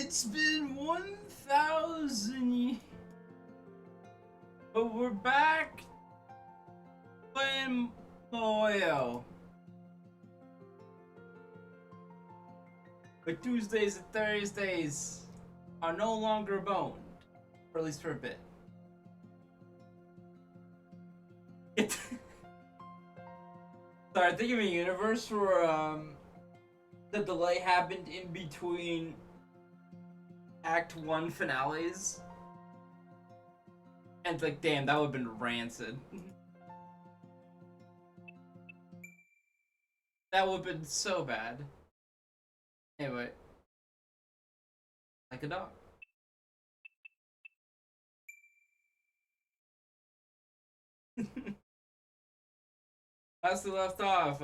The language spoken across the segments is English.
It's been 1,000 years. But we're back playing Moyo. But Tuesdays and Thursdays are no longer boned. Or at least for a bit. Sorry, think of a universe where the delay happened in between Act 1 finales. And like, damn, that would have been rancid. That would have been so bad. Anyway. Like a dog. Last we left off,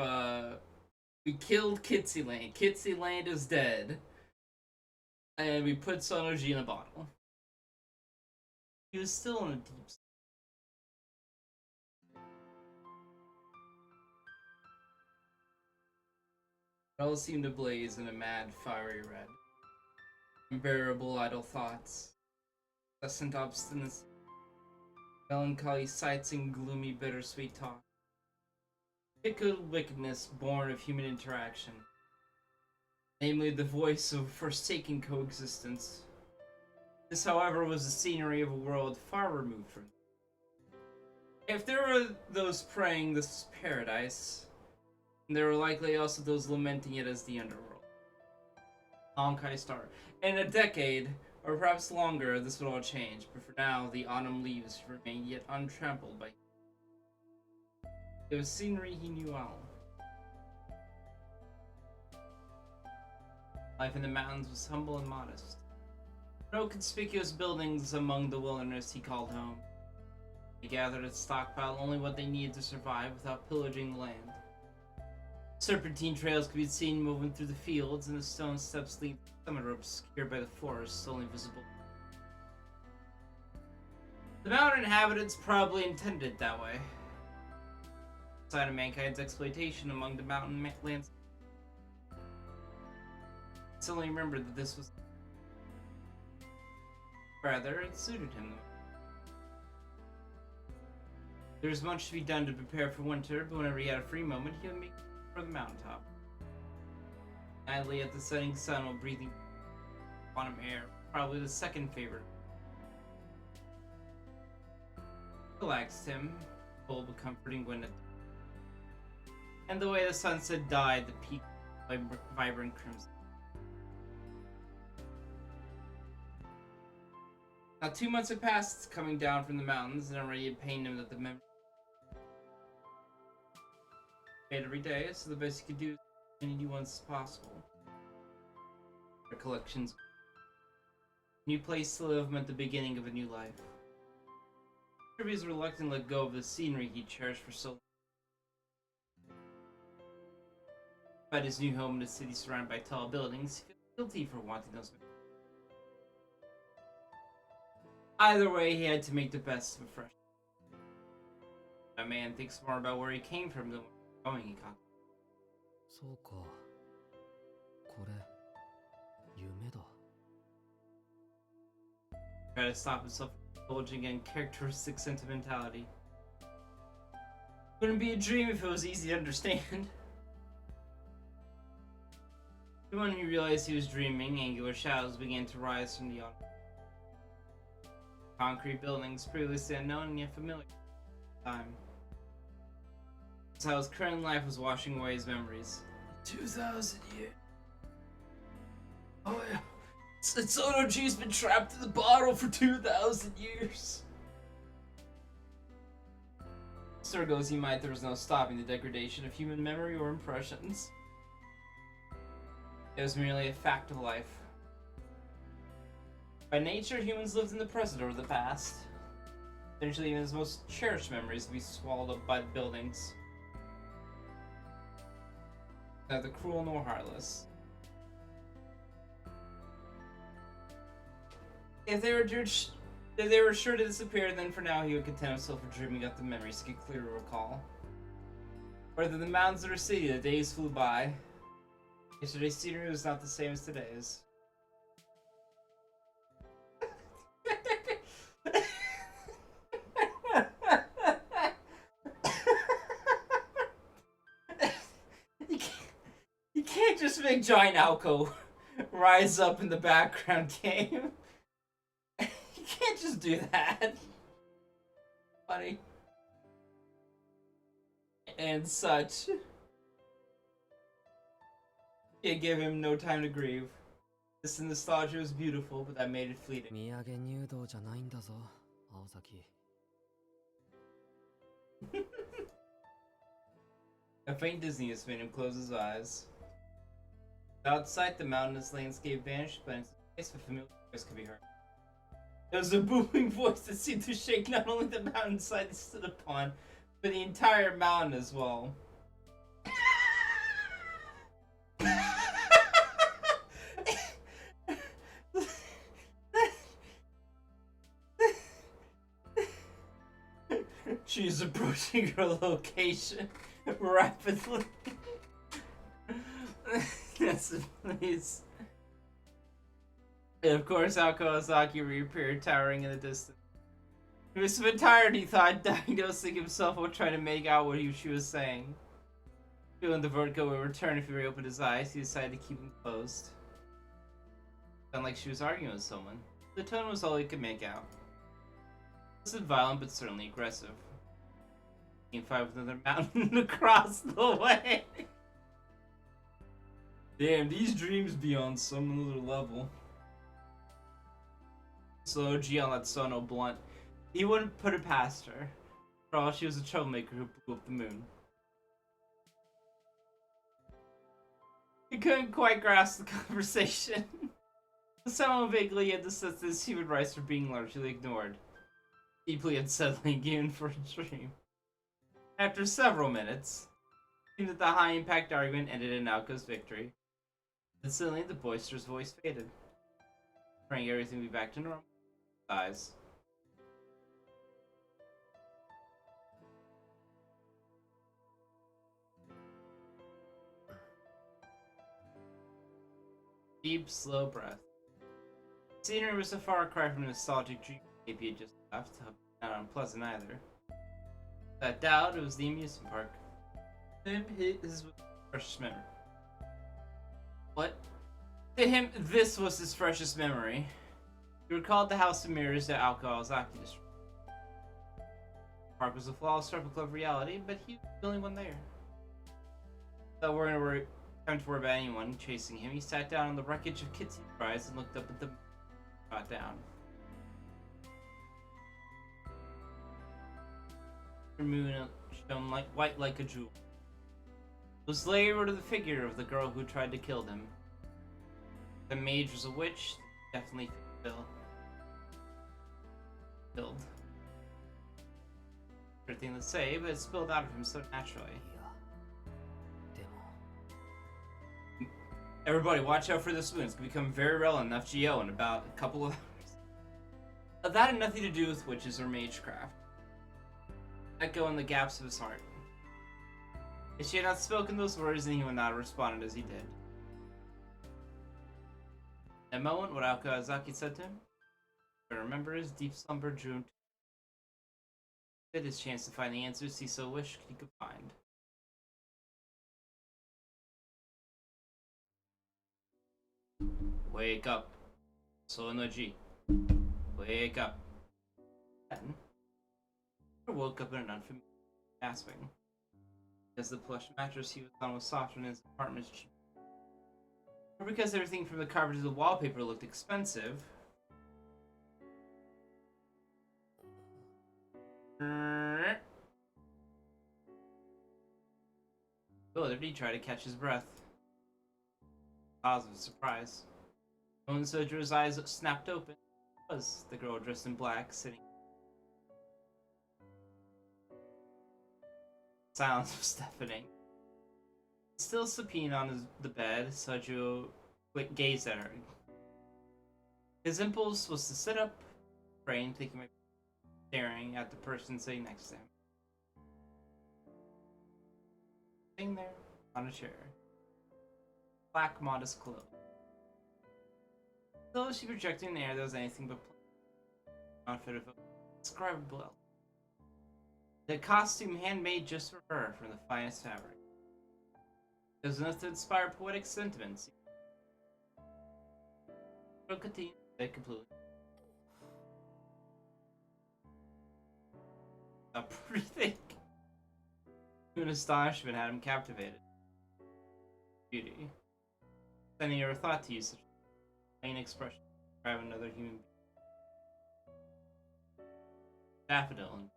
we killed Kitsy Land. Kitsy Land is dead. And we put Sono-G in a bottle. He was still in a deep sleep. It all seemed to blaze in a mad, fiery red. Unbearable idle thoughts. Incessant obstinacy. Melancholy sights and gloomy, bittersweet talk. Fickle wickedness born of human interaction. Namely, the voice of forsaken coexistence. This, however, was the scenery of a world far removed from it. If there were those praying this was paradise, there were likely also those lamenting it as the underworld. Honkai Star. In a decade, or perhaps longer, this would all change, but for now, the autumn leaves remain yet untrampled by. It was scenery he knew well. Life in the mountains was humble and modest. No conspicuous buildings among the wilderness he called home. He gathered and stockpiled only what they needed to survive without pillaging the land. Serpentine trails could be seen moving through the fields, and the stone steps lead to summit ropes secured by the forest, only visible. The mountain inhabitants probably intended it that way. Sign of mankind's exploitation among the mountain lands. Suddenly remembered that this was. Rather, it suited him. There was much to be done to prepare for winter, but whenever he had a free moment, he would make for the mountaintop. Idly at the setting sun while breathing bottom air, probably the second favorite. Relaxed him, cold but comforting wind, and the way the sunset dyed the peak vibrant crimson. Now 2 months had passed coming down from the mountains, and already it pained him that the memory made every day, so the best he could do is as many new ones as possible. Recollections. A new place to live meant the beginning of a new life. Kirby was reluctant to let go of the scenery he cherished for so long. Despite his new home in a city surrounded by tall buildings, he felt guilty for wanting those. Either way, he had to make the best of a fresh. A man thinks more about where he came from than where going he caught. Try to stop himself from indulging in characteristic sentimentality. Wouldn't be a dream if it was easy to understand. When he realized he was dreaming, angular shadows began to rise from the autumn. Concrete buildings, previously unknown and yet familiar at the time. That's how his current life was washing away his memories. 2,000 years. Oh yeah. Sono-G's been trapped in the bottle for 2,000 years. Sir goes he might, there was no stopping the degradation of human memory or impressions. It was merely a fact of life. By nature, humans lived in the present over the past. Eventually, even his most cherished memories would be swallowed up by the buildings. Neither cruel nor heartless. If they were sure to disappear, then for now he would content himself with dreaming up the memories he could clearly recall. Whether the mountains or the city, the days flew by. Yesterday's scenery was not the same as today's. a giant alco rise up in the background game. You can't just do that. Funny. And such. It gave him no time to grieve. This nostalgia was beautiful, but that made it fleeting. A faint dizziness made him close his eyes. Outside, the mountainous landscape vanished, but in its place, a familiar voice could be heard. It was a booming voice that seemed to shake not only the mountainside they stood upon, but the entire mountain as well. She's approaching her location rapidly. Yes, please. And of course, Kawasaki reappeared, towering in the distance. He was so tired, he thought, diagnosing himself while trying to make out what she was saying. Feeling the vertigo would return if he reopened his eyes, he decided to keep them closed. It sounded like she was arguing with someone. The tone was all he could make out. It wasn't violent, but certainly aggressive. He can fight with another mountain across the way. Damn, these dreams be on some other level. Sono-G on that Sono blunt. He wouldn't put it past her. For all, she was a troublemaker who blew up the moon. He couldn't quite grasp the conversation. Somehow vaguely had the sense that his human rights were being largely ignored. Deeply unsettling even for a dream. After several minutes, it seemed that the high-impact argument ended in Naoko's victory. Then suddenly the boisterous voice faded, bringing everything to be back to normal. Eyes. Deep, slow breath. The scenery was a far cry from the nostalgic dream he had just left, not unpleasant either. Without doubt, it was the amusement park. To him, his precious memory. What? To him, this was his freshest memory. He recalled the house of mirrors that Kawasaki destroyed. The park was a flawless replica of reality, but he was the only one there. Without time to worry about anyone chasing him, he sat down on the wreckage of Kitsy's Rise and looked up at the shot down. The moon shone white like a jewel. It was layered with the figure of the girl who tried to kill them. The mage was a witch, definitely killed. Weird thing to say, but it spilled out of him so naturally. Everybody, watch out for this wound. It's gonna become very relevant in FGO in about a couple of hours. That had nothing to do with witches or magecraft. Let go in the gaps of his heart. If she had not spoken those words, then he would not have responded as he did. In a moment, what Kawasaki said to him, I remember his deep slumber drew him to his chance to find the answers he so wished he could find. Wake up, Sono-G. Wake up. Then, he woke up in an unfamiliar gasping. Because the plush mattress he was on was softer than his apartment's cheap. Or because everything from the carpet to the wallpaper looked expensive. Will did he try to catch his breath? Pause of surprise. When Sojour's eyes snapped open, it was the girl dressed in black sitting. Silence was deafening. Still supine on the bed, Sojo gazed at her. His impulse was to sit up, praying, thinking, staring at the person sitting next to him. Sitting there on a chair. Black, modest clothes. Though she projected in the air, there was anything but outfit of indescribable. The costume handmade just for her from the finest fabric. It was enough to inspire poetic sentiments. It continued to completely. Stop breathing. Even astonishment had him captivated. Beauty. Then he ever thought to use such a plain expression to describe another human being. Daffodil.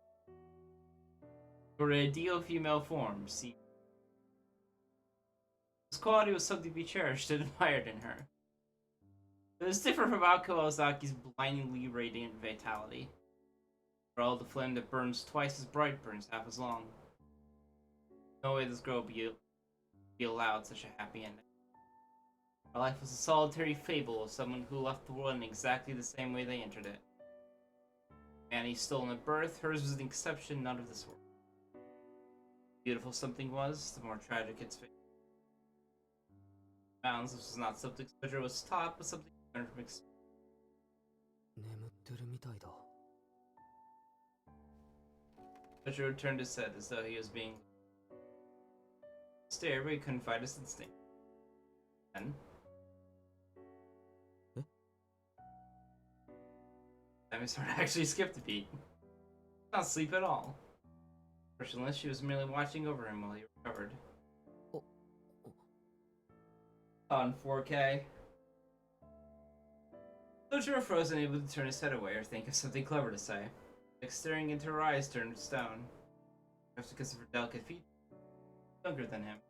Her ideal female form. See, this quality was something to be cherished and admired in her. It was different from Akko Ozaki's blindingly radiant vitality. For all the flame that burns twice as bright burns half as long. No way this girl would be allowed such a happy ending. Her life was a solitary fable of someone who left the world in exactly the same way they entered it. Annie's stolen at birth, hers was an exception, none of this world. Beautiful something was, the more tragic its fate. This was not something Sojo was taught, but something he learned from experience. Sojo turned his head as though he was being stared, but he couldn't fight his instinct. Then his heart actually skipped a beat. Not sleep at all. Fortunately, she was merely watching over him while he recovered. On 4K. Sojo froze, unable to turn his head away or think of something clever to say. Like staring into her eyes turned to stone. Perhaps because of her delicate features. Younger than him.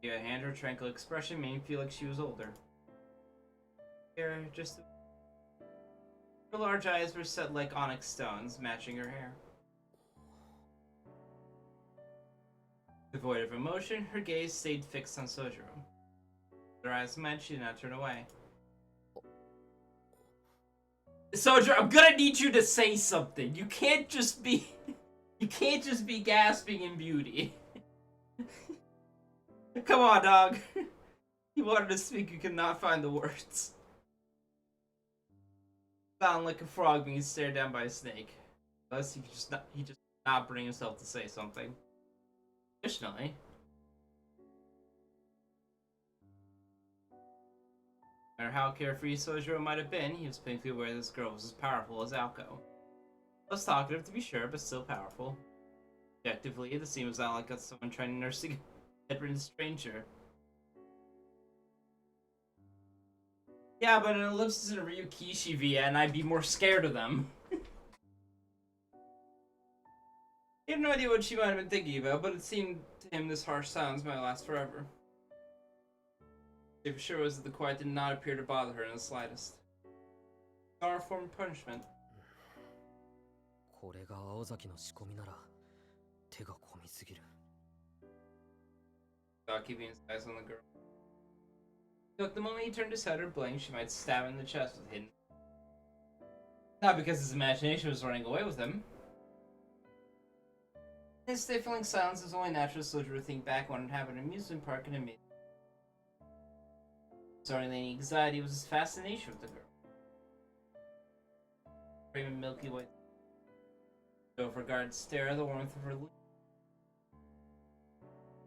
The other hand, her tranquil expression made him feel like she was older. Hair, just her large eyes were set like onyx stones, matching her hair. Devoid of emotion, her gaze stayed fixed on Sojo. Their eyes met, she did not turn away. Sojo, I'm gonna need you to say something. You can't just be gasping in beauty. Come on, dog. You wanted to speak, you could not find the words. Sound like a frog being stared down by a snake. Unless he just not bring himself to say something. Additionally, no matter how carefree Sojo might have been, he was painfully aware this girl was as powerful as Alko. Less talkative to be sure, but still powerful. Objectively, the scene was not like someone trying to nurse a bedridden stranger. Yeah, but an ellipsis and a Ryukishi VN, and I'd be more scared of them. He had no idea what she might have been thinking about, but it seemed to him this harsh silence might last forever. If sure was that the quiet did not appear to bother her in the slightest. Our form of punishment. Without keeping his eyes on the girl. Look, the moment he turned his head or blinked, she might stab him in the chest with hidden. Not because his imagination was running away with him. His stifling silence was only natural Sojo to think back when it happened at an amusement park in a minute. Starting any anxiety was his fascination with the girl. Frame of milky white. Of regard stare, the warmth of her lips.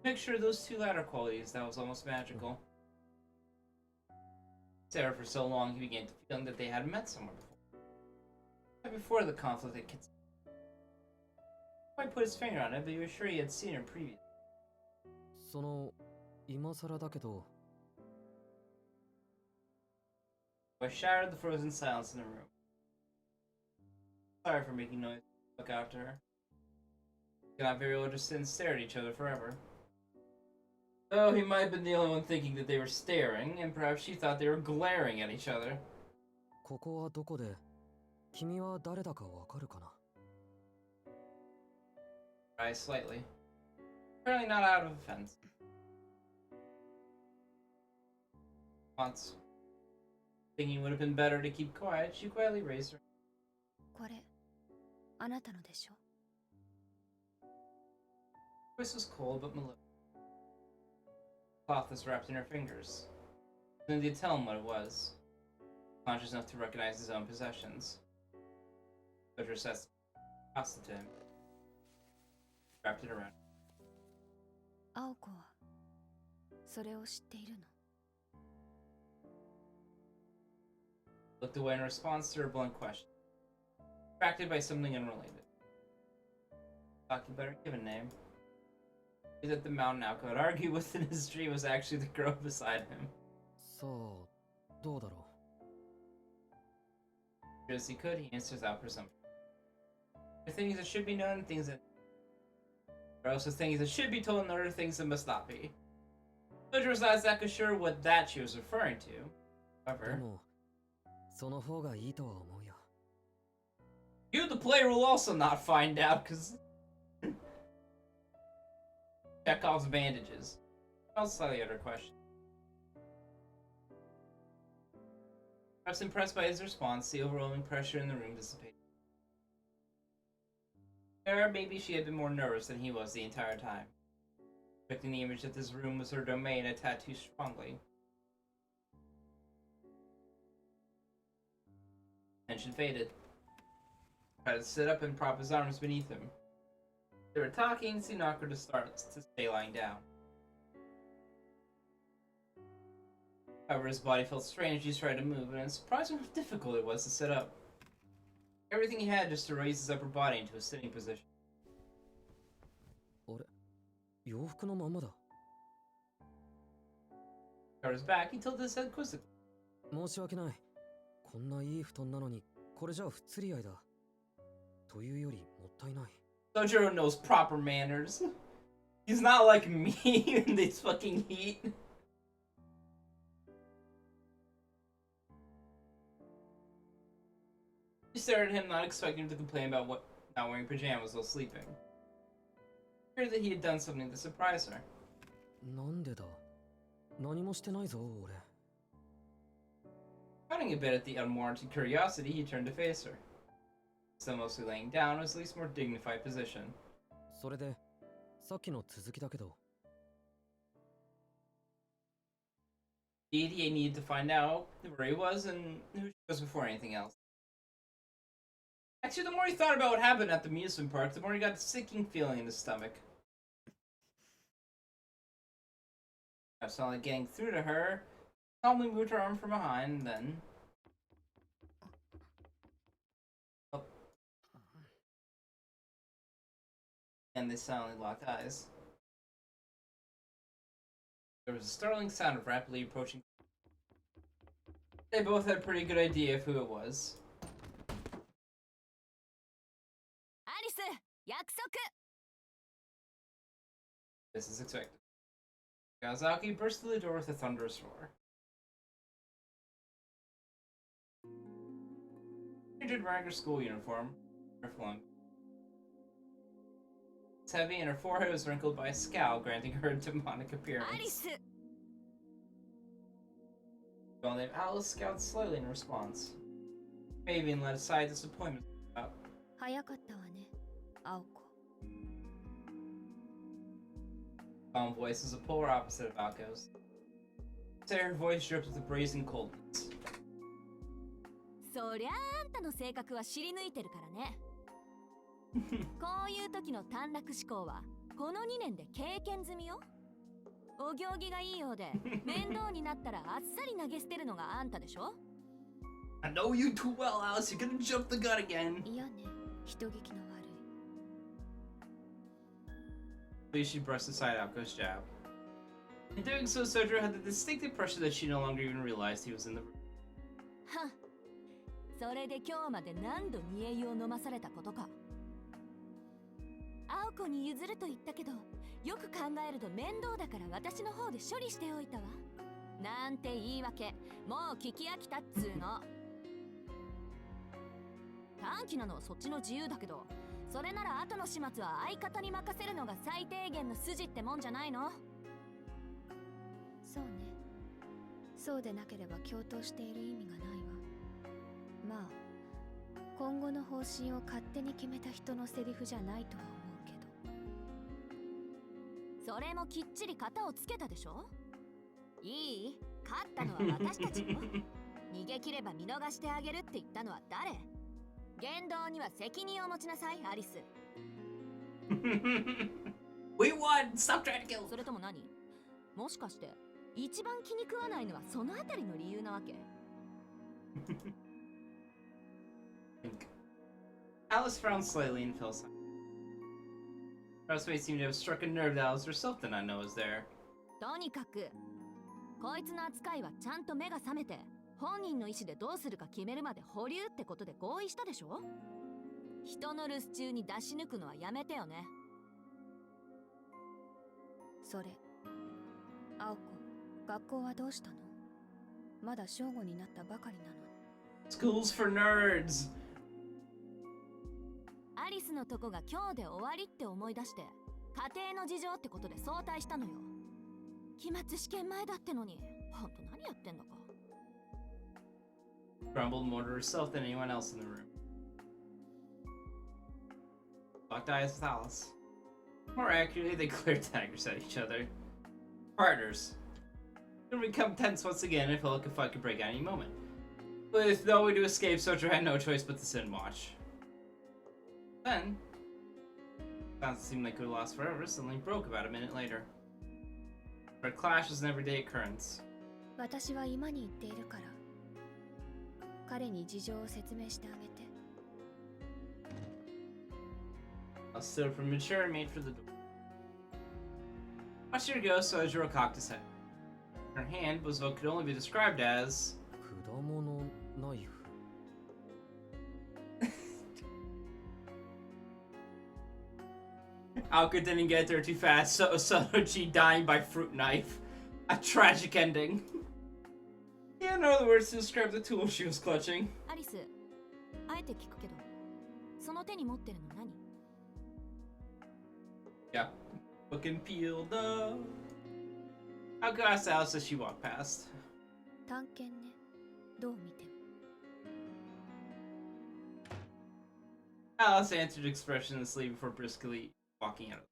Picture those two latter qualities, that was almost magical. Stare for so long, he began to feel that they had met somewhere before. Before the conflict at Kitsu. He might put his finger on it, but he was sure he had seen her previously. I shattered the frozen silence in the room. Sorry for making noise. Look after her. We got very well just sit and stare at each other forever. Though he might have been the only one thinking that they were staring, and perhaps she thought they were glaring at each other. Eyes slightly. Apparently not out of offense. Once. Thinking it would have been better to keep quiet, she quietly raised her. Her voice was cold but melodious. The cloth was wrapped in her fingers. Then to tell him what it was. Conscious enough to recognize his own possessions. Sojo tossed it to him. Wrapped it around. それを知っているの？ Looked away in response to her blunt question. Distracted by something unrelated. Thought you better give a name. That the mountain now could argue within his dream was actually the girl beside him. So, どうだろう? As he could, he answers without presumption. There are things that should be known and things that... There are also things that should be told and other things that must not be. Soju was not exactly sure what that she was referring to. However... でも、その方がいいとは思うよ。 You, the player, will also not find out, because... Chekhov's bandages. I'll slightly other question. Perhaps impressed by his response, the overwhelming pressure in the room dissipated. Or maybe she had been more nervous than he was the entire time. Projecting the image that this room was her domain a tad too strongly. Tension faded. Tried to sit up and prop his arms beneath him. They were talking, it seemed awkward to stay lying down. However, his body felt strange as he tried to move, and it surprised him how difficult it was to sit up. Everything he had just to raise his upper body into a sitting position. あれ、洋服のままだ。 Covered his back, he tilted his head quizzically. 申し訳ない。こんないい布団なのに、これじゃ不釣り合いだ。というよりもったいない。 Sojiro knows proper manners. He's not like me in this fucking heat. She stared at him, not expecting him to complain about not wearing pajamas while sleeping. It appeared that he had done something to surprise her. なんでだ? 何もしてないぞ、俺。 Frowning a bit at the unwarranted curiosity, he turned to face her. Still mostly laying down was at least more dignified position. それで、さっきの続きだけど。 Indeed, he needed to find out where he was and who she was before anything else. Actually, the more he thought about what happened at the amusement park, the more he got a sinking feeling in his stomach. I was finally getting through to her, calmly moved her arm from behind, and then... Oh. And they silently locked eyes. There was a startling sound of rapidly approaching. They both had a pretty good idea of who it was. Alice, 約束! This is expected. Kawasaki burst through the door with a thunderous roar. She entered wearing her school uniform, her flung. It's heavy and her forehead was wrinkled by a scowl, granting her a demonic appearance. Alice! The girl named Alice scowled slightly in response. Maven let aside disappointment about. 早かったわね、青子。 Calm voice is a polar opposite of Aoko's. Say her voice dripped with a brazen coldness. そりゃあんたの性格は知り抜いてるからね。こういう時の短絡思考はこの2年で経験済みよ。お行儀がいいようで面倒になったらあっさり投げ捨てるのがあんたでしょ。 I know you too well, Alice. You're gonna jump the gun again. いやね、人聞きの悪い。 At least she brushed aside Aoko's jab. In doing so, Sojiro had the distinct impression that she no longer even realized he was in the room. はっ、それで今日まで何度煮え湯を飲まされたことか。青子に譲ると言ったけど、よく考えると面倒だから私の方で処理しておいたわ。なんて言い訳、もう聞き飽きたっつーの。短気なのはそっちの自由だけど、それなら後の始末は相方に任せるのが最低限の筋ってもんじゃないの？そうね。そうでなければ共闘している意味がないわ。まあ、今後の方針を勝手に決めた人のセリフじゃないとは思うけど。それもきっちり型をつけたでしょ？いい？勝ったのは私たちよ。逃げ切れば見逃してあげるって言ったのは誰？言動には責任を持ちなさい、アリス。We won! Stop trying to kill! それとも何？もしかして一番気に食わないのはそのあたりの理由なわけ。Alice frowned slightly and fell silent. Housemaid seemed to have struck a nerve that Alice herself did not know was there. とにかくこいつの扱いはちゃんと目が覚めて本人の意思でどうするか決めるまで保留ってことで合意したでしょ。人の留守中に出し抜くのはやめてよね。それ、青子、学校はどうしたの？まだ正午になったばかりなの。School's for nerds! アリスのとこが今日で終わりって思い出して家庭の事情ってことで早退したのよ。期末試験前だってのにほんと何やってんのか。Grumbled more to herself than anyone else in the room. Locked eyes with Alice. More accurately, they glared daggers at each other. Partners. It would become tense once again and felt like a fight could break out any moment. With no way to escape, Socher had no choice but to sit and watch. Then, sounds seemed like it would last forever, suddenly broke about a minute later. But a clash was an everyday occurrence. 私は今に言っているから。彼に事情を説明してあげて。I stood up from a chair and made for the door. Watched her go, so Socher cocked his head. In her hand was what could only be described as 果物ナイフ。Alka didn't get there too fast, so Sono-G dying by fruit knife. A tragic ending. He had no other words to describe the tool she was clutching. アリス、あえて聞くけど、その手に持ってるの何？ Yeah. Looking peeled up. Alka asked Alice as she walked past. 探検ね。どう見ても。Alice answered expressionlessly before briskly walking out.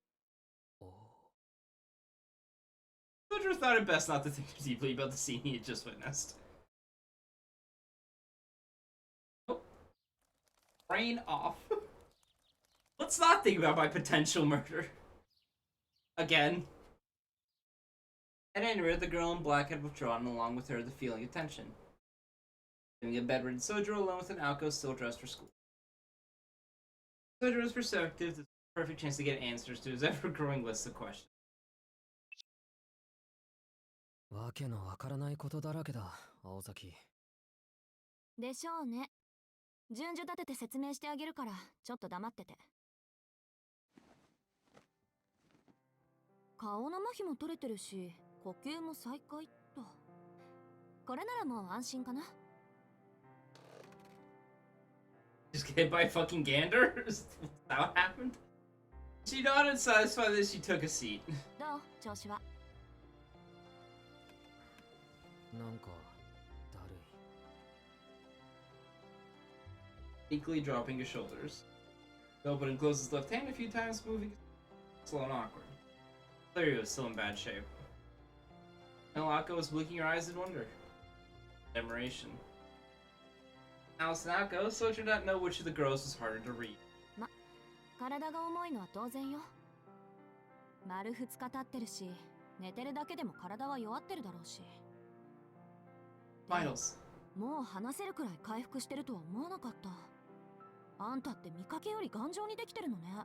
Socher thought it best not to think too deeply about the scene he had just witnessed. Oh. Brain off. Let's not think about my potential murder. Again. At any rate, the girl in black had withdrawn, and along with her the feeling of tension. Leaving a bedridden Sojo alone with an Alco still dressed for school. Sojo was perceptive, the perfect chance to get answers to his ever-growing list of questions. わけのわからないことだらけだ、青崎。でしょうね。順序立てて説明してあげるからちょっと黙ってて。顔の麻痺も取れてるし呼吸も再開っと。これならもう安心かな。Just get hit by a fucking gander? Is that what happened? She nodded, satisfied that she took a seat. どう調子は。なんかだるい。Meekly dropping his shoulders. He opened and closed his left hand a few times, moving slow and awkward. Clearly, he was still in bad shape. Alaka was blinking her eyes in wonder. Admiration. Alice and Alka, Socher did not know which of the girls was harder to read. 体が重いのは当然よ。丸2日経ってるし、寝てるだけでも体は弱ってるだろうし。Finals. もう話せるくらい回復してるとは思わなかった。あんたって見かけより頑丈にできてるのね。ん？2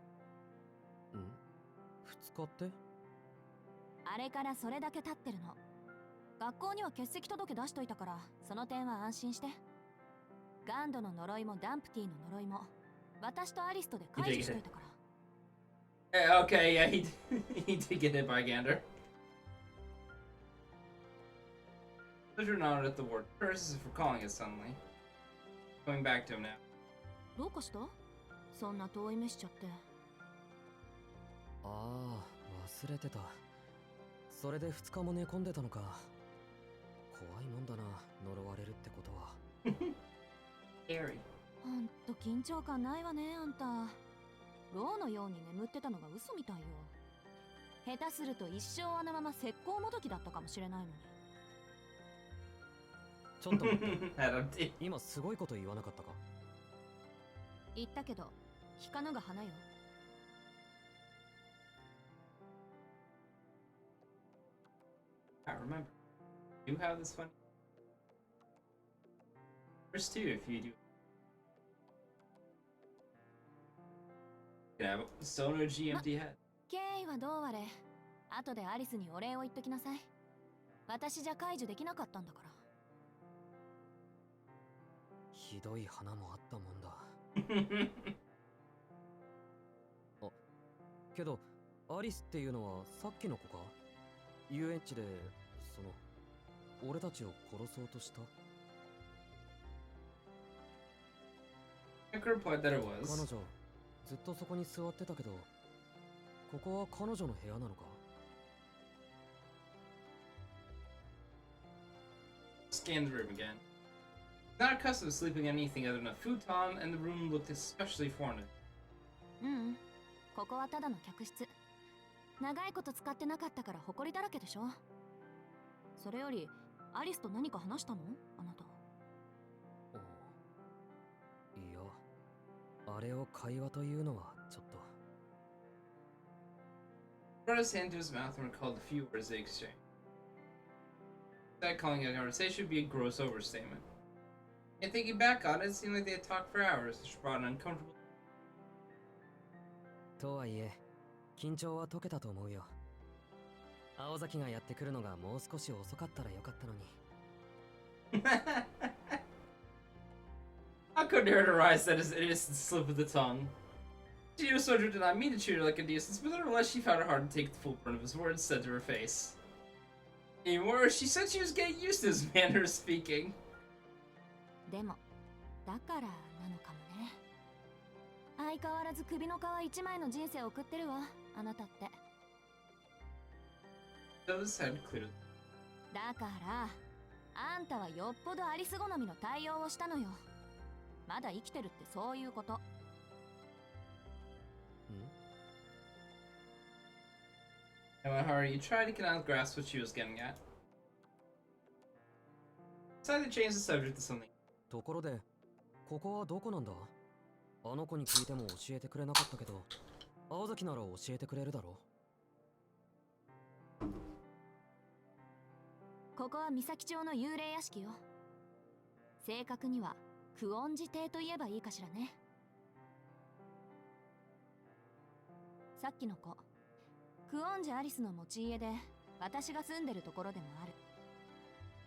日って？あれからそれだけ経ってるの。学校には欠席届出しといたから、その点は安心して。ガンドの呪いもダンプティの呪いも、私とアリストで解除しといたから。Okay, yeah, he did get hit by Gander. Socher nodded at the word curse as if recalling it suddenly. Going back to him now. どうかした？そんな遠い目しちゃって。ああ、忘れてた。それで2日も寝込んでたのか。怖いもんだな、呪われるってことは。Scary. ほんと緊張感ないわね、あんた。ローのように眠ってたのが嘘みたいよ。下手すると一生あのまま石膏もどきだったかもしれないのに。ちょっと待って。 Adam, 今すごいこと言わなかったか？言ったけど、引かぬが花よ。I remember. You have this funny. First two, if you do. You can have Sono-G empty head. 経緯はどうあれ、後でアリスにお礼を言っときなさい。私じゃ解除できなかったんだから。ひどい花もあったもんだ。あ、けどアリスっていうのはさっきの子か？遊園地で俺たちを殺そうとした？ I could report that it 彼 was. 女ずっとそこに座ってたけど、ここは彼女の部屋なのかScanned the room again. Not accustomed to sleeping in anything other than a futon, and the room looked especially foreign. ここはただの客室。長いこと使ってなかったから埃だらけでしょ。それよりアリスと何か話したの？あなた。いや、あれを会話というのはちょっと。Brought his hand to his mouth and recalled the few words they exchanged. That calling it a conversation would be a gross overstatement. And thinking back on it, it seemed like they had talked for hours, which brought an uncomfortable. とはいえ、緊張は解けたと思うよ。青崎がやってくるのがもう少し遅かったらよかったのに。How could her realize that his innocent slip of the tongue? She was soldier did not mean to treat her like a nuisance, but nevertheless she found it hard to take the full brunt of his words said to her face. Even worse, she said she was getting used to his manner of speaking. でも、だからなのかもね。相変わらず首の皮一枚の人生を送ってるわ、あなたって。His head cleared. だから、あんたはよっぽどアリス好みの対応をしたのよ。まだ生きてるってそういうこと。However, you tried to cannot grasp what she was getting at. Decided to change the subject to something. ところで、ここはどこなんだ？あの子に聞いても教えてくれなかったけど、青崎なら教えてくれるだろう。ここは三崎町の幽霊屋敷よ。正確には久遠寺邸と言えばいいかしらね。さっきの子、久遠寺アリスの持ち家で私が住んでるところでもある。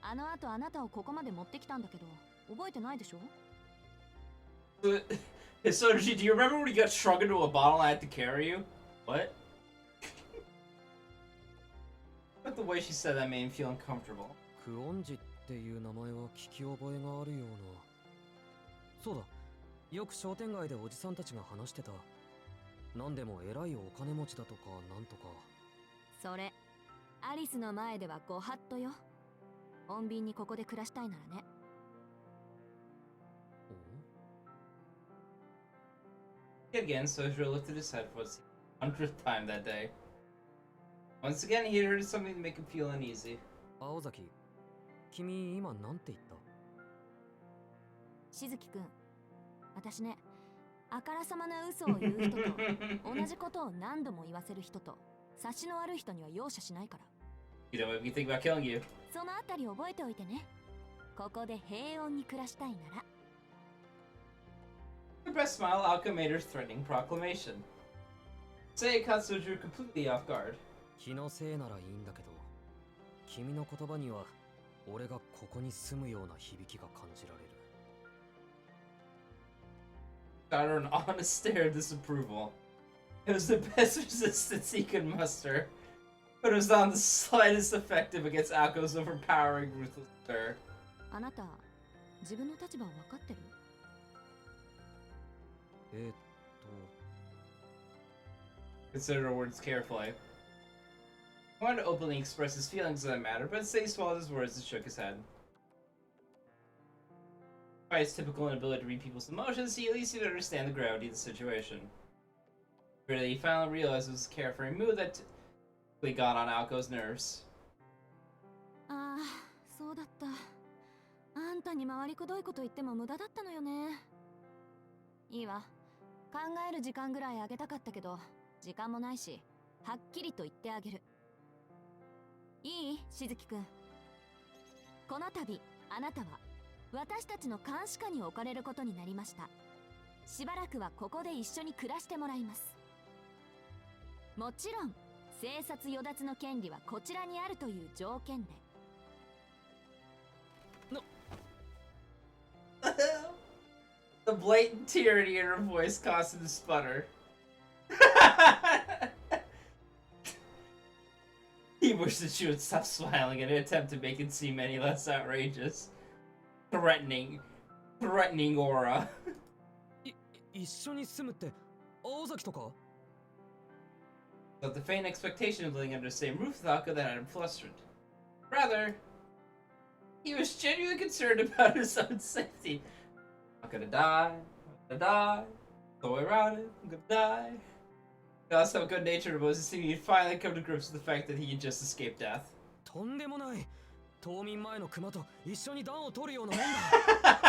あの後あなたをここまで持ってきたんだけど覚えてないでしょ？ Sono-G, do you remember when you got shrunk into a bottle and I had to carry you? What? But the way she said that made me feel uncomfortable. 久遠寺っていう名前は聞き覚えがあるような。そうだ、よく商店街でおじさんたちが話してた。なんでも偉いお金持ちだとかなんとか。それ、アリスの前ではご法度よ。穏便にここで暮らしたいならね。Again, Sojiro lifted his head for the 100th time that day. Once again, he had heard something to make him feel uneasy. 青崎、君今なんて言った？しずきくん、私ね、あからさまな嘘を言う人と同じことを何度も言わせる人と察しの悪い人には容赦しないから。You don't make me think about killing you. そのあたり覚えておいてね。ここで平穏に暮らしたいなら。Her best smile outcome made her threatening proclamation. Say it caught Sojiro completely off guard. 気のせいならいいんだけど、君の言葉には俺がここに住むような響きが感じられる。Got her an honest stare of disapproval. It was the best resistance he could muster, but it was not the slightest effective against Ako's overpowering ruthless stare. あなた、自分の立場を分かってる？Considered her words carefully. He wanted to openly express his feelings on that matter, but instead he swallowed his words and shook his head. By his typical inability to read people's emotions, he at least seemed to understand the gravity of the situation. Really, he finally realized it was a carefree mood that typically got on Aoko's nerves. ああ、そうだった。あんたに回りくどいこと言っても無駄だったのよね。いいわ。考える時間ぐらいあげたかったけど、時間もないし、はっきりと言ってあげる。いい？しずきくん。この度あなたは私たちの監視下に置かれることになりました。しばらくはここで一緒に暮らしてもらいます。もちろん生殺与奪の権利はこちらにあるという条件で。The blatant tyranny in her voice caused him to sputter. He wished that she would stop smiling in an attempt to make it seem any less outrageous. Threatening aura. 一緒に住むって青崎とか But the faint expectation of living under the same roof with Alka that had him flustered. Rather, he was genuinely concerned about his own safety. I'm gonna die. I'm gonna die. No way around it. I'm gonna die. He also good natured was seeming he'd finally come to grips with the fact that he had just escaped death. とんでもない冬眠前の熊と一緒に暖を取るようなもんだ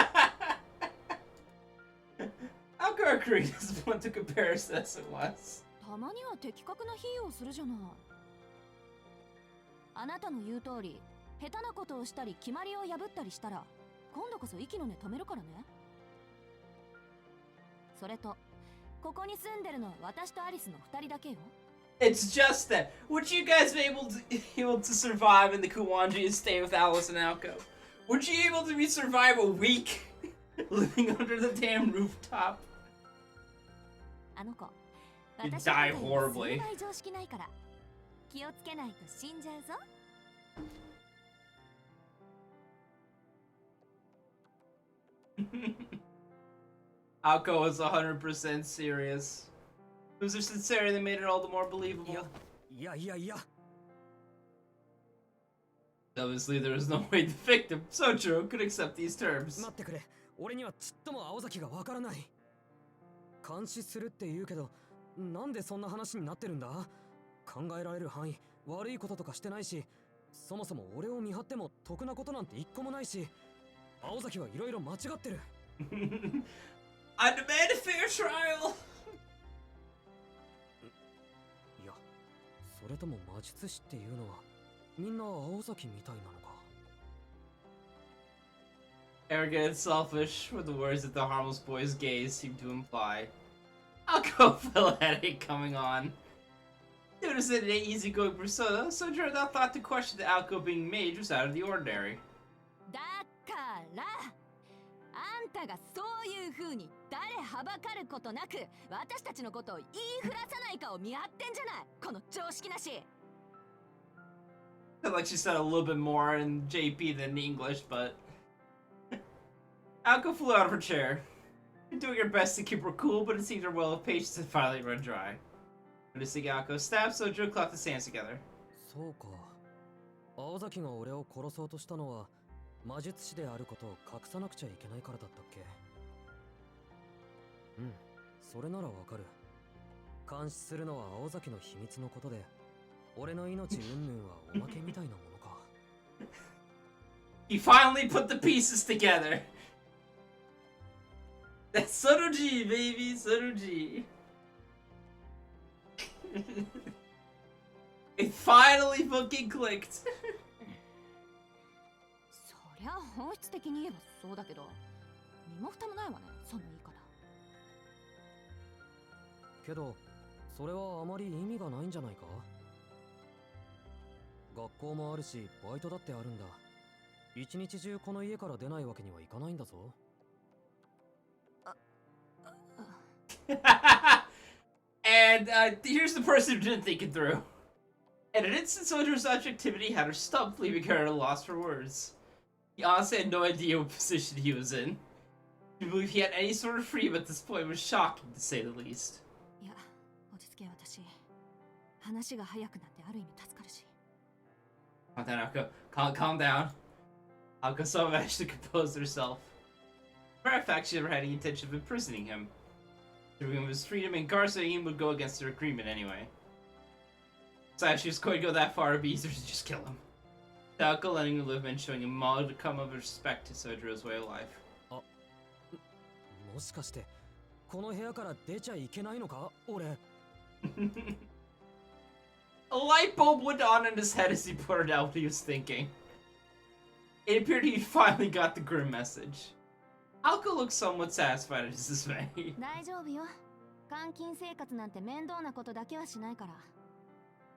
Alka agreed as one to comparison as it was. たまには的確な比喩をするじゃない。あなたの言う通り、下手なことをしたり決まりを破ったりしたら、今度こそ息の根止めるからね。それと、ここに住んでるのは私とアリスの2人だけよ。It's just that. Would you guys be able to survive in the Kuwanji and stay with Alice and Alko? Would you be able to survive a week living under the damn rooftop? あの子、 You 私の die ことには horribly. 数倍常識ないから。気をつけないと死んじゃうぞ。Alko was 100% serious. It was their sincerity that made it all the more believable. いやいやいや Obviously, there was no way the victim, Sojo, could accept these terms. 待ってくれ俺にはちっとも青崎がわからない監視するって言うけどなんでそんな話になってるんだ考えられる範囲悪いこととかしてないしそもそも俺を見張っても得なことなんて一個もないし青崎はいろいろ間違ってる I demand a fair trial! いやそれとも魔術師っていうのはみんな青崎みたいなのか Arrogant and selfish were the words that the harmless boy's gaze seemed to imply. Alko felt a headache coming on. Noticing an easygoing persona, Sojo had not thought to question that Alko being mage was out of the ordinary. だからあんたがそういう風に誰はばかることなく私たちのことを言いふらさないかを見張ってんじゃないこの常識なし Felt like she said a little bit more in JP than English, but... Alko flew out of her chair, doing her best to keep her cool, but it seemed her well of patience had finally run dry. Noticing Alko's staff, Sojo clapped his hands together. そうか青崎が俺を殺そうとしたのは魔術師であることを隠さなくちゃいけないからだったっけうんそれならわかる監視するのは青崎の秘密のことで俺の命云々はおまけみたいなものか He finally put the pieces together! That's Sono-G, baby! Sono-G! It finally fucking clicked! そりゃ本質的に言えばそうだけど身も蓋もないわねその言い方けどそれはあまり意味がないんじゃないか学校もあるしバイトだってあるんだ一日中この家から出ないわけにはいかないんだぞ And here's the person who didn't think it through. In an instant, Sojo's objectivity had her stumped, leaving her at a loss for words. He honestly had no idea what position he was in. To believe he had any sort of freedom at this point was shocking, to say the least. いや落ち着け私話が早くなってある意味助かるし Calm down, Alko. Calm down. Alko so managed to compose herself. For a fact, she never had any intention of imprisoning him. Stripping him of his freedom and incarcerating him would go against her agreement anyway. Besides, she was going to go that far, it'd be easier to just kill him. Alko letting him live and showing a modicum of respect to Sojo's way of life. もしかしてこの部屋から出ちゃいけないのか俺 A light bulb went on in his head as he blurted out what he was thinking. It appeared he finally got the grim message. Alko looks somewhat satisfied at his dismay. 大丈夫よ。監禁生活なんて面倒なことだけはしないから。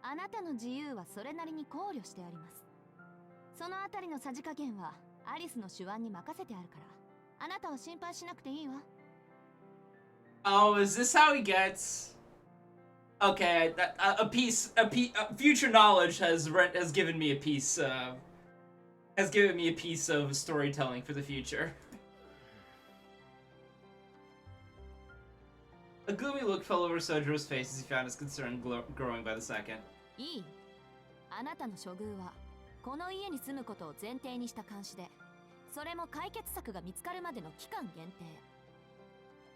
あなたの自由はそれなりに考慮してあります。そのあたりのさじ加減はアリスの手腕に任せてあるから、あなたは心配しなくていいわ。Oh, is this how he gets? Okay, that, future knowledge has given me a piece of storytelling for the future. A gloomy look fell over Sojiro's face as he found his concern growing by the second. いい。あなたの処遇はこの家に住むことを前提にした監視で、それも解決策が見つかるまでの期間限定。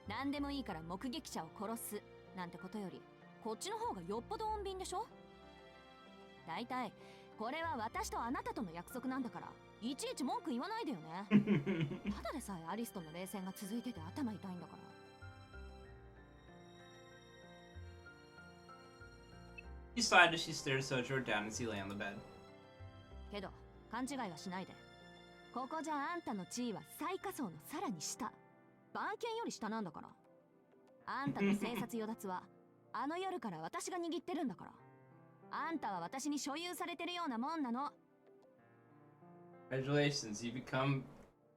何でもいいから目撃者を殺すなんてことより、こっちの方がよっぽど穏便でしょ。だいたいこれは私とあなたとの約束なんだから、いちいち文句言わないでよね。ただでさえアリスとの冷戦が続いてて頭痛いんだから。She sighed as she stared Sojiro down as he lay on the bed. けど勘違いはしないで。ここじゃあんたの地位は最下層のさらに下、番犬より下なんだから。あんたの生殺与奪はあの夜から私が握ってるんだから。あんたは私に所有されてるようなもんなの。 Congratulations, you become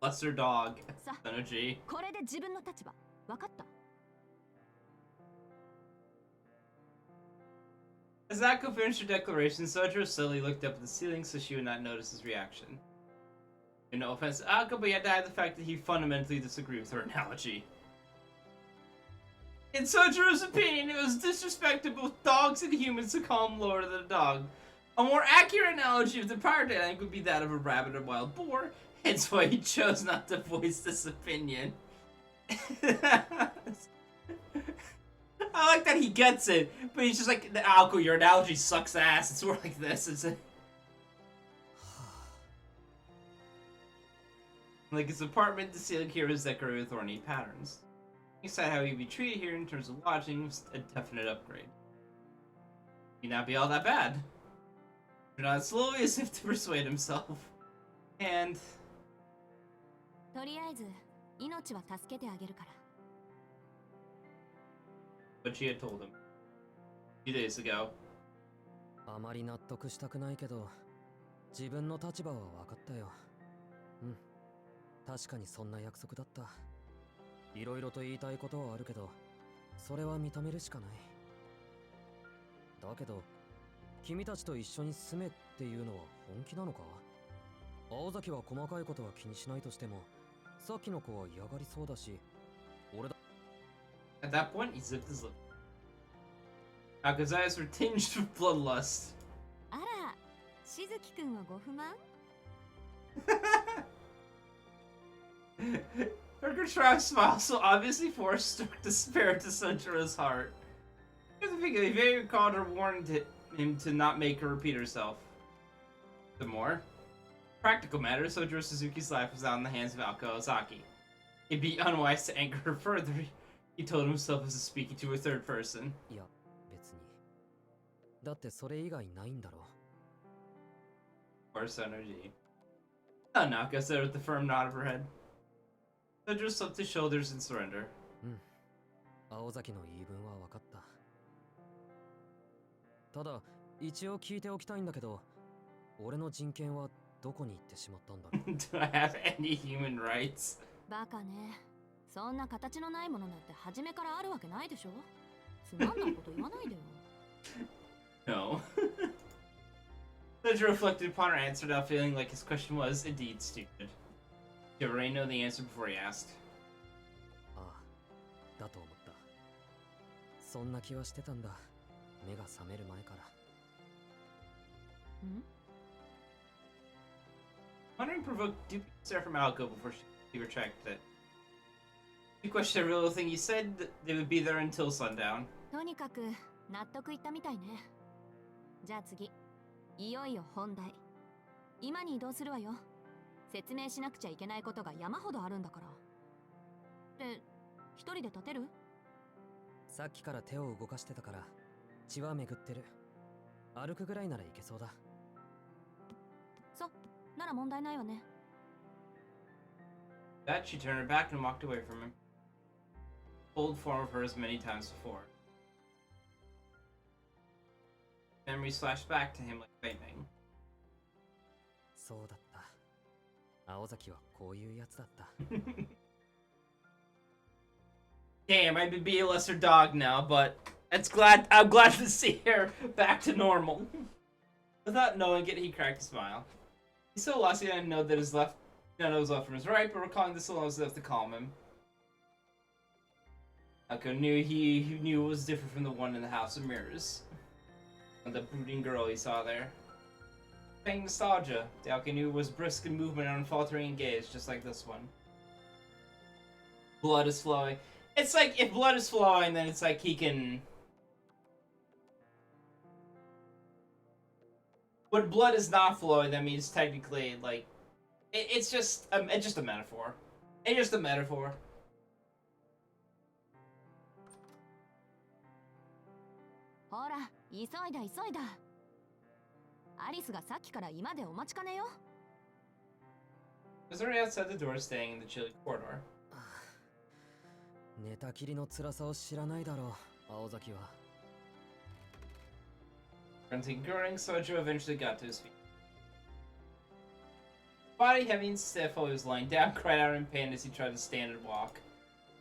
lesser dog, Sono-G. これで自分の立場分かった？ As Akko finished her declaration, Sojiro slowly looked up at the ceiling so she would not notice his reaction. No offense to Akko, but he had to hide the fact that he fundamentally disagreed with her analogy. In Sojiro's opinion, it was disrespectful to both dogs and humans to call him Lord of the Dog. A more accurate analogy of the power dynamic would be that of a rabbit or wild boar, hence why he chose not to voice this opinion. I like that he gets it, but he's just like, Alko, your analogy sucks ass. It's more like this. It's like his apartment, the ceiling here was decorated with ornate patterns. He said how he'd be treated here in terms of lodging was a definite upgrade. He'd not be all that bad. He nodded slowly as if to persuade himself. And とりあえず命は助けてあげるから。 what she had told him a few days ago. あまり納得したくないけど、自分の立場は分かったよ。うん。確かにそんな約束だった。いろいろと言いたいことはあるけど、それは認めるしかない。だけど、君たちと一緒に住めっていうのは本気なのか？青崎は細かいことは気にしないとしても、さっきの子は嫌がりそうだし、俺だ。 At that point, he zipped his lip. Akko's eyes were tinged with bloodlust. あら、しずきくんはご不満？ Her contrived smile so obviously forced struck despair to Sanjiro's heart. He very recalled her warning him to not make her repeat herself. The more practical matter, Sojiro Suzuki's life was out in the hands of Alko Ozaki. It'd be unwise to anger her further, he told himself as if speaking to a third person. いや、別に。だってそれ以外ないんだろ。Or Sono-G. Oh, Naka said with a firm nod of her head. Sojiro slumped his shoulders in surrender. うん。青崎の言い分は分かった。ただ、一応聞いておきたいんだけど、俺の人権はどこに行ってしまったんだろう。Do I have any human rights? バカね。そんな形のないものなんて初めからあるわけないでしょ。つまんないこと言わないでよ。No. Sojiro reflected upon her answer, now feeling like his question was indeed stupid. Did Ray know the answer before he asked? ああ、だと思った。そんな気はしてたんだ。目が覚める前から。ん？ Wondering provoked deep stare from Alko before she retracted it. She questioned every little thing he said, that they would be there until sundown. とにかく納得いったみたいね。じゃあ次、いよいよ本題。今に移動するわよ。説明しなくちゃいけないことが山ほどあるんだから。で、一人で立てる？さっきから手を動かしてたから血は巡ってる。歩くぐらいならいけそうだ。なら問題ないわね。That she turned her back and walked away from him. Old form of hers many times before. Memories flashed back to him like lightning. そうだった。青崎はこういうやつだった。Damn, I may be a lesser dog now, but I'm glad to see her back to normal. Without knowing it, he cracked a smile. He so lost he didn't know that none of was left from his right, but recalling this alone was enough to calm him. Akko knew he knew it was different from the one in the House of Mirrors. And the brooding girl he saw there. Paying nostalgia, Dalke knew it was brisk in movement and unfaltering in gaze, just like this one. Blood is flowing. It's like, if blood is flowing, then it's like he can... When blood is not flowing, that means technically, like... It's just a metaphor. It's just a metaphor. Hora, 急いだ急いだ。アリスがさっきから居間でお待ちかねよ。Was already outside the door, staying in the chilly corridor. 寝たきりの辛さを知らないだろう、青崎は。Grunting, groaning, Sojo eventually got to his feet. Body heavy and stiff while he was lying down, cried out in pain as he tried to stand and walk.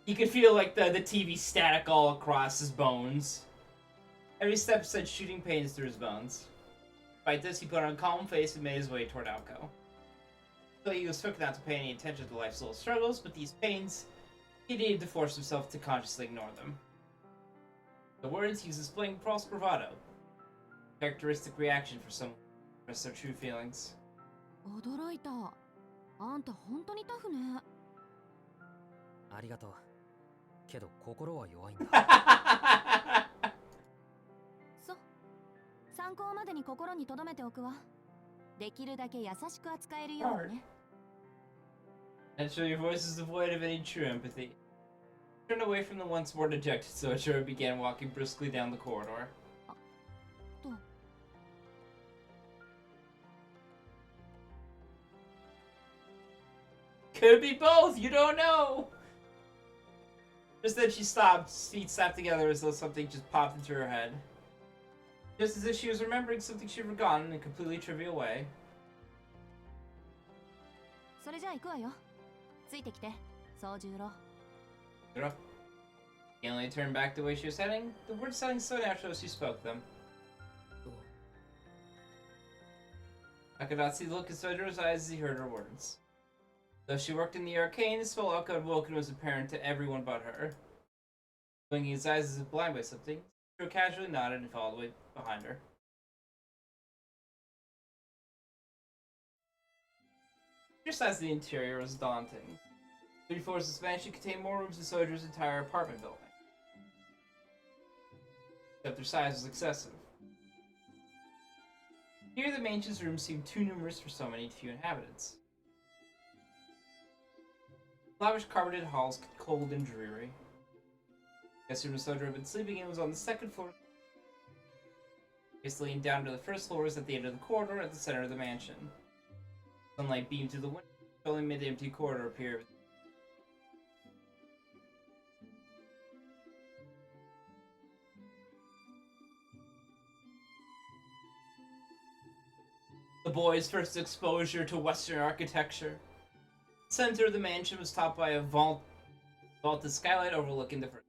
He could feel like the TV static all across his bones. Every step sent shooting pains through his bones. Despite this, he put on a calm face and made his way toward Alco. So he was quick not to pay any attention to life's little struggles, but these pains, he needed to force himself to consciously ignore them. The words, he was displaying false bravado. Characteristic reaction for someone who express their true feelings. 驚いた。あんた本当にタフね。ありがとう。けど心は弱いんだ。そう。参考までに心に留めておくわ。できるだけ優しく扱えるようにね。Naturally, your voice is devoid of any true empathy. Turned away from the once more dejected Sojo and began walking briskly down the corridor. と。Could be both, you don't know! Just then she stopped, feet slapped together as though something just popped into her head. Just as if she was remembering something she'd forgotten in a completely trivial way. それじゃあ行くわよ。ついてきて、宗十郎。He only turned back the way she was heading, the words sounding so natural as she spoke them. I could not see the look in Sojo's eyes as he heard her words. Though she worked in the arcane, the spell Alka had woken was apparent to everyone but her. Blinking his eyes as if blind by something, Sojo casually nodded and followed away behind her. Just as the interior was daunting. 3 floors of expansion contained more rooms than Sojo's entire apartment building. Except their size was excessive. Here, the mansion's rooms seemed too numerous for so many few inhabitants. Lavish carpeted halls, cold and dreary. The guest room Sojo had been sleeping in was on the 2nd floor. Just leaning down to the 1st floor was at the end of the corridor at the center of the mansion. Sunlight beamed through the window, only made the empty corridor appear. The boy's first exposure to Western architecture. The center of the mansion was topped by a vaulted skylight overlooking the first.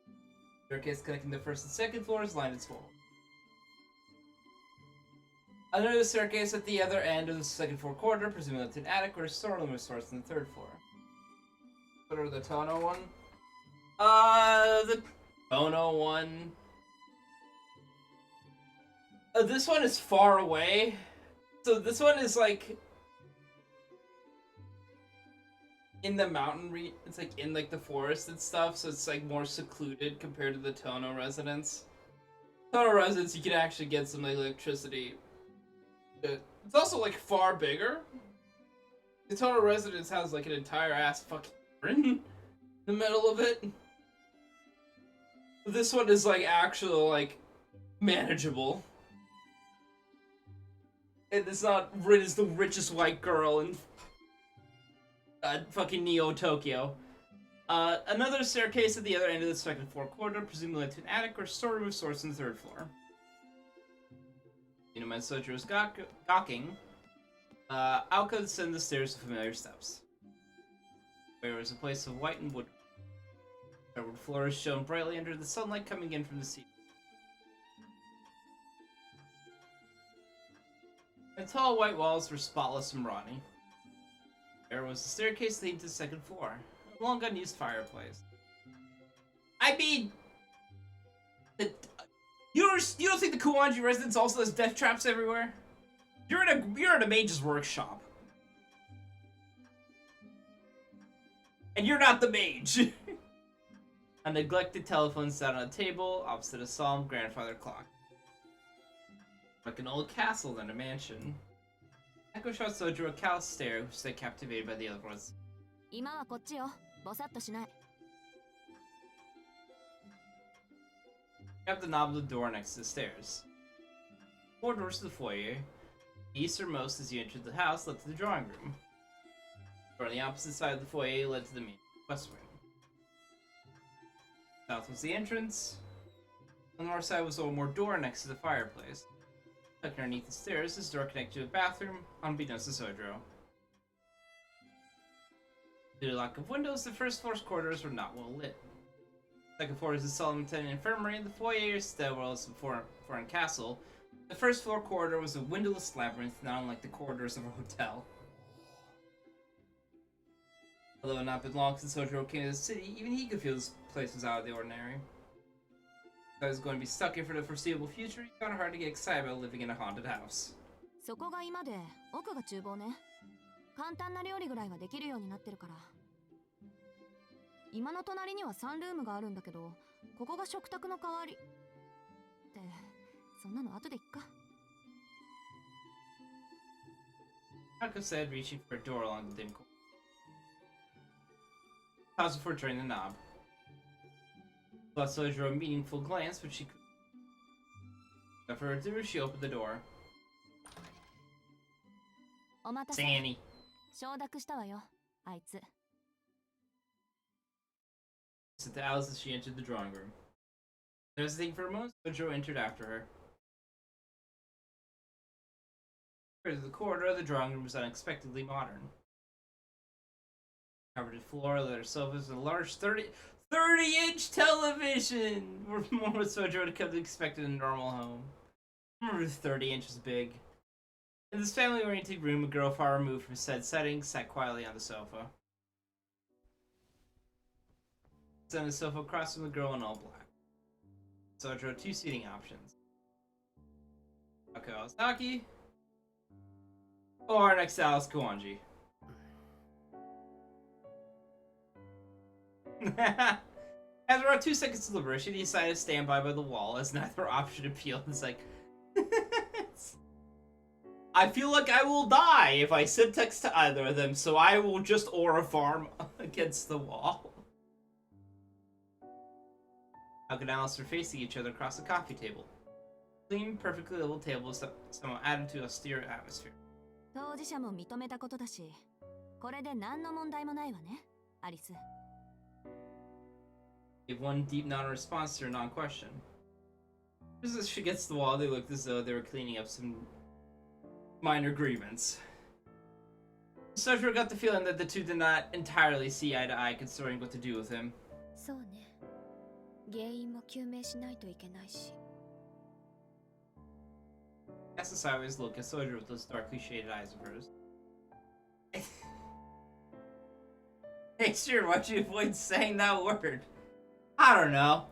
The staircase connecting the 1st and 2nd floors lined its wall. Under the staircase at the other end of the 2nd floor corridor, presumably to an attic, where a storeroom was sourced on the 3rd floor. What are the Tono one? The Tono one. This one is far away. So this one is like in the mountain it's like in like the forest and stuff, so it's like more secluded compared to the Tono residence. Tono residence, you can actually get some like electricity. It's also like far bigger. The Tono residence has like an entire ass fucking garden in the middle of it. This one is like actually like manageable. And it's not Rin is the richest white girl in fucking Neo Tokyo. Another staircase at the other end of the second floor corridor, presumably to an attic or storeroom of sorts on the third floor. When Sojo was gawking, Aoko descended the stairs with familiar steps. There was a place of white and wood. The floors shone brightly under the sunlight coming in from the sea. The tall white walls were spotless and rotting. There was a staircase leading to the second floor, a long unused fireplace. I mean, you don't think the Kuwanji residence also has death traps everywhere? You're in a mage's workshop, and you're not the mage. A neglected telephone sat on a table opposite a solemn grandfather clock. Like an old castle than a mansion. Echo shot Sojo a callous stare, who stayed captivated by the other ones. 今はこっちよ。ぼさっとしない。Grab the knob of the door next to the stairs. 4 doors to the foyer. The easternmost as you entered the house led to the drawing room. The door on the opposite side of the foyer led to the main west wing. South was the entrance. On the north side was one more door next to the fireplace. Tucked underneath the stairs, this door connected to a bathroom, unbeknownst to Sojo. Due to lack of windows, the first floor's corridors were not well lit. The second floor is the Solomon Infirmary, the foyer is stairwells of foreign castle. The first floor corridor was a windowless labyrinth, not unlike the corridors of a hotel. Although it had not been long since Sojo came to the city, even he could feel this place was out of the ordinary. If I was going to be stuck here for the foreseeable future, he found it hard to get excited about living in a haunted house. そこが今で、奥が厨房ね。簡単な料理ぐらいはできるようになってるから。今の隣にはサンルームがあるんだけど、ここが食卓の代わり。って、そんなの後でいっか。Ako said, reaching for a door along the dim corridor. Paused before turning the knob. Left Sojo a meaningful glance, but she couldn't. For her to, she opened the door. お待たせ。 Sanny. 承諾したわよ、あいつ。Said to Alice as she entered the drawing room. There was a thing for a moment, Sojo entered after her. Compared to the corridor, the drawing room was unexpectedly modern. Covered floor, leather sofas, and a large 30-inch television! More what Sojo would have come to expect in a normal home. Remember 30 inches big. In this family-oriented room, a girl far removed from said settings sat quietly on the sofa. Sat on the sofa across from the girl in all black. Sojo had 2 seating options. Okay, Ozaki. Or next to Alice Kuwanji. After about 2 seconds of deliberation, he decided to stand by the wall as neither option appealed. It's like, I feel like I will die if I sit next to either of them, so I will just aura farm against the wall. How could Alice were facing each other across the coffee table? Clean, perfectly level table somehow added to an austere atmosphere. 当事者も認めたことだし、これで何の問題もないわね、アリス。Gave one deep non-response to her non-question. As she gets to the wall, they looked as though they were cleaning up some minor grievance. Sojo got the feeling that the two did not entirely see eye to eye concerning what to do with him. そうね。原因も究明しないといけないし。That's the sideways look at Sojo with those darkly shaded eyes of hers. Hey, sure, why'd you avoid saying that word? I don't know.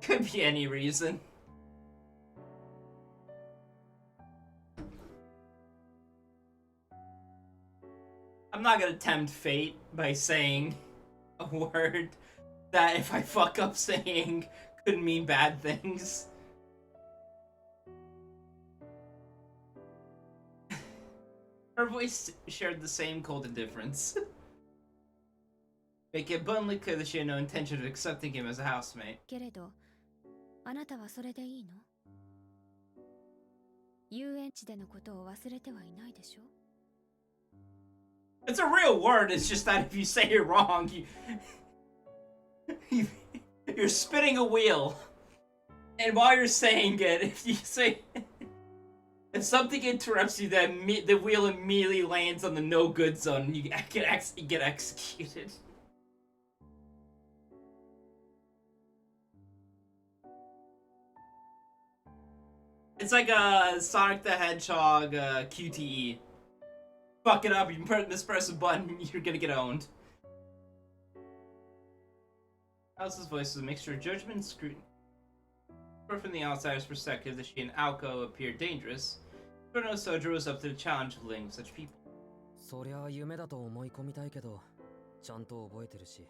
Could be any reason. I'm not gonna tempt fate by saying a word that if I fuck up saying could mean bad things. Her voice shared the same cold indifference. Make it abundantly clear that she had no intention of accepting him as a housemate. けれど、あなたはそれでいいの？遊園地でのことを忘れてはいないでしょ？ It's a real word, it's just that if you say it wrong, you're spinning a wheel. And while you're saying it, if you say... If something interrupts you, then the wheel immediately lands on the no-good zone, and you get executed. It's like a Sonic the Hedgehog QTE. Fuck it up, you mispress a button, you're gonna get owned. Alice's voice was a mixture of judgment and scrutiny. But from the outsider's perspective, that she and Aoko appeared dangerous, Sono Sojo was up to the challenge of living with such people. そりゃ夢だと思い込みたいけど、ちゃんと覚えてるし。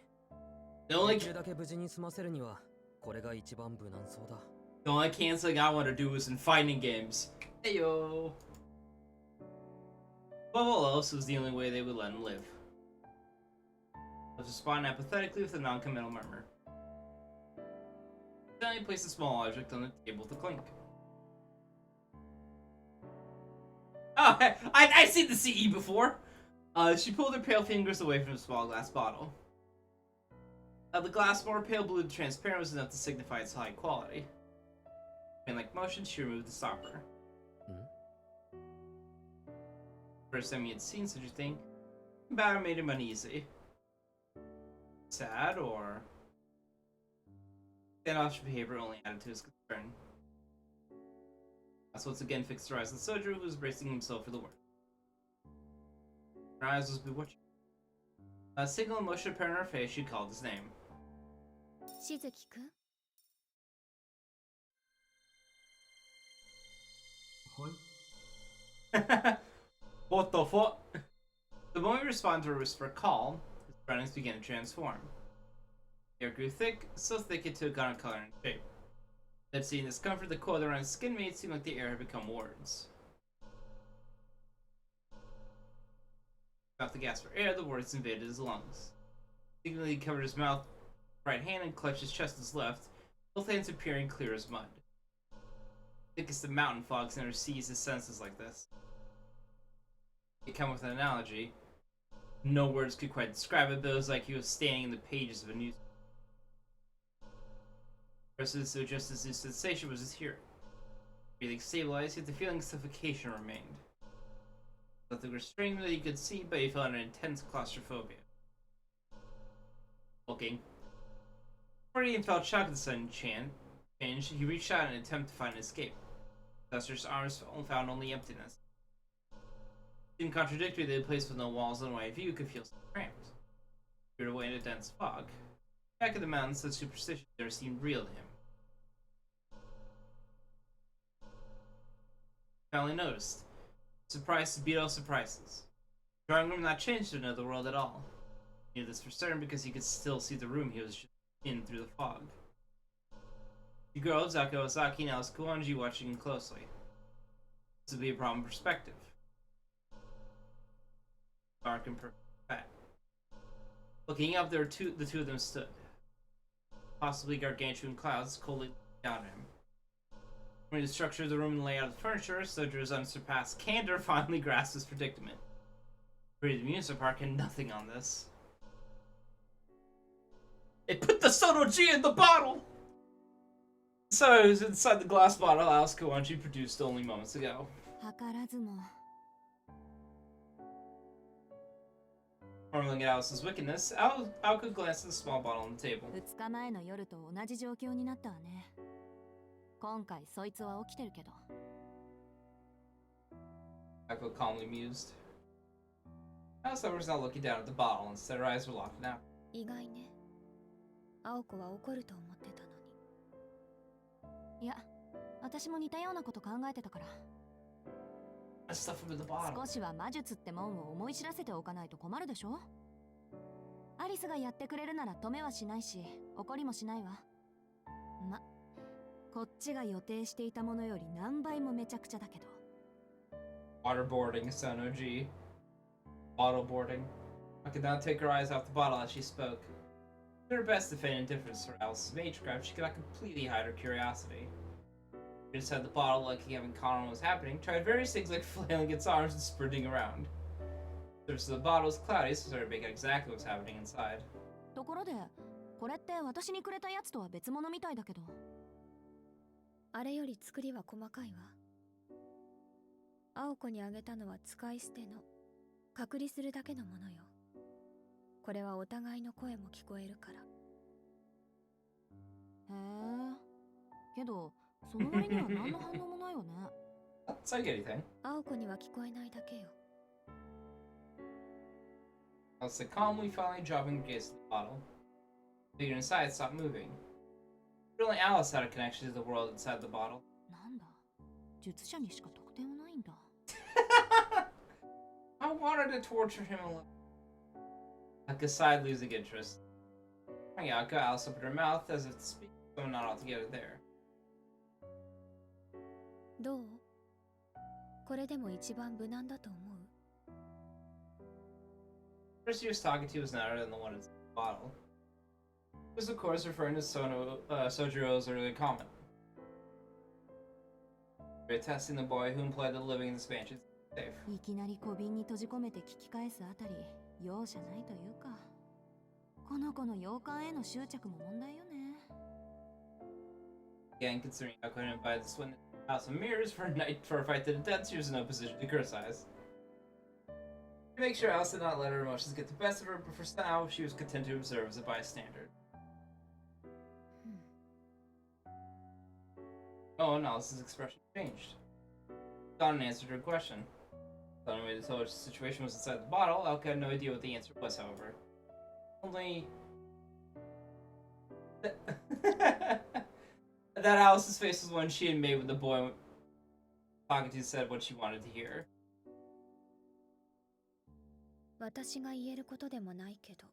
The only できるだけ無事に済ませるには、これが一番無難そうだ。canceling I want to do is in fighting games. Heyo. Above all else, it was the only way they would let him live. Let's respond apathetically with a non-committal murmur. Then he placed a small object on the table to clink. Oh, I've seen the CE before! She pulled her pale fingers away from the small glass bottle. The glass, more pale blue and transparent, was enough to signify its high quality. In like motion, she removed the stopper. First time he had seen such a thing, the battle made him uneasy. Sad, or... standoffish behavior only added to his concern. That's once again fixed her eyes on Sojo, who was bracing himself for the worst. Her eyes was bewitching. A single emotion apparent on her face, she called his name. Shizuki-kun? What the fuck? The moment he responded to a whisper call, his surroundings began to transform. The air grew thick, so thick it took on a color and shape. That seeing discomfort, the coil around his skin made it seem like the air had become words. Without the gasp for air, the words invaded his lungs. Secretly, he covered his mouth with his right hand and clutched his chest with his left, both hands appearing clear as mud. Thickest of mountain fogs never seized his senses like this. He come with an analogy. No words could quite describe it, but it was like he was standing in the pages of a newspaper. So just as his sensation was his hearing. Breathing stabilized, yet the feeling of suffocation remained. Nothing restrained that he could see, but he felt an intense claustrophobia. Looking. Before he even felt shocked at the sudden change, he reached out in an attempt to find an escape. Duster's arms found only emptiness. It seemed contradictory that a place with no walls and wide view could feel so cramped. He peered away in a dense fog. Back of the mountains, such superstition never seemed real to him. He finally noticed. Surprise to beat all surprises. The drawing room not changed to another world at all. He knew this for certain because he could still see the room he was just in through the fog. The girls, Zako Osaki and Alice Kuwanji, watching him closely. This would be a problem perspective. Dark and perfect fat. Looking up, the two of them stood. Possibly gargantuan clouds coldly looking down at him. When the structure of the room and layout of the furniture, Sojour's unsurpassed candor finally grasped his predicament. The amusement park had nothing on this. It put the Sono-G in the bottle! So it was inside the glass bottle Alice Kawanji produced only moments ago. 図らずも Marveling at Alice's wickedness, Aoko glanced at the small bottle on the table. 2日前の夜と同じ状況になったわね。今回そいつは起きてるけど。Aoko calmly mused. Alice was not looking down at the bottle, instead her eyes were locked in Aoko. 意外ね。青子は怒ると思ってたのに。いや、私も似たようなこと考えてたから。Stuff him in the bottle. 少しは魔術ってもんを思い知らせておかないと困るでしょ。アリスがやってくれるなら止めはしないし、怒りもしないわ。ま、こっちが予定していたものより何倍もめちゃくちゃだけど。Waterboarding, Sono-G. Bottleboarding. I could not take her eyes off the bottle as she spoke. Did her best to feign indifference for Alice's magecraft, she could not completely hide her curiosity. She just had the bottle like he having caught on what was happening, tried various things like flailing its arms and sprinting around. surface of the bottle is cloudy, so started making exactly what's happening inside. ところで、これって私にくれたやつとは別物みたいだけど。あれより作りは細かいわ。青子にあげたのは使い捨ての隔離するだけのものよ。これはお互いの声も聞こえるから。へえ。けど、その割には何の反応もないわね。That's like anything. 青子には聞こえないだけよ。Alice said calmly, finally dropping her gaze to the bottle. The figure inside stopped moving. Only Alice had a connection to the world inside the bottle. なんだ、術者にしか特典はないんだ。I wanted to torture him alone. Aka sighed, losing interest. Aka, Alice opened her mouth as if to speak, but not altogether there. どう？これでも一番無難だと思う。The person he was talking to was none other than the one in the bottle. He was, of course, referring to Sojiro's earlier comment. Testing the boy who implied that living in this mansion is safe. いきなり小瓶に閉じ込めて聞き返すあたり、容赦ないというか。この子の洋館への執着も問題よね。Again, considering how couldn't invite this witness to the House of Mirrors for a fight to the death, she was in no position to criticize. To make sure Alice did not let her emotions get the best of her, but for now, she was content to observe as a bystander. Oh, and Alice's expression changed. Dawn answered her question. The only way to tell which situation was inside the bottle, Elka had no idea what the answer was, however. Only... that Alice's face was one she had made when the boy Pagati said what she wanted to hear. 私が言えることでもないけど。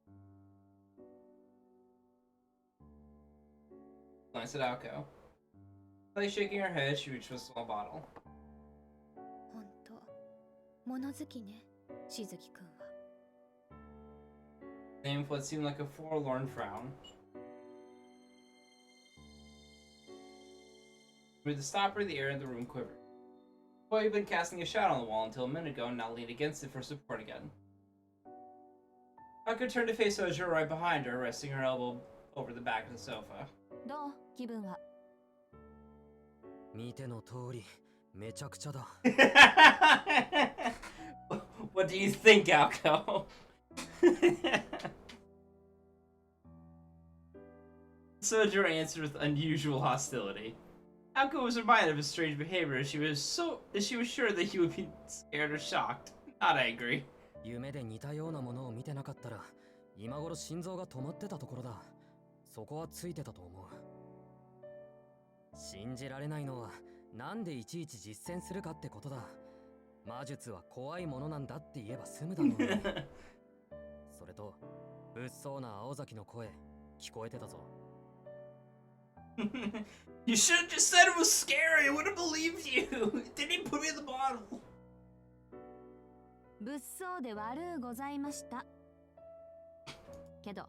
Glanced at Alco. Slightly shaking her head, she reached for a small bottle. ほんと、物好きね、しずきくんは。Named with what seemed like a forlorn frown. With the stopper, the air in the room quivered. The boy had been casting a shadow on the wall until a minute ago and now leaned against it for support again. Alco turned to face Ojiro right behind her, resting her elbow over the back of the sofa. どう？気分は。見ての通り、めちゃくちゃだ。What do you think, Alco? Ojiro answered with unusual hostility. Alco was reminded of his strange behavior as she was sure that he would be scared or shocked, not angry. 夢で似たようなものを見てなかったら、今頃心臓が止まってたところだ。そこはついてたと思う。信じられないのは、なんでいちいち実践するかってことだ。魔術は怖いものなんだって言えば済むだろうね。それと、物騒な青崎の声、聞こえてたぞ。You should have just said it was scary. I would have believed you. Didn't he put me in the bottle? 物騒で悪うございました。けど、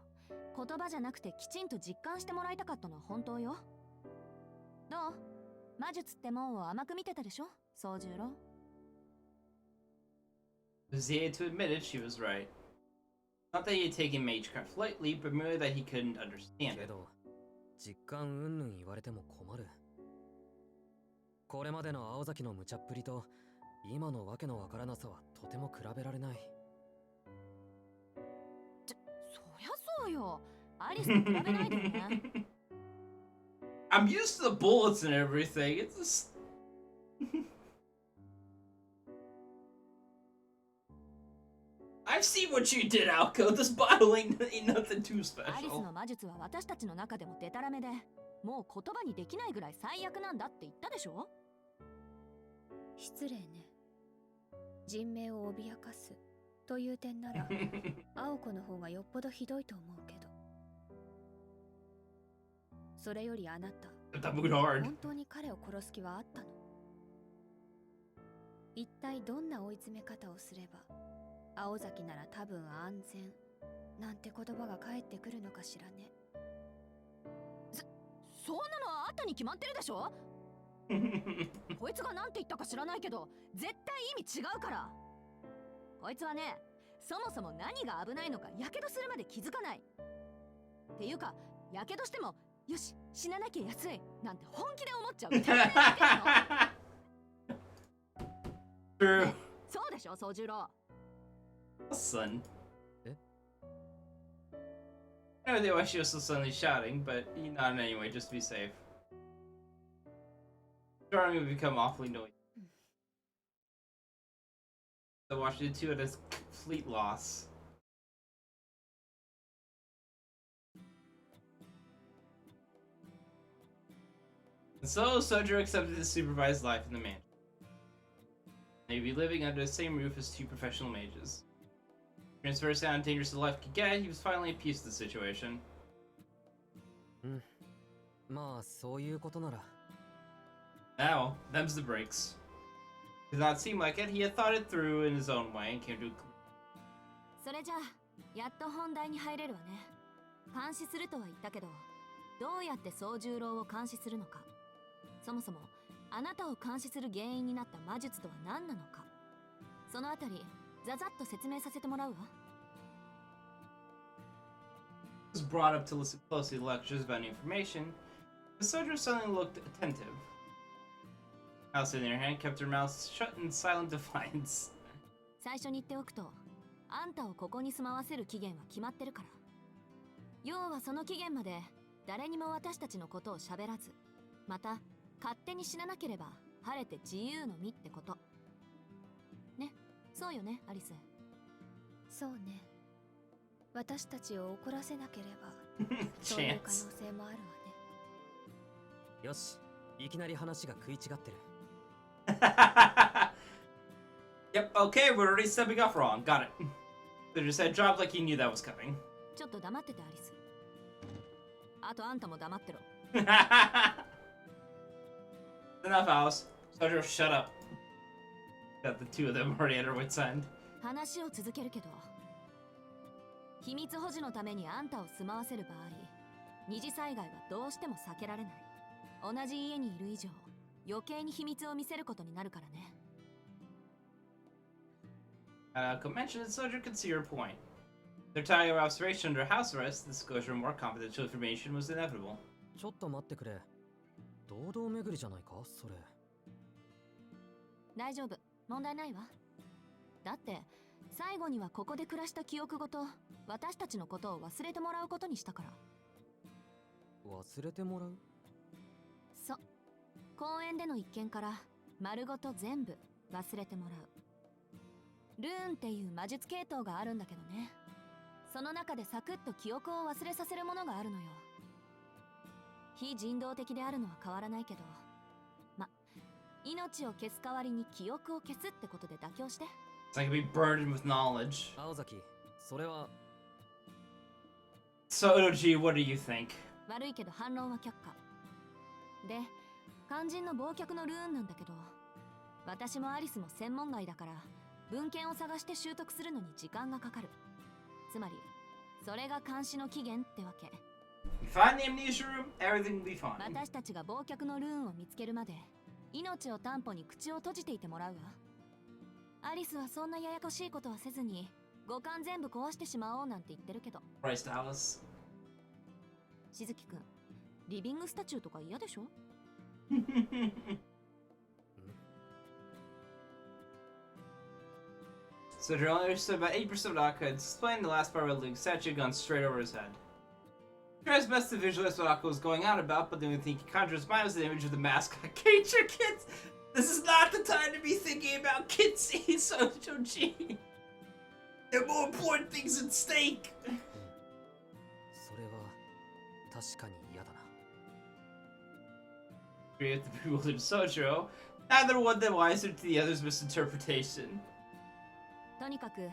言葉じゃなくてきちんと実感してもらいたかったのは本当よ。どう？魔術ってもんを甘く見てたでしょ、宗十郎。Was he to admit it, she was right. Not that he had taken Magecraft lightly, but merely that he couldn't understand け it. ど、実感うんぬん言われても困る。これまでの青崎の無茶っぷりと、今のわけのわからなさはとても比べられない。そりゃそうよ。アリスと比べないでね。I'm used to the bullets and everything. It's just... I've seen what you did, Alco. This bottle ain't nothing too アリス special. の魔術は私たちの中でもデタラメで、もう言葉にできないぐらい最悪なんだって言ったでしょ。失礼ね。人命を脅かすという点なら、青子の方がよっぽどひどいと思うけど。それよりあなた、 That moved hard. 本当に彼を殺す気はあったの？一体どんな追い詰め方をすれば、青崎なら多分安全なんて言葉が返ってくるのかしらね。そんなのはあったに決まってるでしょ。こいつが何て言ったか知らないけど、絶対意味違うから。こいつはね、そもそも何が危ないのかやけどするまで気づかない。っていうか、やけどしてもよし死ななきゃ安いなんて本気で思っちゃう天然だけなの。 True. そうでしょ宗十郎。 Son. Eh? I know why she was so suddenly shouting, but not in any way, just to be safe. Starting would become awfully noisy. So watching the two at a complete loss. And so Sojo accepted his supervised life in the mansion. They'd be living under the same roof as two professional mages. Transversely how dangerous his life could get, he was finally at peace with the situation. まあそういうことなら。 Now, them's the breaks. It did not seem like it. He had thought it through in his own way and came to a それじゃあやっと本題に入れるわね。監視するとは言ったけど、どうやって宗十郎を監視するのか、そもそもあなたを監視する原因になった魔術とは何なのか、そのあたりざざっと説明させてもらうわ。was brought up to listen closely to lectures about new information. The soldier suddenly looked attentive. Alice, on the other hand, kept her mouth shut in silent defiance. 最初に言っておくと、あんたをここに住まわせる期限は決まってるから。要はその期限まで誰にも私たちのことを喋らず、また勝手に死ななければ晴れて自由の身ってこと。ね、そうよね、アリス。そうね。私たちを怒らせなければそういう可能 Chance. 性もあるわね。よし、いきなり話が食い違ってる。Yep, okay, we're already stepping off wrong. Got it. They just said dropped like he knew that was coming. ちょっと黙ってて、アリス。あとあんたも黙ってろ。Enough, Alice. Soldier, shut up. Got the two of them already at her wit's end. 話を続けるけど、秘密保持のためにあんたを住まわせる場合、二次災害はどうしても避けられない。同じ家にいる以上、余計に秘密を見せることになるからね。Mentioned the soldier could see her point. Their time of observation under house arrest, the disclosure of more confidential information was inevitable. ちょっと待ってくれ。堂々巡りじゃないかそれ。大丈夫、問題ないわ。だって最後にはここで暮らした記憶ごと私たちのことを忘れてもらうことにしたから。忘れてもらう？そう、公園での一件から丸ごと全部忘れてもらう。ルーンっていう魔術系統があるんだけどね、その中でサクッと記憶を忘れさせるものがあるのよ。非人道的であるのは変わらないけど、命を消す代わりに記憶を消すってことで妥協して。 It's like be burdened with knowledge. 青崎、それは。 Sono-G, what do you think? 悪いけど反論は却下で、肝心の忘却のルーンなんだけど、私もアリスも専門外だから文献を探して習得するのに時間がかかる。つまりそれが監視の期限ってわけ。 You find the amnesia room, everything will be fine. 私たちが忘却のルーンを見つけるまで命を担保に口を閉じていてもらうわ。アリスはそんなややこしいことはせずに五感全部壊してしまおうなんて言ってるけど。 Christ, Alice. しずきくん、リビングスタチューとか嫌でしょ？ Soldier only understood about 80% of Akka had explained the last part where the Luke statue had gone straight over his head. He tried his best to visualize what Akka was going on about, but the only thing he conjured in his mind was the image of the mascot creature kids. This is not the time to be thinking about Kitsy, Sono-G. There are more important things at stake. それは確かに嫌だな。 Agree with the bewildered Sojiro, neither one the wiser to the other's misinterpretation. とにかく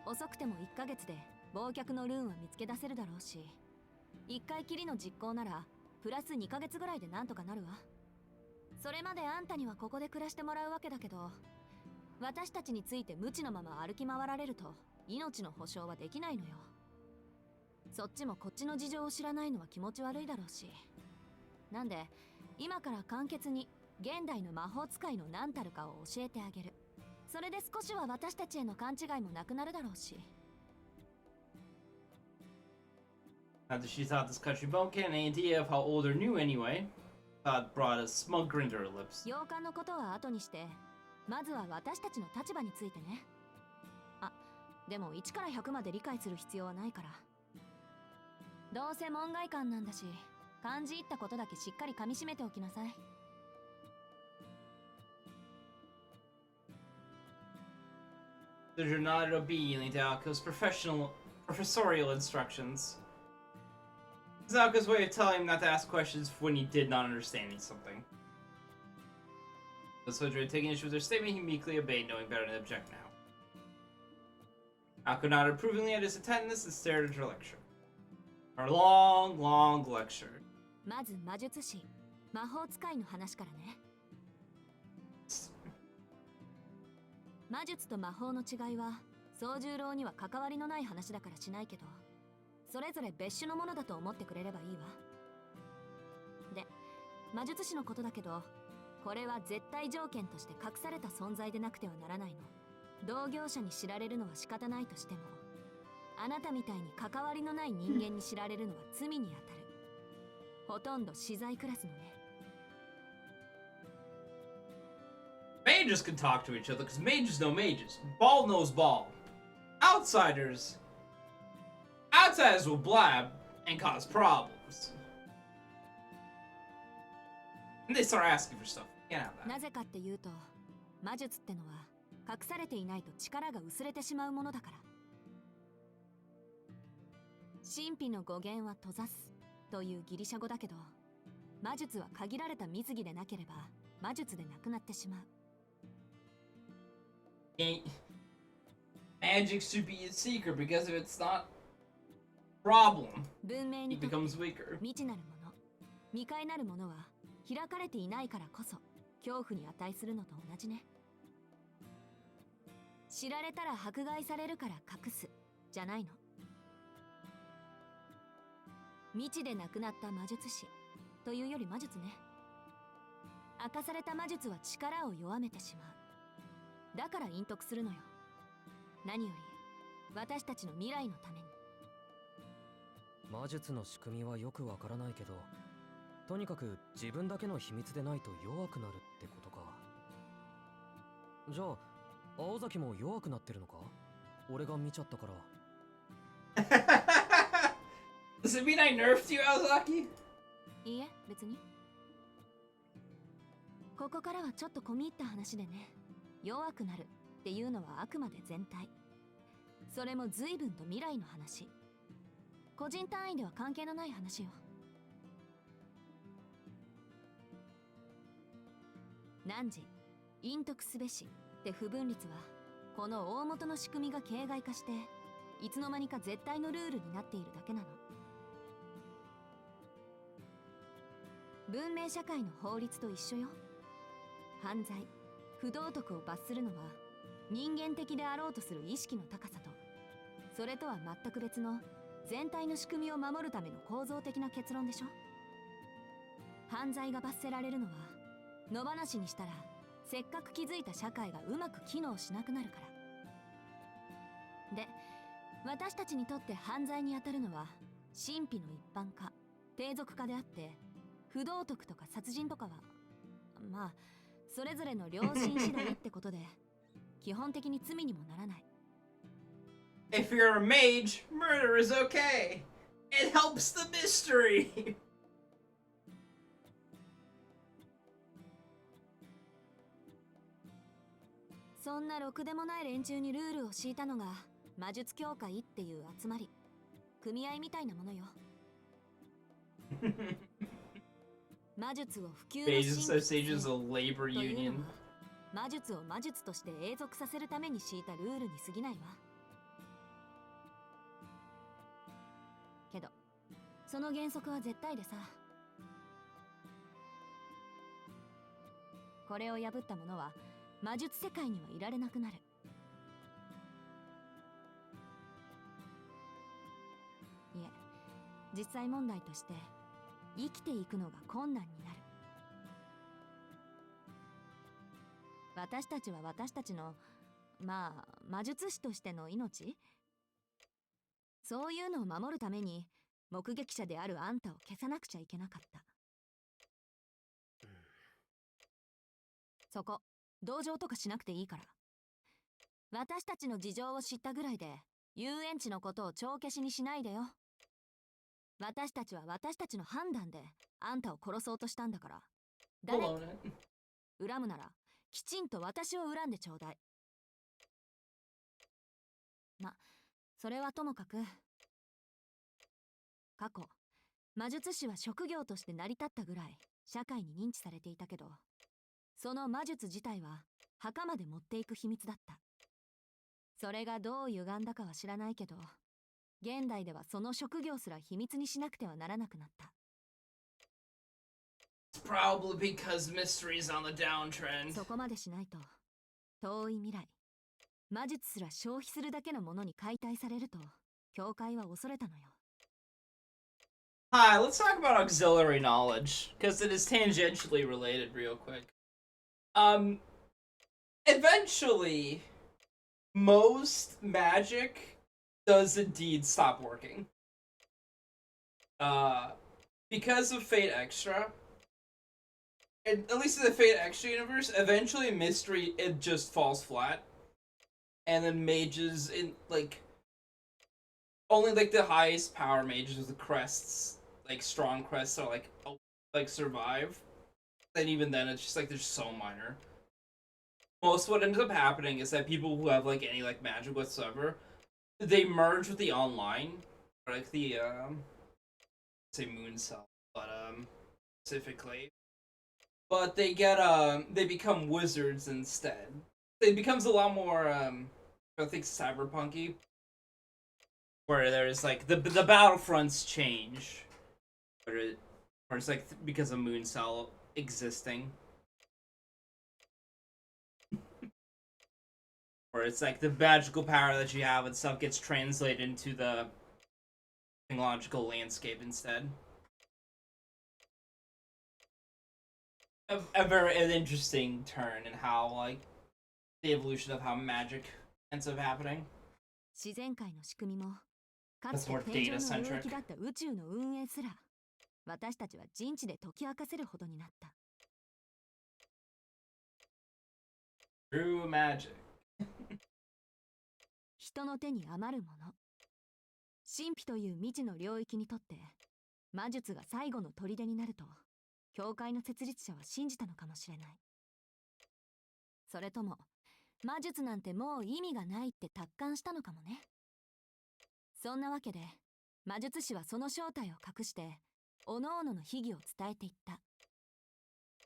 遅くても1ヶ月で忘却のルーンは見つけ出せるだろうし、1回きりの実行ならプラス2ヶ月ぐらいでなんとかなるわ。それまであんたにはここで暮らしてもらうわけだけど、私たちについて無知のまま歩き回られると命の保証はできないのよ。そっちもこっちの事情を知らないのは気持ち悪いだろうし。なんで今から簡潔に現代の魔法使いの何たるかを教えてあげる。それで少しは私たちへの勘違いもなくなるだろうし。Not that she thought this country bumpkin had any idea of how old or new anyway. Thought brought a smug grin to her lips. 洋館のことは後にして、まずは私たちの立場についてね。あ、でも1から100まで理解する必要はないから。どうせ門外漢なんだし、感じ入ったことだけしっかり噛み締めておきなさい。Sidra nodded obediently to Alco's professorial instructions. It's Alco's way of telling him not to ask questions when he did not understand something. But Sidra had taken issue with her statement, he meekly obeyed, knowing better than to object now. Alco nodded approvingly at his attendance and stared at her lecture. Her long, long lecture. まず魔術師、魔法使いの話からね。魔術と魔法の違いは宗十郎には関わりのない話だからしないけど、それぞれ別種のものだと思ってくれればいいわ。で、魔術師のことだけど、これは絶対条件として隠された存在でなくてはならないの。同業者に知られるのは仕方ないとしても、あなたみたいに関わりのない人間に知られるのは罪に当たる。ほとんど死罪クラスのね。Mages can talk to each other because mages know mages. Ball knows ball. Outsiders will blab and cause problems. And they start asking for stuff. Can't have that. なぜかっていうと、魔術ってのは隠されていないと力が薄れてしまうものだから。神秘の語源は閉ざすというギリシャ語だけど、魔術は限られた水着でなければ魔術でなくなってしまう。Magic should be a secret because if it's not problem, 文明 it にとって becomes weaker. 未知なるもの、未開なるものは開かれていないからこそ恐怖に値するのと同じね。知られたら迫害されるから隠すじゃないの。未知で亡くなった魔術師というより魔術ね。明かされた魔術は力を弱めてしまう。だから隠匿するのよ。何より私たちの未来のために。魔術の仕組みはよくわからないけど、とにかく自分だけの秘密でないと弱くなるってことか。じゃあ青崎も弱くなってるのか？俺が見ちゃったから。Does it mean I nerfed you, Aozaki? いいえ、別に。ここからはちょっと込み入った話でね。弱くなるっていうのはあくまで全体。それも随分と未来の話。個人単位では関係のない話よ。汝、隠匿すべしって不分律は、この大元の仕組みが形骸化して、いつの間にか絶対のルールになっているだけなの。文明社会の法律と一緒よ。犯罪、不道徳を罰するのは人間的であろうとする意識の高さと、それとは全く別の全体の仕組みを守るための構造的な結論でしょ。犯罪が罰せられるのは野放しにしたらせっかく築いた社会がうまく機能しなくなるから。で、私たちにとって犯罪にあたるのは神秘の一般化、低俗化であって、不道徳とか殺人とかはまあそれぞれの良心次第ってことで基本的に罪にもならない。If you're a mage, murder is okay. It helps the mystery. そんなろくでもない連中にルールを敷いたのが魔術協会っていう集まり、組合みたいなものよ。魔術を普及の Mages 神 Association is a 秘 labor というの union. は魔術を魔術として永続させるために敷いたルールに過ぎないわ。けどその原則は絶対でさ、これを破った者は魔術世界にはいられなくなる。いえ、実際問題として生きていくのが困難になる。私たちは私たちのまあ魔術師としての命、そういうのを守るために目撃者であるあんたを消さなくちゃいけなかった。そこ同情とかしなくていいから。私たちの事情を知ったぐらいで遊園地のことを帳消しにしないでよ。私たちは私たちの判断であんたを殺そうとしたんだから。誰 Hold on a minute. 恨むならきちんと私を恨んでちょうだい。ま、それはともかく、過去魔術師は職業として成り立ったぐらい社会に認知されていたけど、その魔術自体は墓まで持っていく秘密だった。それがどう歪んだかは知らないけど、現代ではその職業すら秘密にしなくてはならなくなった。 It's probably because mystery's on the downtrend. そこまでしないと遠い未来、魔術すら消費するだけのものに解体されると教会は恐れたのよ。 Hi, let's talk about auxiliary knowledge, because it is tangentially related real quick. Eventually, most magic does indeed stop working. Because of Fate Extra, and at least in the Fate Extra universe, eventually mystery, it just falls flat. And then mages in, like, only, like, the highest power mages with the crests, like, strong crests are, like, survive. And even then, it's just, like, they're so minor. Most what ends up happening is that people who have, like, any, like, magic whatsoever, they merge with the online, or, like, the, say Moon Cell, but, specifically. But they get, they become wizards instead. It becomes a lot more, I think, cyberpunky. Where there's, like, the battlefronts change. Where it's, like, because of Moon Cell existing. Where it's, like, the magical power that you have and stuff gets translated into the technological landscape instead. A very interesting turn in how, like, the evolution of how magic ends up happening. 自然界の仕組みもか That's つて more 天井の data-centric. 領域だった宇宙の運営すら私たちは人知で解き明かせるほどになった。 True magic. 人の手に余るもの、神秘という未知の領域にとって魔術が最後の砦になると教会の設立者は信じたのかもしれない。それとも魔術なんてもう意味がないって達観したのかもね。そんなわけで魔術師はその正体を隠して各々の秘技を伝えていった。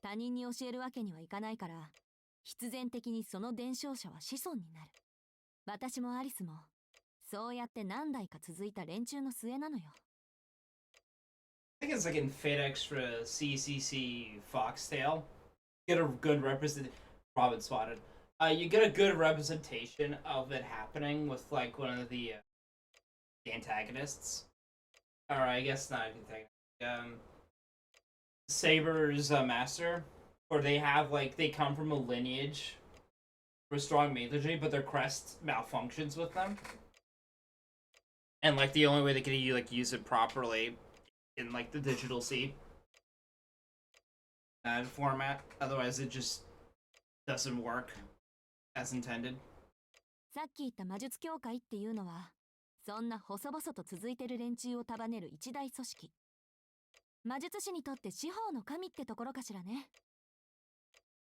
他人に教えるわけにはいかないから必然的にその伝承者は子孫になる。私もアリスもそうやって何代か続いた連中の末なのよ。I think it's like in Fate Extra CCC Foxtail. Get a good represent. Robin spotted. You get a good representation of it happening with like one of the antagonists. Or I guess not antagonist. Saber's master, or they have like they come from a lineage for strong magery, but their crest malfunctions with them, and like the only way they can like use it properly in like the digital C format, otherwise it just doesn't work as intended. さっき言った魔術協会っていうのはそんな細々と続いてる連中を束ねる一大組織。魔術師にとって司法の神ってところかしらね。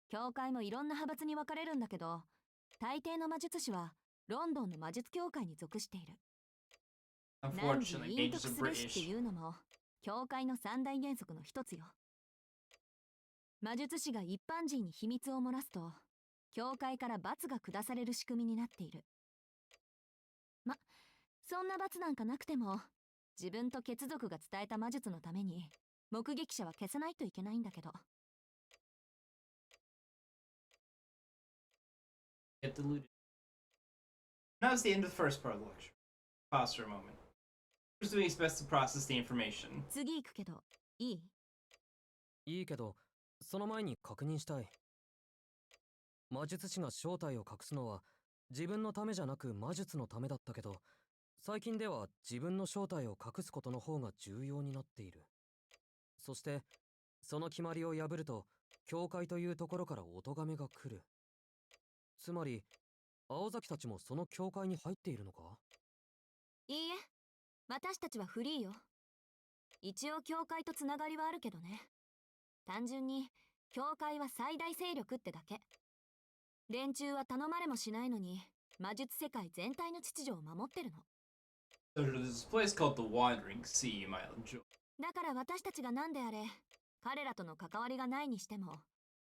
教会もいろんな派閥に分かれるんだけど、大抵の魔術師はロンドンの魔術協会に属している。何時 Unfortunately, 隠 mages 匿 are すべしって British. いうのも教会の三大原則の一つよ。魔術師が一般人に秘密を漏らすと教会から罰が下される仕組みになっている。ま、そんな罰なんかなくても自分と血族が伝えた魔術のために目撃者は消さないといけないんだけど。 Get diluted. That was the end of the first part of the lecture. Pause for a moment. Who's doing his best to process the information? 次行くけどいい？いいけど、その前に確認したい。魔術師が正体を隠すのは自分のためじゃなく魔術のためだったけど、最近では自分の正体を隠すことの方が重要になっている。そしてその決まりを破ると教会というところからお咎めが来る。つまり青崎たちもその教会に入っているのか？いいえ、私たちはフリーよ。一応教会とつながりはあるけどね。単純に教会は最大勢力ってだけ。連中は頼まれもしないのに魔術世界全体の秩序を守ってるの。So there's this place called the Wandering Sea you might enjoy. だから私たちが何であれ彼らとの関わりがないにしても、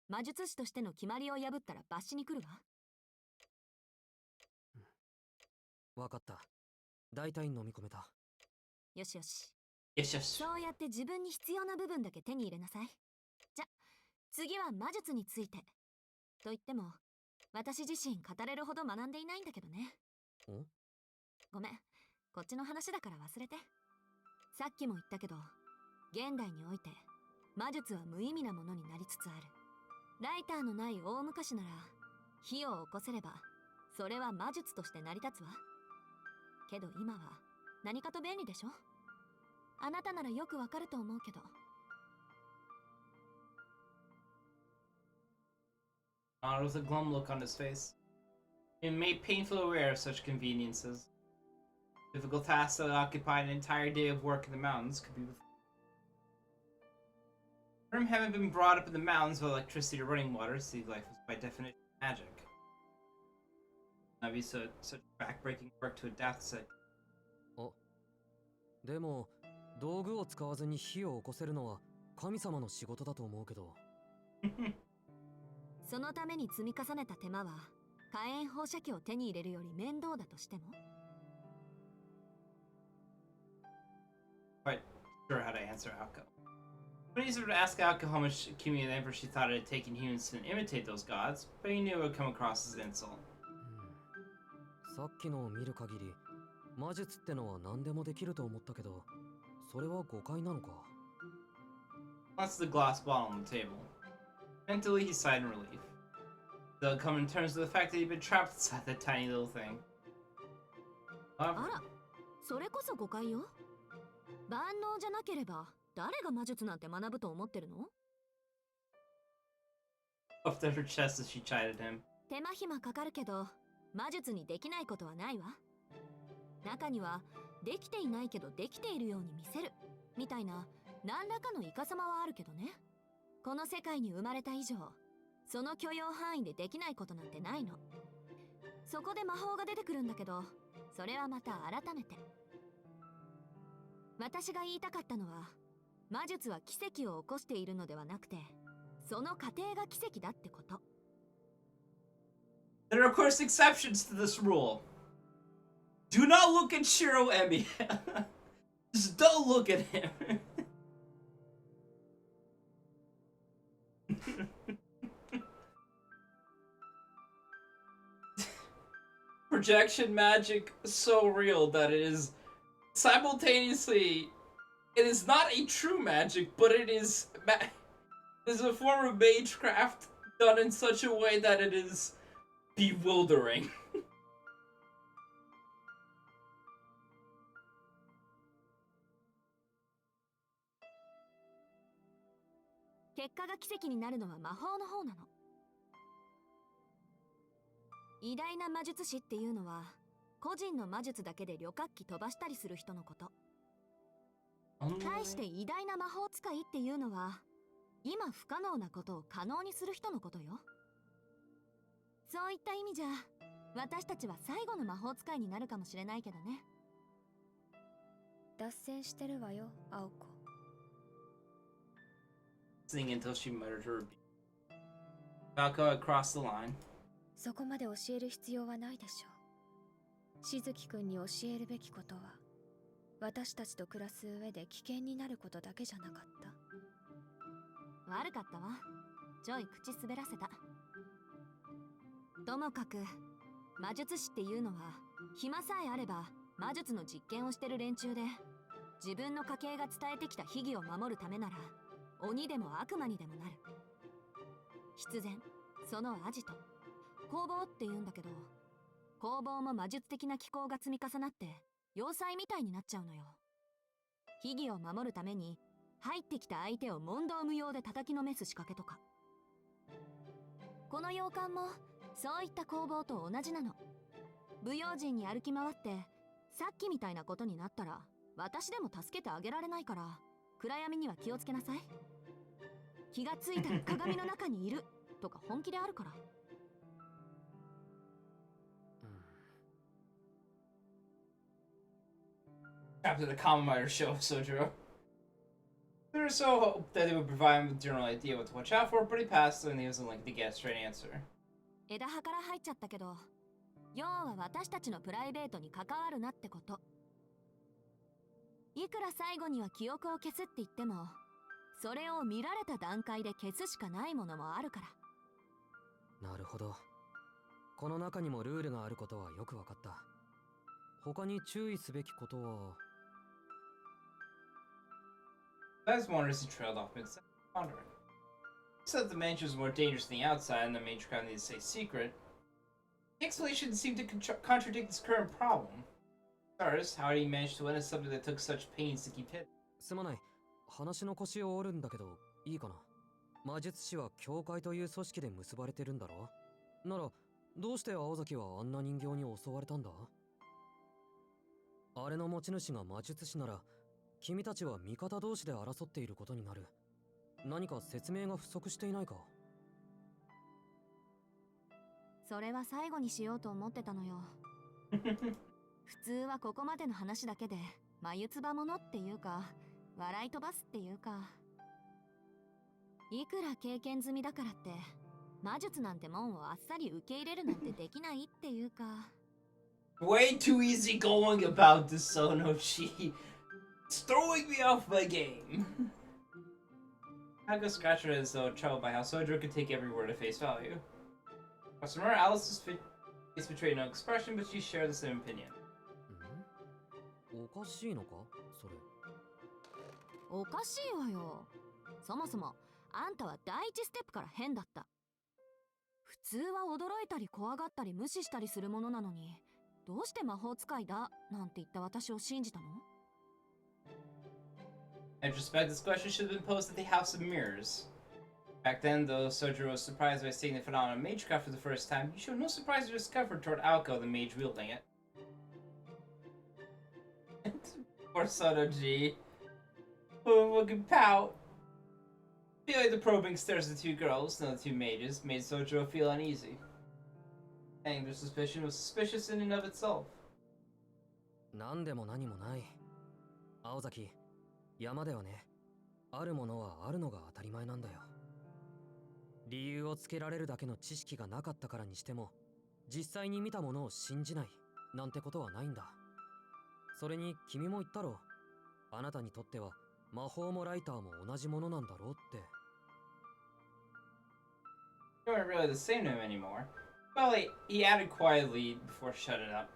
魔術師としての決まりを破ったら罰しに来るわ。わかった。大体飲み込めた。よしよし。Yes, yes. そうやって自分に必要な部分だけ手に入れなさい。じゃ、次は魔術について。と言っても、私自身語れるほど学んでいないんだけどね。ん？ごめん、こっちの話だから忘れて。さっきも言ったけど、現代において魔術は無意味なものになりつつある。ライターのない大昔なら火を起こせればそれは魔術として成り立つわ。けど今は何かと便利でしょ。あなたならよくわかると思うけど。There was a glum look on his face. He made painfully aware of such conveniences. Difficult tasks that occupy an entire day of work in the mountains could be. For him, having been brought up in the mountains with electricity or running water, city life was by definition magic. That'd be such backbreaking work to adapt to. でも道具を使わずに火を起こせるのは神様の仕事だと思うけど。そのために積み重ねた手間は火炎放射器を手に入れるより面倒だとしても。Quite sure how to answer Aoko. But he sort of asked Aoko how much Kimi and Emperor she thought it had taken humans to imitate those gods, but he knew it would come across as an insult. さっきのを見る限り魔術ってのは何でもできると思ったけど、それは誤解なのか。That's the glass bottle on the table. Mentally, he sighed in relief. They'll come in terms of the fact that he'd been trapped inside that tiny little thing. あ However, ら、それこそ誤解よ。万能じゃなければ誰が魔術なんて学ぶと思ってるの？ puffed at her chest as she chided him. 手間暇かかるけど魔術にできないことはないわ。中にはできていないけどできているように見せるみたいな何らかのイカサマはあるけどね。この世界に生まれた以上その許容範囲でできないことなんてないの。そこで魔法が出てくるんだけど、それはまた改めて。私が言いたかったのは、魔術は奇跡を起こしているのではなくて、その過程が奇跡だってこと。There are, of course, exceptions to this rule. Do not look at Shiro Emi. Just don't look at him. Projection magic so real that it is simultaneously, it is not a true magic, but it is a form of magecraft done in such a way that it is bewildering. 結果が奇跡になるのは魔法の方なの。偉大な魔術師っていうのは個人の魔術だけで旅客機飛ばしたりする人のこと。対して偉大な魔法使いっていうのは今不可能なことを可能にする人のことよ。そういった意味じゃ私たちは最後の魔法使いになるかもしれないけどね。脱線してるわよ、青子。Listening until she muttered her rebuke. Falco had crossed the line. そこまで教える必要はないでしょう。しずきくんに教えるべきことは、私たちと暮らす上で危険になることだけじゃなかった。悪かったわ。ちょい口滑らせた。ともかく魔術師っていうのは暇さえあれば魔術の実験をしてる連中で、自分の家系が伝えてきた秘技を守るためなら鬼でも悪魔にでもなる。必然そのアジト工房って言うんだけど、攻防も魔術的な機構が積み重なって要塞みたいになっちゃうのよ。秘技を守るために入ってきた相手を問答無用で叩きのめす仕掛けとか。この洋館もそういった攻防と同じなの。武勇陣に歩き回ってさっきみたいなことになったら私でも助けてあげられないから、暗闇には気をつけなさい。気がついたら鏡の中にいるとか本気であるから。After the common minor show of Sojiro. There was so hope that they would provide him with a general idea what to watch out for, but he passed and he wasn't likely to get a straight answer. 枝葉から入っちゃったけど、要は私たちのプライベートに関わるなってこと。いくら最後には記憶を消すって言っても、それを見られた段階で消すしかないものもあるから。なるほど。この中にもルールがあることはよくわかった。他に注意すべきことは。As wonders, he trailed off mid-sentence, pondering. He said the mansion was more dangerous than the outside, and the major crowd needed to stay secret. The explanation seemed to contradict his current problem. Stars, how did he manage to witness something that took such pains to keep hidden? すまない。話の腰を折るんだけど、いいかな。魔術師は教会という組織で結ばれてるんだろ。なら、どうして青崎はあんな人形に襲われたんだ？あれの持ち主が魔術師なら、君たちは味方同士で争っていることになる。何か説明が不足していないか？それは最後にしようと思ってたのよ。普通はここまでの話だけで眉唾者っていうか笑い飛ばすっていうか、いくら経験済みだからって魔術なんてもんをあっさり受け入れるなんてできないっていうか。Way too easy going about this Sono-G. It's throwing me off my game. Haga scratched her as though troubled by how Sojiro could take every word at face value. Customer Alice's face betrayed no expression, but she shared the same opinion. おかしいのかそれ。おかしいわよ。そもそもあんたは第一ステップから変だった。普通は驚いたり怖がったり無視したりするものなのに、どうして魔法使いだなんて言った私を信じたの？ In retrospect, this question should have been posed at the House of Mirrors. Back then, though Sojiro was surprised by seeing the phenomenon of magecraft for the first time, he showed no surprise or discomfort toward Aoko, the mage wielding it. Poor Sono-G. Oh, fucking pout. Feeling the probing stares of the two girls, no, the two mages, made Sojiro feel uneasy. And their suspicion was suspicious in and of itself. 何でも何もない。青崎、山ではね、あるものはあるのが当たり前なんだよ。理由をつけられるだけの知識がなかったからにしても、実際に見たものを信じないなんてことはないんだ。それに君も言ったろ。あなたにとっては魔法もライターも同じものなんだろうって。You weren't really the same to him anymore. Well, he added quietly before shutting up.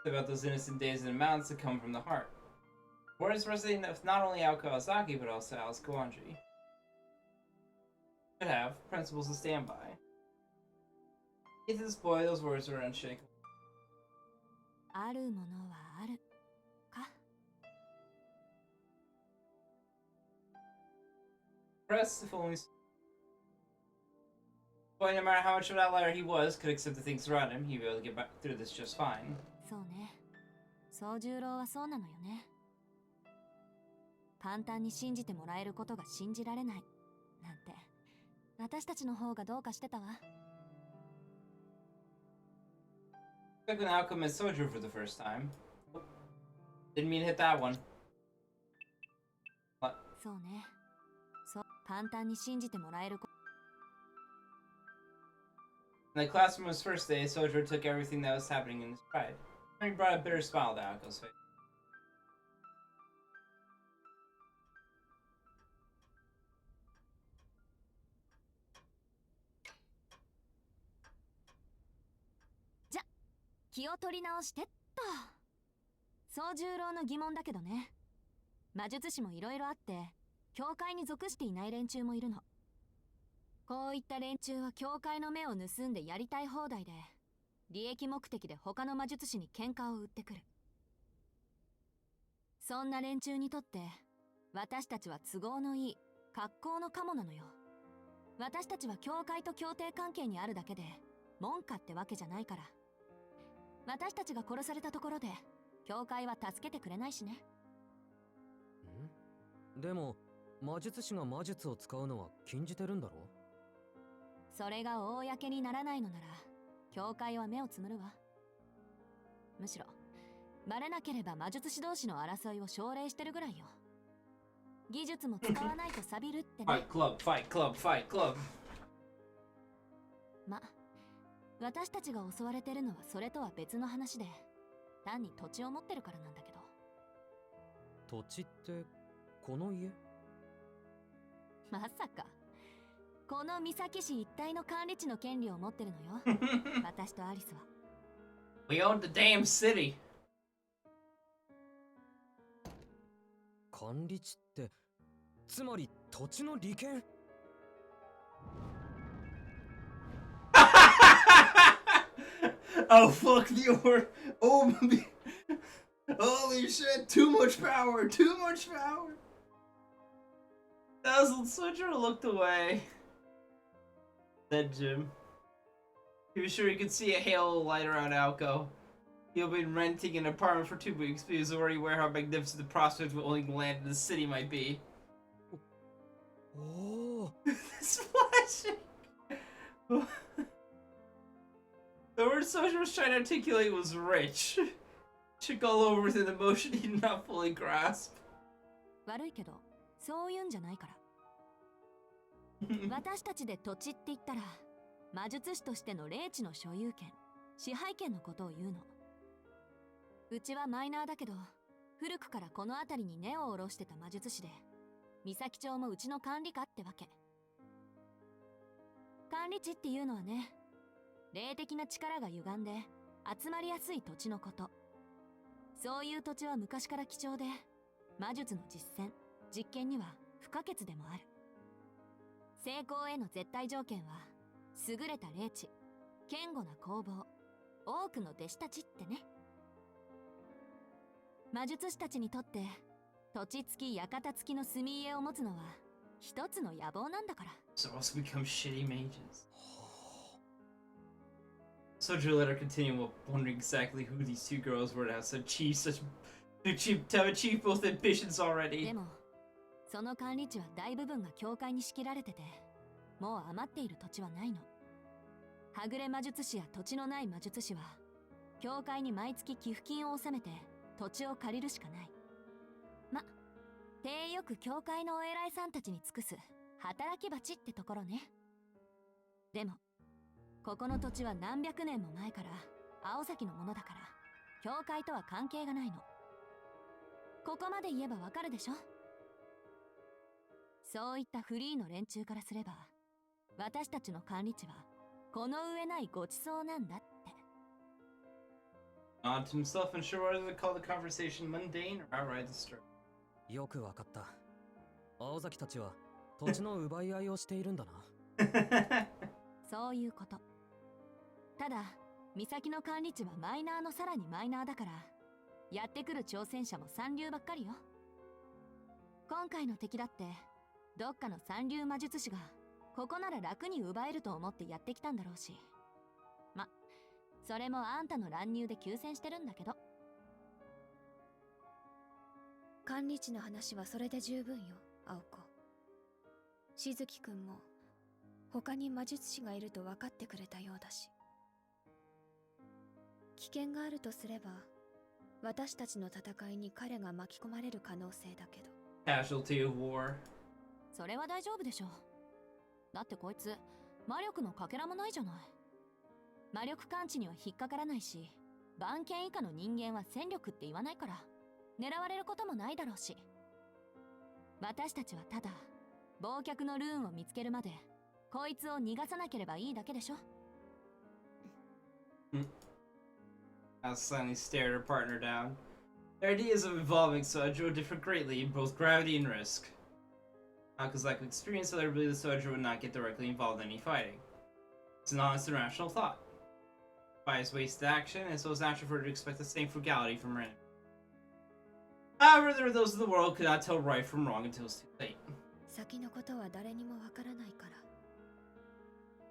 About those innocent days in the mountains that come from the heart. Words resonating with not only Ao Kawasaki, but also Alice Kawanji. Should have principles to stand by. To this boy, those words were unshakable. あるものはあるか。Press, if only. Boy, no matter how much of an outlier he was, could accept the things around him, he'd be able to get back through this just fine. そうね。宗十郎はそうなのよね。簡単に信じてもらえることが信じられないなんて、私たちの方がどうかしてたわ。Like when Alchemy met Sojiro for the first time. Didn't mean to hit that one. What? そうね。そう、簡単に信じてもらえるこ。In the classroom his first day, Sojiro took everything that was happening in his pride. And he brought a bitter smile to Aoko's face. じゃ、気を取り直してっと。宗十郎の疑問だけどね。魔術師もいろいろあって、教会に属していない連中もいるの。こういった連中は教会の目を盗んでやりたい放題で、利益目的で他の魔術師に喧嘩を売ってくる。そんな連中にとって私たちは都合のいい格好のカモなのよ。私たちは教会と協定関係にあるだけで門下ってわけじゃないから。私たちが殺されたところで教会は助けてくれないしね。でも魔術師が魔術を使うのは禁じてるんだろ？それが公にならないのなら教会は目をつむるわ。むしろバレなければ魔術師同士の争いを奨励してるぐらいよ。技術も使わないと錆びるってね。Fight club, fight club, fight club. ま、私たちが襲われてるのはそれとは別の話で、単に土地を持ってるからなんだけど。土地ってこの家？まさかこの三崎市一帯の管理地の権利を持ってるのよ。私とアリスは。 We own the damn city. 管理地ってつまり土地の利権？Oh fuck the or oh holy shit, too much power, too much power. Dazzled Switcher looked away. Said Jim. He was sure he could see a halo light around Alco. He'd been renting an apartment for 2 weeks, but he was already aware how magnificent the prospect of owning land in the city might be. Oh. This flashing. The word Soja was trying to articulate was rich. Shook all over with an emotion he did not fully grasp. 悪いけどそういうんじゃないから。私たちで土地って言ったら魔術師としての霊地の所有権、支配権のことを言うの。うちはマイナーだけど古くからこの辺りに根を下ろしてた魔術師で、三崎町もうちの管理下ってわけ。管理地っていうのはね、霊的な力が歪んで集まりやすい土地のこと。そういう土地は昔から貴重で、魔術の実践、実験には不可欠でもある。成功への絶対条件は優れた霊地、堅固な工房、多くの弟子たちってね。魔術師たちにとって土地付き館付きの住み家を持つのは一つの野望なんだから。 So also become shitty mages. Soja let her continue, wondering exactly who these two girls were to have to have achieved both ambitions で already. もその管理地は大部分が教会に仕切られてて、もう余っている土地はないの。はぐれ魔術師や土地のない魔術師は教会に毎月寄付金を納めて土地を借りるしかない。ま、手よく教会のお偉いさんたちに尽くす働き蜂ってところね。でもここの土地は何百年も前から青崎のものだから、教会とは関係がないの。ここまで言えばわかるでしょ。そういったフリーの連中からすれば、私たちの管理地はこの上ないごちそうなんだって。Nod to himself, unsure whether to call the conversation mundane or outright disturbing. よくわかった。青崎たちは土地の奪い合いをしているんだな。そういうこと。ただ岬の管理地はマイナーのさらにマイナーだから、やってくる挑戦者も三流ばっかりよ。今回の敵だってどっかの三流魔術師がここなら楽に奪えると思ってやってきたんだろうし、ま、それもあんたの乱入で休戦してるんだけど。管理地の話はそれで十分よ、青子。しずきくんも他に魔術師がいると分かってくれたようだし、危険があるとすれば私たちの戦いに彼が巻き込まれる可能性だけど。 Casualty of war. それは大丈夫でしょ。だってこいつ魔力のかけらもないじゃない。魔力感知には引っかからないし、番犬以下の人間は戦力って言わないから狙われることもないだろうし。私たちはただ忘却のルーンを見つけるまでこいつを逃がさなければいいだけでしょ。Alice silently stared her partner down. Their ideas of evolving Soja differed greatly in both gravity and risk. Aka's lack of experience led her to believe the soldier would not get directly involved in any fighting. It's an honest and rational thought. By his wasted action, and so it's natural for her to expect the same frugality from her enemy. However, there are those of the world who could not tell right from wrong until it's too late. 先のことは誰にもわからないから。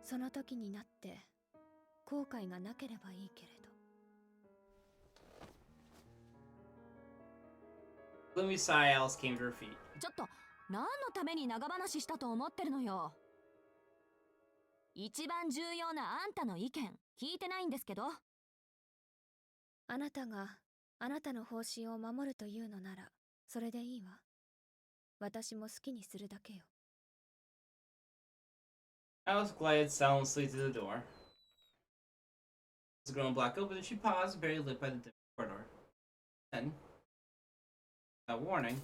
その時になって後悔がなければいいけれど。Gloomy sigh, Alice came to her feet. ちょっと何のために長話したと思ってるのよ。一番重要なあんたの意見聞いてないんですけど。あなたがあなたの方針を守るというのならそれでいいわ。私も好きにするだけよ。Alice glided silently to the door. As the grown black opened, she paused, barely lit by the dim corridor. Then, without warning,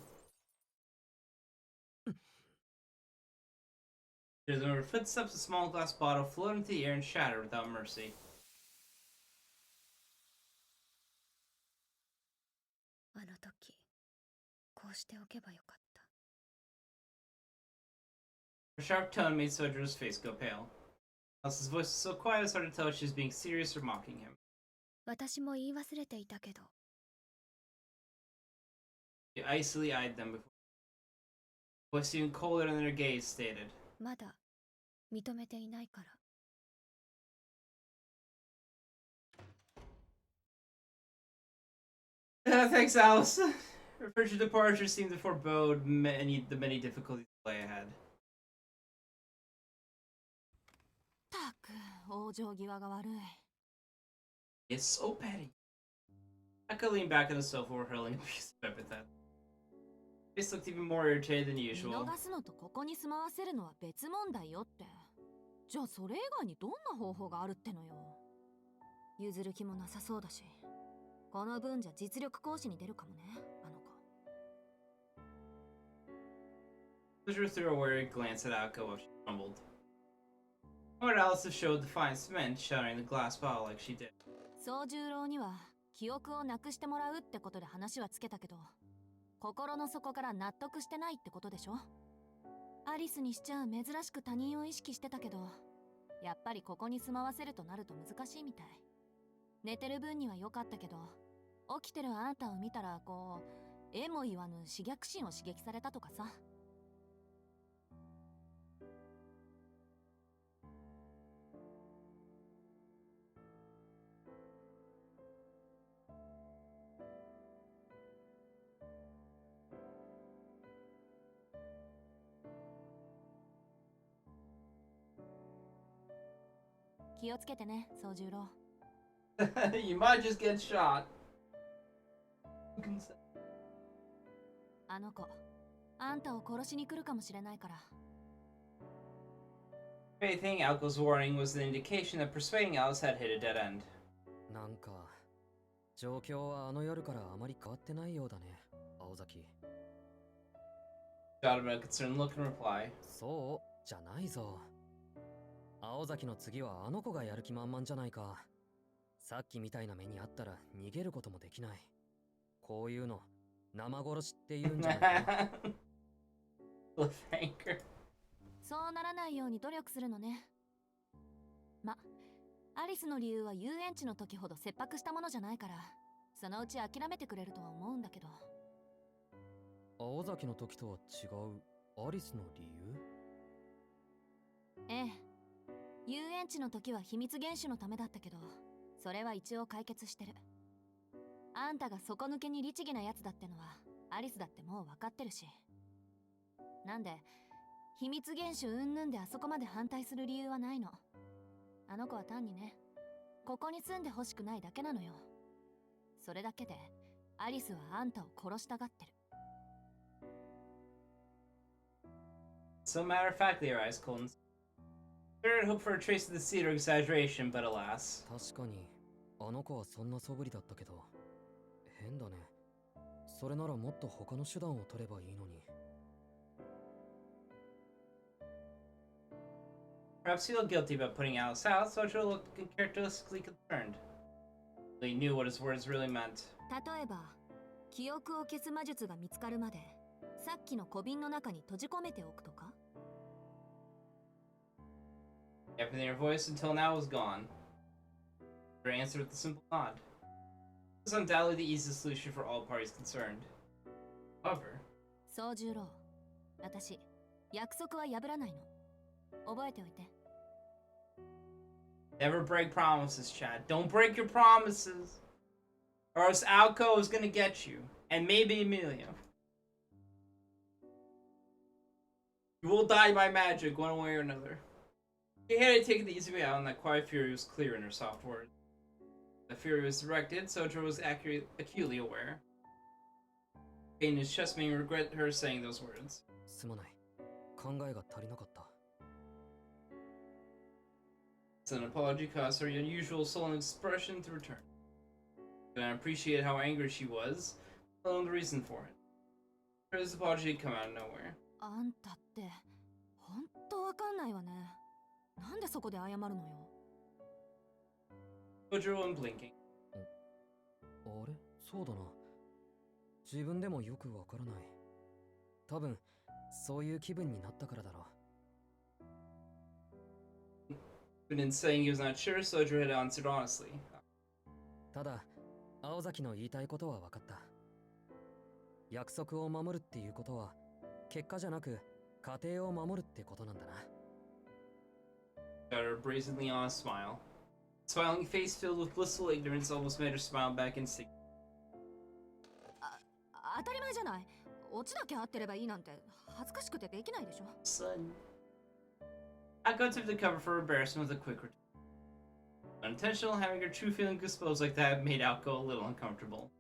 there were her footsteps, a small glass bottle floated into the air and shattered without mercy. あの時こうしておけばよかった。Her sharp tone made Sojourner's face go pale. Alice's voice was so quiet it was hard to tell if she was being serious or mocking him. 私も言い忘れていたけど。She icily eyed them before. Voice even colder than their gaze stated. まだ認めていないから。Thanks, Alice. Her future departure seemed to forebode the many difficulties that lay ahead. たく、往生際が悪い。It's so petty. Aka leaned back on the sofa, hurling a piece of epithet. Face looked even more irritated than 見 usual. 逃すのとここに住まわせるのは別問題よって。じゃあそれ以外にどんな方法があるってのよ。譲る気もなさそうだし。この分じゃ実力行使に出るかもね、あの子。Sojourner threw a wary glance at Aka while she grumbled. Lord Alice showed defiance meant, shattering the glass bottle like she did. 宗十郎には記憶をなくしてもらうってことで話はつけたけど、心の底から納得してないってことでしょ。アリスにしちゃ珍しく他人を意識してたけど、やっぱりここに住まわせるとなると難しいみたい。寝てる分には良かったけど、起きてるあんたを見たらこう、えも言わぬ刺激心を刺激されたとかさ。気をつけてね、宗十郎。You might just get shot. あの子、あんたを殺しに来るかもしれないから。If anything, Alco's warning was an indication that persuading Alice had hit a dead end. なんか状況はあの夜からあまり変わってないようだね、青崎。Shot about a concerned look in reply. そうじゃないぞ。青崎の次はあの子がやる気満々じゃないか。さっきみたいな目にあったら逃げることもできない。こういうの生殺しって言うんじゃないか。Cliffhanger. そうならないように努力するのね。ま、アリスの理由は遊園地の時ほど切迫したものじゃないから、そのうち諦めてくれるとは思うんだけど。青崎の時とは違うアリスの理由？ええ。遊園地の時は秘密厳守のためだったけど、それは一応解決してる。あんたが底抜けに律儀なやつだってのはアリスだってもう分かってるし。なんで秘密厳守うんぬんであそこまで反対する理由はないの。あの子は単にね、ここに住んでほしくないだけなのよ。それだけでアリスはあんたを殺したがってる。So matter of factly, her eyes cold. Spirit hoped for a trace of deceit or exaggeration, but alas. 確かにあの子はそんな素振りだったけど、変だね。それならもっと他の手段を取ればいいのに。Perhaps he felt guilty about putting Alice out, so Joe looked characteristically concerned. He knew what his words really meant. 例えば記憶を消す魔術が見つかるまでさっきの小瓶の中に閉じ込めておくとか？ Everything in her voice until now was gone. Her answer with a simple nod. This was undoubtedly the easiest solution for all parties concerned. However, 宗十郎、私、約束は破らないの。覚えておいて。 never break promises, Chad. Don't break your promises. Or else Alco is gonna get you. And maybe Emilia. You will die by magic one way or another. She had taken the easy way out, and that quiet fury was clear in her soft words. The fury was directed, Sojo was acutely aware. In his chest made him regret her saying those words. すまない。考えが足りなかった。It's an apology caused her unusual sullen expression to return. And I appreciated how angry she was, let alone the reason for it. His apology had come out of nowhere. あんたって、ほんとわかんないわね。なんでそこで謝るのよ。Sojo went blinking. あれそうだな。自分でもよくわからない。多分、そういう気分になったからだろう。But in saying he was not sure, Sojo had answered honestly. ただ、青崎の言いたいことは分かった。約束を守るっていうことは、結果じゃなく、家庭を守るってことなんだな。Got her brazenly honest smile. Smiling face filled with blissful ignorance almost made her smile back instinctively. 当たり前じゃない。オチだけ合ってればいいなんて恥ずかしくてできないでしょ。Son. Akko took the cover for embarrassment with a quick return. Unintentional, having her true feeling exposed like that made Alco a little uncomfortable.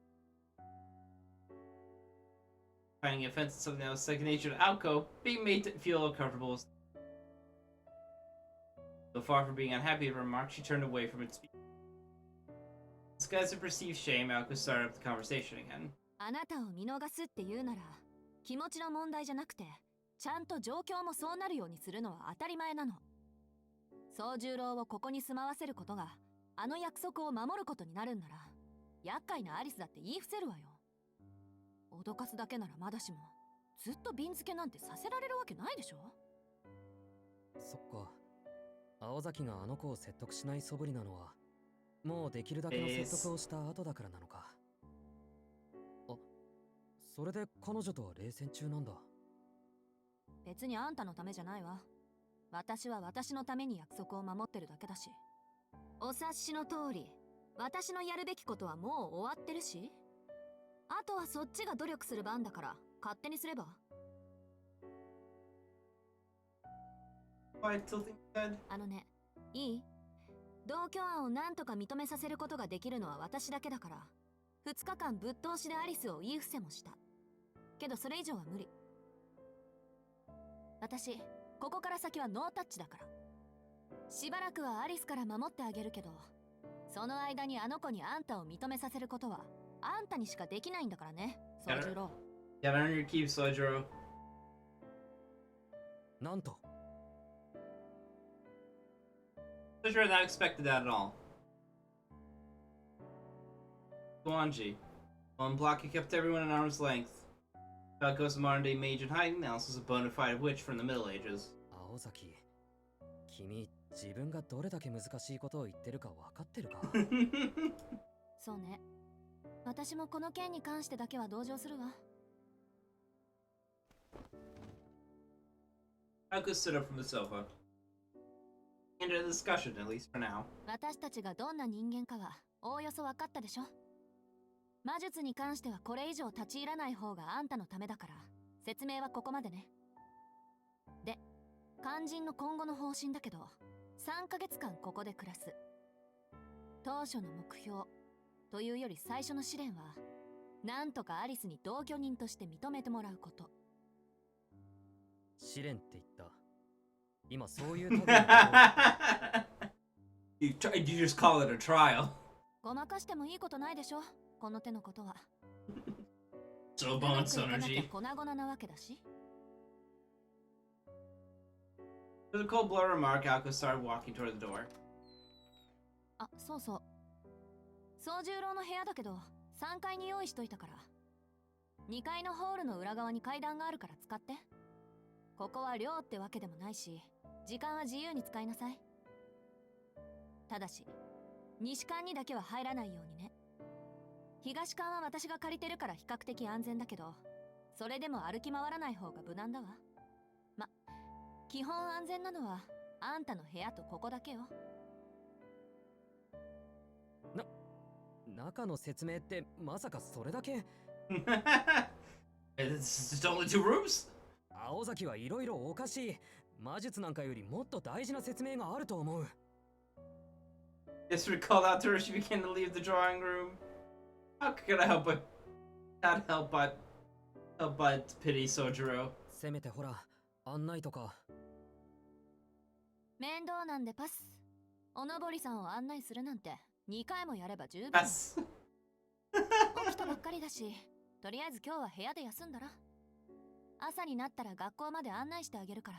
Finding offense in something that was second nature to Alco, being made to feel uncomfortable was... So far from being unhappy with her remark, she turned away from it. Disguised her perceived shame, Alco started up the conversation again. あなたを見逃すって言うなら、気持ちの問題じゃなくて、ちゃんと状況もそうなるようにするのは当たり前なの。宗十郎をここに住まわせることが、あの約束を守ることになるんなら、厄介なアリスだって言い伏せるわよ。脅かすだけならまだしも、ずっと瓶漬けなんてさせられるわけないでしょ。そっか。青崎があの子を説得しない素振りなのは、もうできるだけの説得をした後だからなのか。あ、それで彼女とは冷戦中なんだ。別にあんたのためじゃないわ。私は私のために約束を守ってるだけだし。お察しの通り、私のやるべきことはもう終わってるし。あとはそっちが努力する番だから勝手にすれば。あのね、いい？同居案をなんとか認めさせることができるのは私だけだから、2日間ぶっ通しでアリスを言い伏せもした。けどそれ以上は無理。私、ここから先はノータッチだから。しばらくはアリスから守ってあげるけど、その間にあの子にあんたを認めさせることは、あんたにしかできないんだからね、宗十郎。Gotta earn your keep, Sojiro. なんと Sojiro had not expected that at all. Guanji. While Blocky kept everyone at arm's length. Falco's a modern-day mage in hiding, Alice was a bona fide witch from the Middle Ages. 青崎、君、自分がどれだけ難しいことを言ってるか分かってるかそうね。私もこの件に関してだけは同情するわ。Falco stood up from the sofa. Ended the discussion, at least for now. 私たちがどんな人間かはおおよそ分かったでしょ。魔術に関してはこれ以上立ち入らない方があんたのためだから、説明はここまでね。で、肝心の今後の方針だけど、3ヶ月間ここで暮らす。当初の目標というより最初の試練は、なんとかアリスに同居人として認めてもらうこと。試練って言った。今そういう類の you just call it a trial. ごまかしてもいいことないでしょ、この手のことは。So うま bon, くいかなきゃ Sono-G. 粉々なわけだし。With a cold blow remark, Alco started walking toward the door. あ、そうそう。宗十郎の部屋だけど、3階に用意しといたから。2階のホールの裏側に階段があるから使って。ここは寮ってわけでもないし、時間は自由に使いなさい。ただし西館にだけは入らないようにね。東館は私が借りてるから比較的安全だけど、それでも歩き回らない方が無難だわ。ま、基本安全なのはあんたの部屋とここだけよ。中の説明ってまさかそれだけ？ It's just only 2 rooms? 青崎はいろいろおかしい。魔術なんかよりもっと大事な説明があると思う。Just recalled out to her she began to leave the drawing room. How could I help but pity Sojiro? せめてほら、案内とか。面倒なんでパス。おのぼりさんを案内するなんて2回もやれば十分。Pass. 起きたばっかりだし、とりあえず今日は部屋で休んだら。朝になったら学校まで案内してあげるから。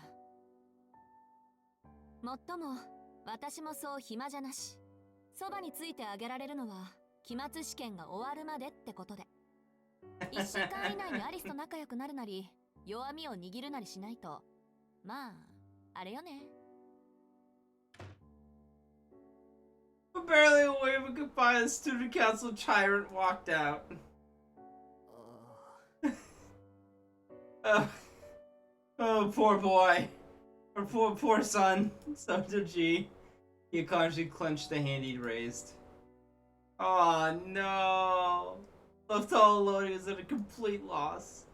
もっとも私もそう暇じゃなし。そばについてあげられるのは期末試験が終わるまでってことで。1週間以内にアリスと仲良くなるなり、弱みを握るなりしないと、まああれよね。Barely a wave of goodbye, the student council tyrant walked out. Oh, poor boy. Or poor son, Sono-G. He consciously clenched the hand he'd raised. Oh no. Left all alone, he was at a complete loss.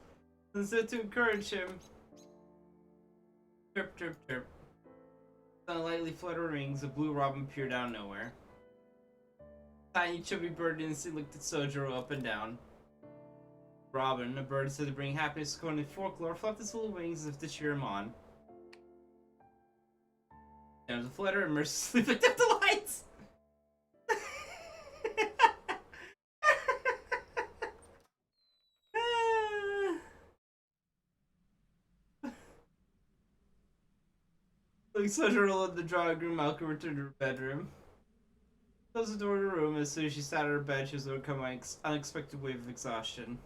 Instead to encourage him. Chirp, chirp, chirp. On lightly fluttering wings, a blue robin appeared out of nowhere. Tiny chubby bird instantly looked at Sojiro up and down. Robin, a bird said to bring happiness according to folklore, flapped its little wings as if to cheer him on. Down to flutter and mercilessly picked up the lights! Like Sojiro led the drawing room, Malcolm returned to her bedroom. Closed the door to her room. As soon as she sat on her bed, she was overcome by an unexpected wave of exhaustion.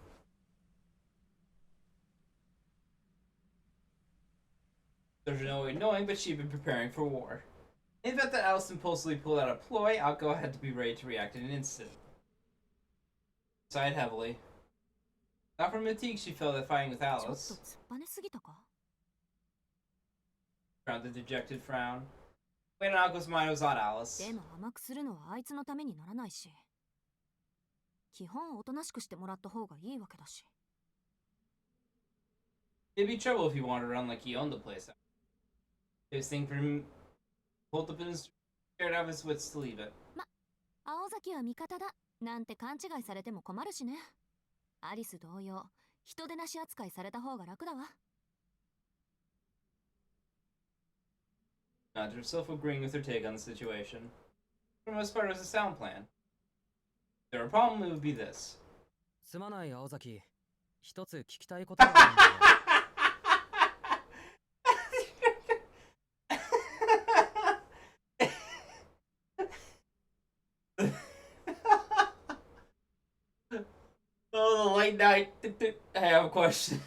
There's no way knowing, but she'd been preparing for war. In the event that Alice impulsively pulled out a ploy, Akko had to be ready to react in an instant. She sighed heavily. Not from fatigue, she felt that fighting with ちょっと Alice. 突っぱねすぎたか。Frowned a dejected frown. When Akko's mind was on Alice. でも甘くするのはあいつのためにならないし、基本おとなしくしてもらった方がいいわけだし。It'd be trouble if he wandered around like he owned the place. It was thing for him to hold up in his scared out of his wits to leave it. 青崎は味方だなんて勘違いされても困るしね。アリス同様、人でなし扱いされた方が楽だわ。Nodded herself, agreeing with her take on the situation. For the most part, it was a sound plan. If there were a problem, it would be this. すまない青崎、一つ聞きたいことがあるんだよ。Oh, the late night. I have a question.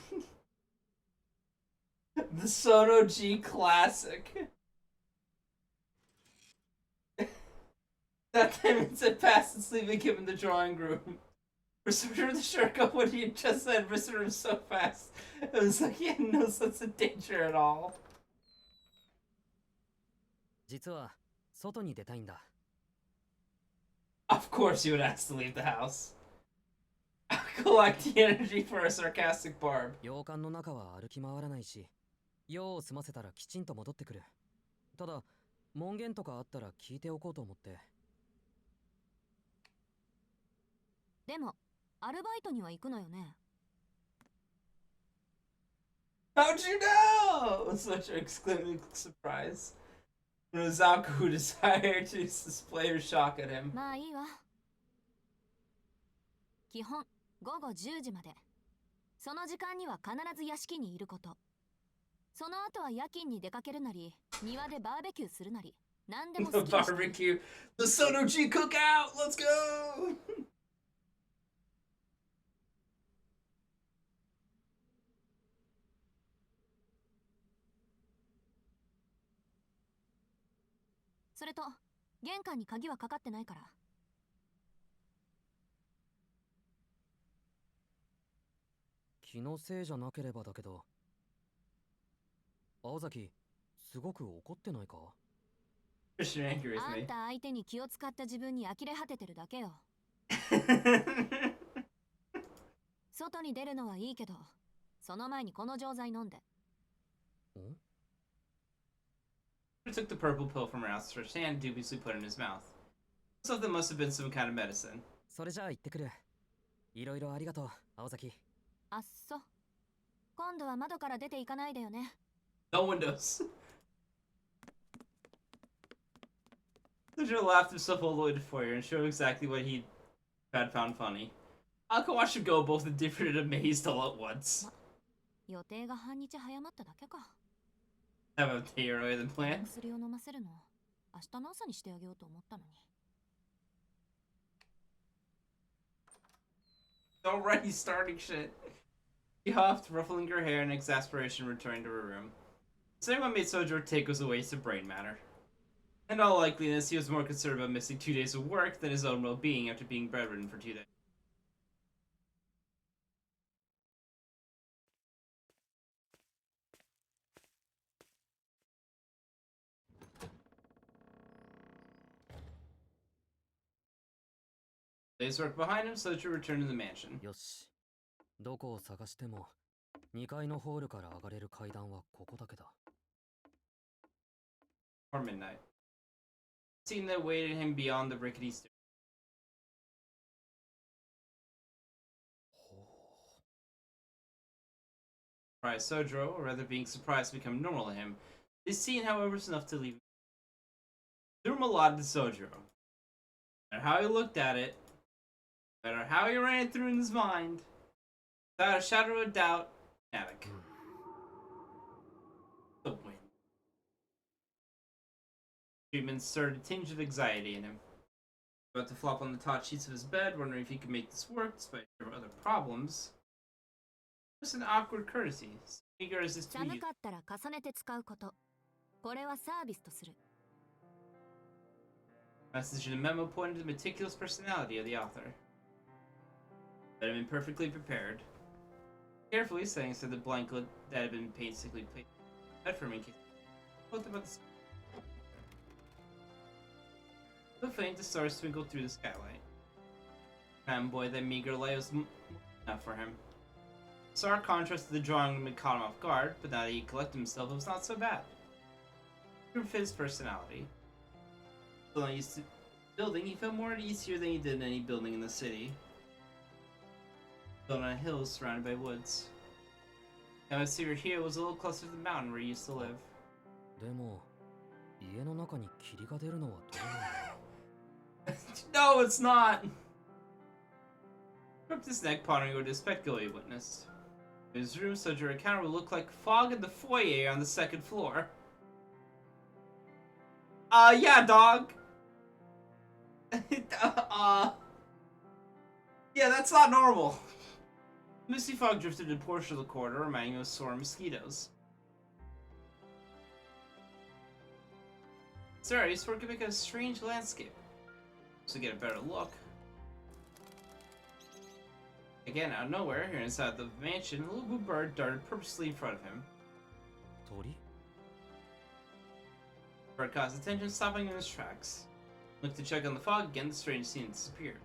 The Sono-G classic. That time it said pass and sleeping him in the drawing room. For some reason, the shirt got what he had just said whispered him so fast. It was like he had no sense of danger at all. 実は外に出たいんだ。Of course you would ask to leave the house. Collect the energy for a sarcastic barb. 洋館の中は歩き回らないし、用を済ませたらきちんと戻ってくる。ただ、門限とかあったら聞いておこうと思って。でも、アルバイトには行くのよね。How'd you know? Such an exclaiming surprise. When it was Zaku who desired to display her shock at him. まあいいわ。基本、午後10時まで。その時間には必ず屋敷にいること。その後は夜勤に出かけるなり、庭でバーベキューするなり、何でも好 The きにして。 barbecue. The Sono-G cookout. Let's go. それと玄関に鍵はかかってないから。気のせいじゃなければだけど、青崎、すごく怒ってないか？ Christian angry with あん me. た相手に気を使った自分に呆れ果ててるだけよ。外に出るのはいいけど、その前にこの錠剤飲んで。He took the purple pill from her outstretched hand and dubiously put it in his mouth. So that must have been some kind of medicine. それじゃあ行ってくる。いろいろありがとう、青崎。あっそ。今度は窓から出ていかないでよね。No windows. Joe laughed himself all the way to foyer and showed exactly what he had found funny. I could watch him go both indifferent and amazed all at once. 予定が半日早まっただけか。Have a day earlier than planned. 薬を飲ませるの明日の朝にしてあげようと思ったのに。Already starting shit. She huffed, ruffling her hair in exasperation, returning to her room. Saying what made Sojo take was a waste of brain matter. In all likeliness, he was more concerned about missing 2 days of work than his own well-being after being bedridden for 2 days. Day's work behind him, Sojo returned to the mansion. よし。どこを探しても、2階のホールから上がれる階段はここだけだ。Or midnight. Scene that waited him beyond the rickety stairs. Surprised Sojo, or rather being surprised to become normal to him. This scene, however, was enough to leave. Threw him a lot to Sojo. No matter how he looked at it, no matter how he ran it through in his mind, without a shadow of doubt, Attic. The win. Treatment stirred a tinge of anxiety in him. About to flop on the taut sheets of his bed, wondering if he could make this work despite there were other problems. Just an awkward courtesy, so eager as this to be used. 寒かったら重ねて使うこと。これはサービスとする。Message in the memo pointed to the meticulous personality of the author. That had been perfectly prepared. Carefully setting aside the blanket that had been painstakingly placed for him in case he looked about the faint stars twinkled through the skylight. Boy, that meager light was enough for him. Stark contrast to the drawing room had caught him off guard, but now that he collected himself, it was not so bad. It fit his personality. Still not used to building, he felt more at ease here than he did in any building in the city. Built on a hill surrounded by woods. The atmosphere here was a little closer to the mountain where he used to live. でも、家の中に霧が出るのはどうなんだ？ No, it's not! He crooked his neck, pondering what a spectacle he witnessed. In his room, Sojo encountered what looked like fog in the foyer on the second floor. Yeah, dog! Yeah, that's not normal. Misty fog drifted in a portion of the corridor, reminding him of swarm mosquitoes. Sorry, this work could make a strange landscape. To get a better look. Again, out of nowhere, here inside the mansion, a little blue bird darted purposely in front of him. 鳥？ The bird caught his attention, stopping in his tracks. Looked to check on the fog again, the strange scene disappeared.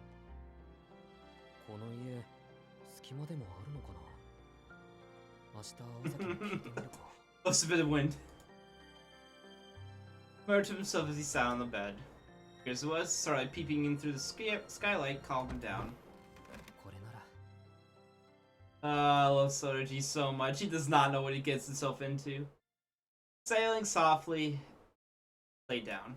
この家、隙間でもあるのかな？明日、青崎に聞いてみるか。Must have been the wind. Murmured to himself as he sat on the bed. Here's it was, starlight peeping in through the skylight calmed him down. これなら。I love Sono-G so much. He does not know what he gets himself into. Sailing softly, lay down.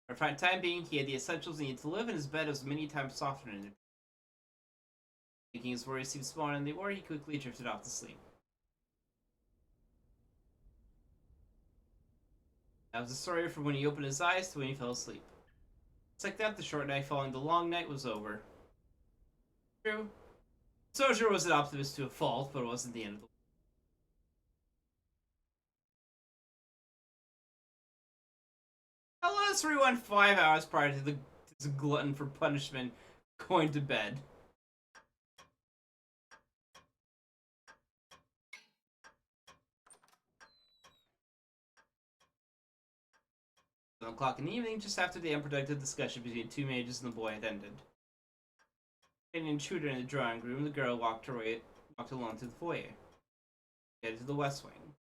For the time being, he had the essentials needed to live, and his bed was many times softer than it. Thinking his worries seemed smaller than they were, he quickly drifted off to sleep. That was the story from when he opened his eyes to when he fell asleep. It's like that, the short night following the long night was over. True. Sojo was an optimist to a fault, but it wasn't the end of the world. Now let's rewind 5 hours prior to this glutton for punishment going to bed. 7 o'clock in the evening, just after the unproductive discussion between two mages and the boy had ended. An intruder in the drawing room, the girl walked along to the foyer, headed to the west wing.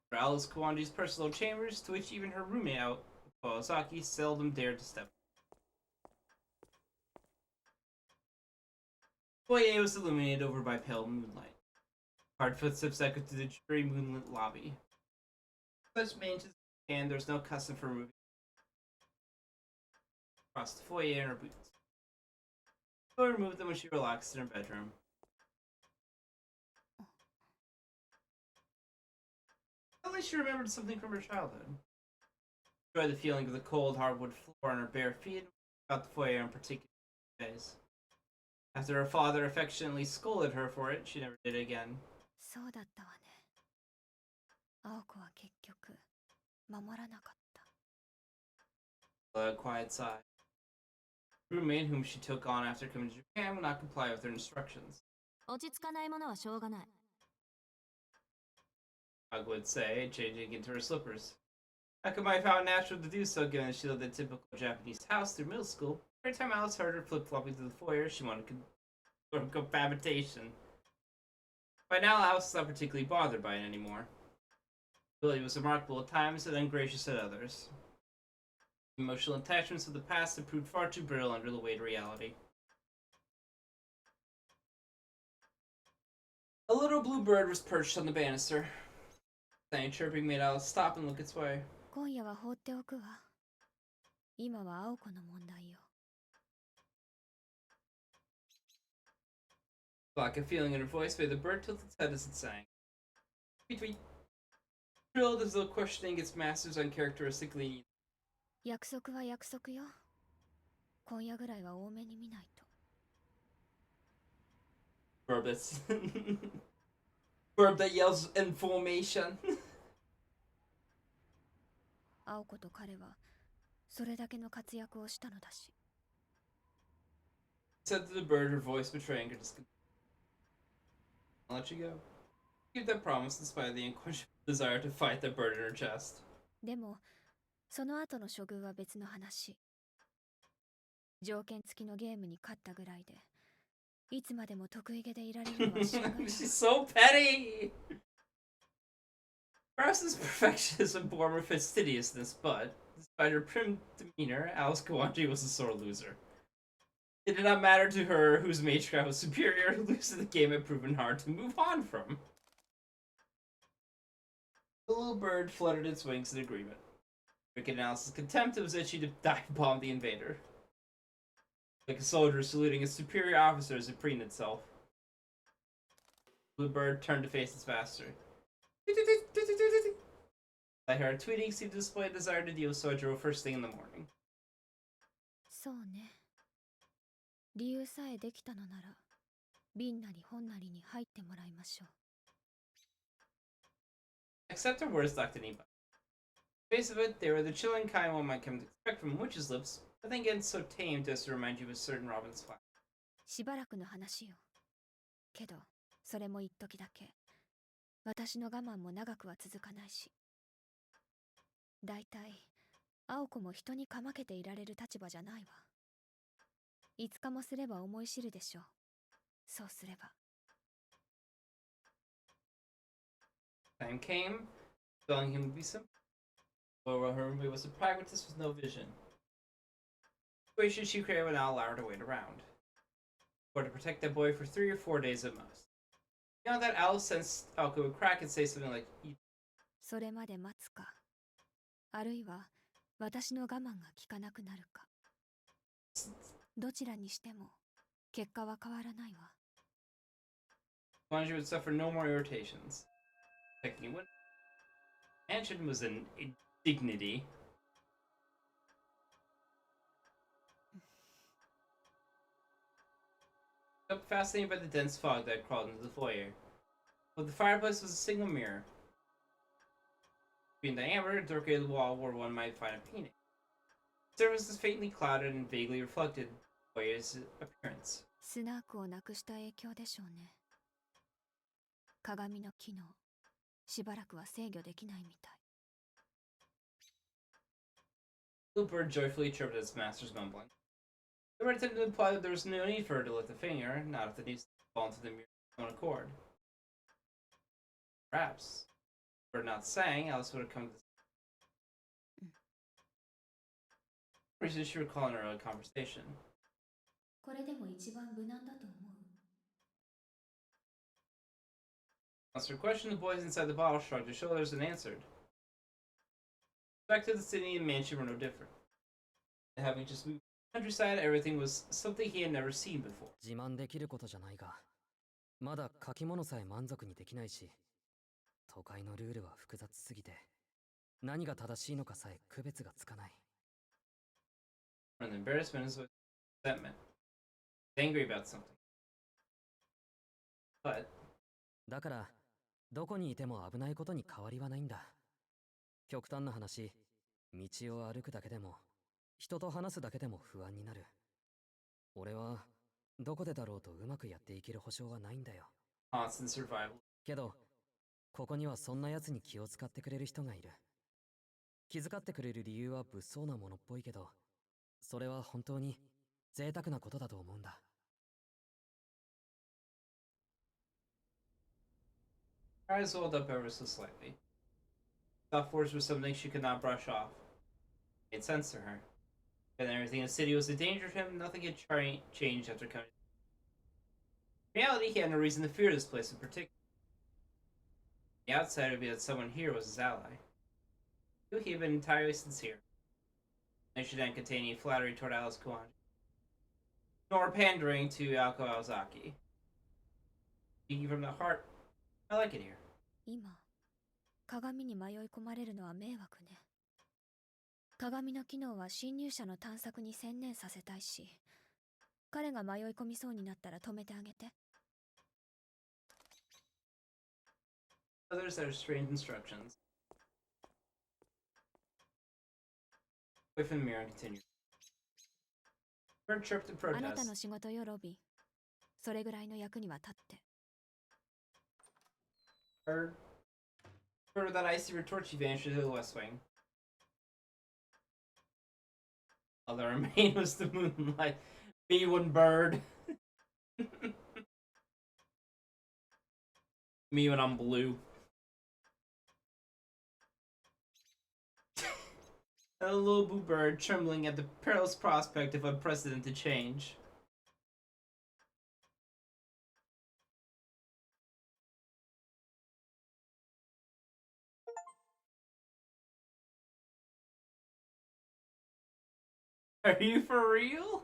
For Alice Kawanji's personal chambers, to which even her roommate Kawasaki seldom dared to step. The foyer was illuminated over by pale moonlight. Hard footsteps echoed through the dreary moonlit lobby. Such mages and there was no custom for moving across the foyer in her boots. She removed them when she relaxed in her bedroom. Suddenly she remembered something from her childhood. She enjoyed the feeling of the cold hardwood floor on her bare feet about the foyer on particular days. After her father affectionately scolded her for it, she never did it again. そうだったわね。青子は結局守らなかった。 A quiet sigh. The roommate whom she took on after coming to Japan would not comply with her instructions. 落ち着かないものはしょうがない。 Hug would say, changing into her slippers. Akuma found it natural to do so, given that she lived in a typical Japanese house through middle school. Every time Alice heard her flip-flopping through the foyer, she wanted cohabitation. By now, Alice was not particularly bothered by it anymore. Ability was remarkable at times and ungracious at others. Emotional attachments of the past had proved far too brittle under the weight of reality. A little blue bird was perched on the banister. Tiny chirping made Alice stop and look its way. 今夜は放っておくわ。今は青子の問題よ。 Like a feeling in her voice made the bird tilt its head as it sang. Tweet tweet. Thrilled as though questioning its master's uncharacteristically. 約束は約束よ。今夜ぐらいは多めに見ないと。 Verb that's verb that yells information. 青子と彼はそれだけの活躍をしたのだし。 Said to the bird, her voice betraying her discontent. I'll let you go. Keep that promise despite the unquenchable desire to fight that bird in her chest. でもその後の処遇は別の話。条件付きのゲームに勝ったぐらいで、いつまでも得意げでいられるのはしょうがない。 She's so petty! Perhaps this perfectionism bore her fastidiousness, but despite her prim demeanor, Alice Kawanji was a sore loser. It did not matter to her whose magecraft was superior, losing the game had proven hard to move on from. The little bird fluttered its wings in agreement. Wicked Alice's contempt, it was itchy to dive bomb the invader. Like a soldier saluting his superior officers, it preened itself. The bird turned to face its master. I heard tweeting seemed to display a desire to deal, so I drove first thing in the morning. そうね。理由さえできたのなら、瓶なり本なりに入ってもらいましょう。 Except her words lacked any bite. Face of it, they were the chilling kind one might come to expect from a witch's lips, but then again so tamed as to remind you of a certain robin's flash. しばらくの話よ。けど、それも一時だけ。私の我慢も長くは続かないし。だいたい、青子も人にかまけていられる立場じゃないわ。5日もすれば思い知るでしょう。そうすれば。 Time came, telling him would be simple. But her roommate was a pragmatist with no vision. The situation she created would not allow her to wait around. Or to protect that boy for 3 or 4 days at most. Beyond that, Alice sensed Alco would crack and say something like, それまで待つか。あるいは、私の我慢が効かなくなるか。どちらにしても、結果は変わらないわ。 Kawanji would suffer no more irritations. Protecting a mansion was an indignity. Up fascinated by the dense fog that crawled into the foyer. But the fireplace was a single mirror. In diameter, decorated wall where one might find a painting. surface is faintly clouded and vaguely reflected by his appearance. スナークをなくした影響でしょうね。鏡の機能、しばらくは制御できないみたい。The bird joyfully chirped at its master's mumbling. The bird tended to imply that there was no need for her to lift a finger, not if the needs fall into the mirror of her own accord. Perhaps, if the bird not sang, Alice would have come to the reason she recalled an early conversation. これでも一番無難だと思う。Answered her question, the boys inside the bottle shrugged their shoulders and answered. Back to the city and mansion were no different. Having just moved to the countryside, everything was something he had never seen before. 自慢できることじゃないが、まだ書き物さえ満足にできないし、都会のルールは複雑すぎて、何が正しいのかさえ区別がつかない。An embarrassment is what resentment. Angry about something. But だから、どこにいても危ないことに変わりはないんだ。極端な話、道を歩くだけでも、人と話すだけでも不安になる。俺は、どこでだろうとうまくやっていける保証はないんだよ。constant survival. けど、ここにはそんな奴に気を使ってくれる人がいる。気遣ってくれる理由は物騒なものっぽいけど、それは本当に贅沢なことだと思うんだ。Her eyes rolled up ever so slightly. Thought force was something she could not brush off. It made sense to her. And everything in the city was a danger to him, nothing had changed after coming. In reality, he had no reason to fear this place in particular. The outside would be that someone here was his ally. He had been entirely sincere. And she didn't contain any flattery toward Alice Kuanji, nor pandering to Alko Aozaki. Speaking from the heart, I like it here. 今、鏡に迷い込まれるのは迷惑ね。鏡の機能は侵入者の探索に専念させたいし、彼が迷い込みそうになったら止めてあげて。Others had strange instructions. Away from the mirror and continued. Bird chirped in あなたの protest. 仕事よ、ロビー。それぐらいの役には立って。Bird with that icy retort, she vanished into the west wing. All that remained was the moonlight. Me one bird. Me when I'm blue. A little blue bird trembling at the perilous prospect of unprecedented change. Are you for real?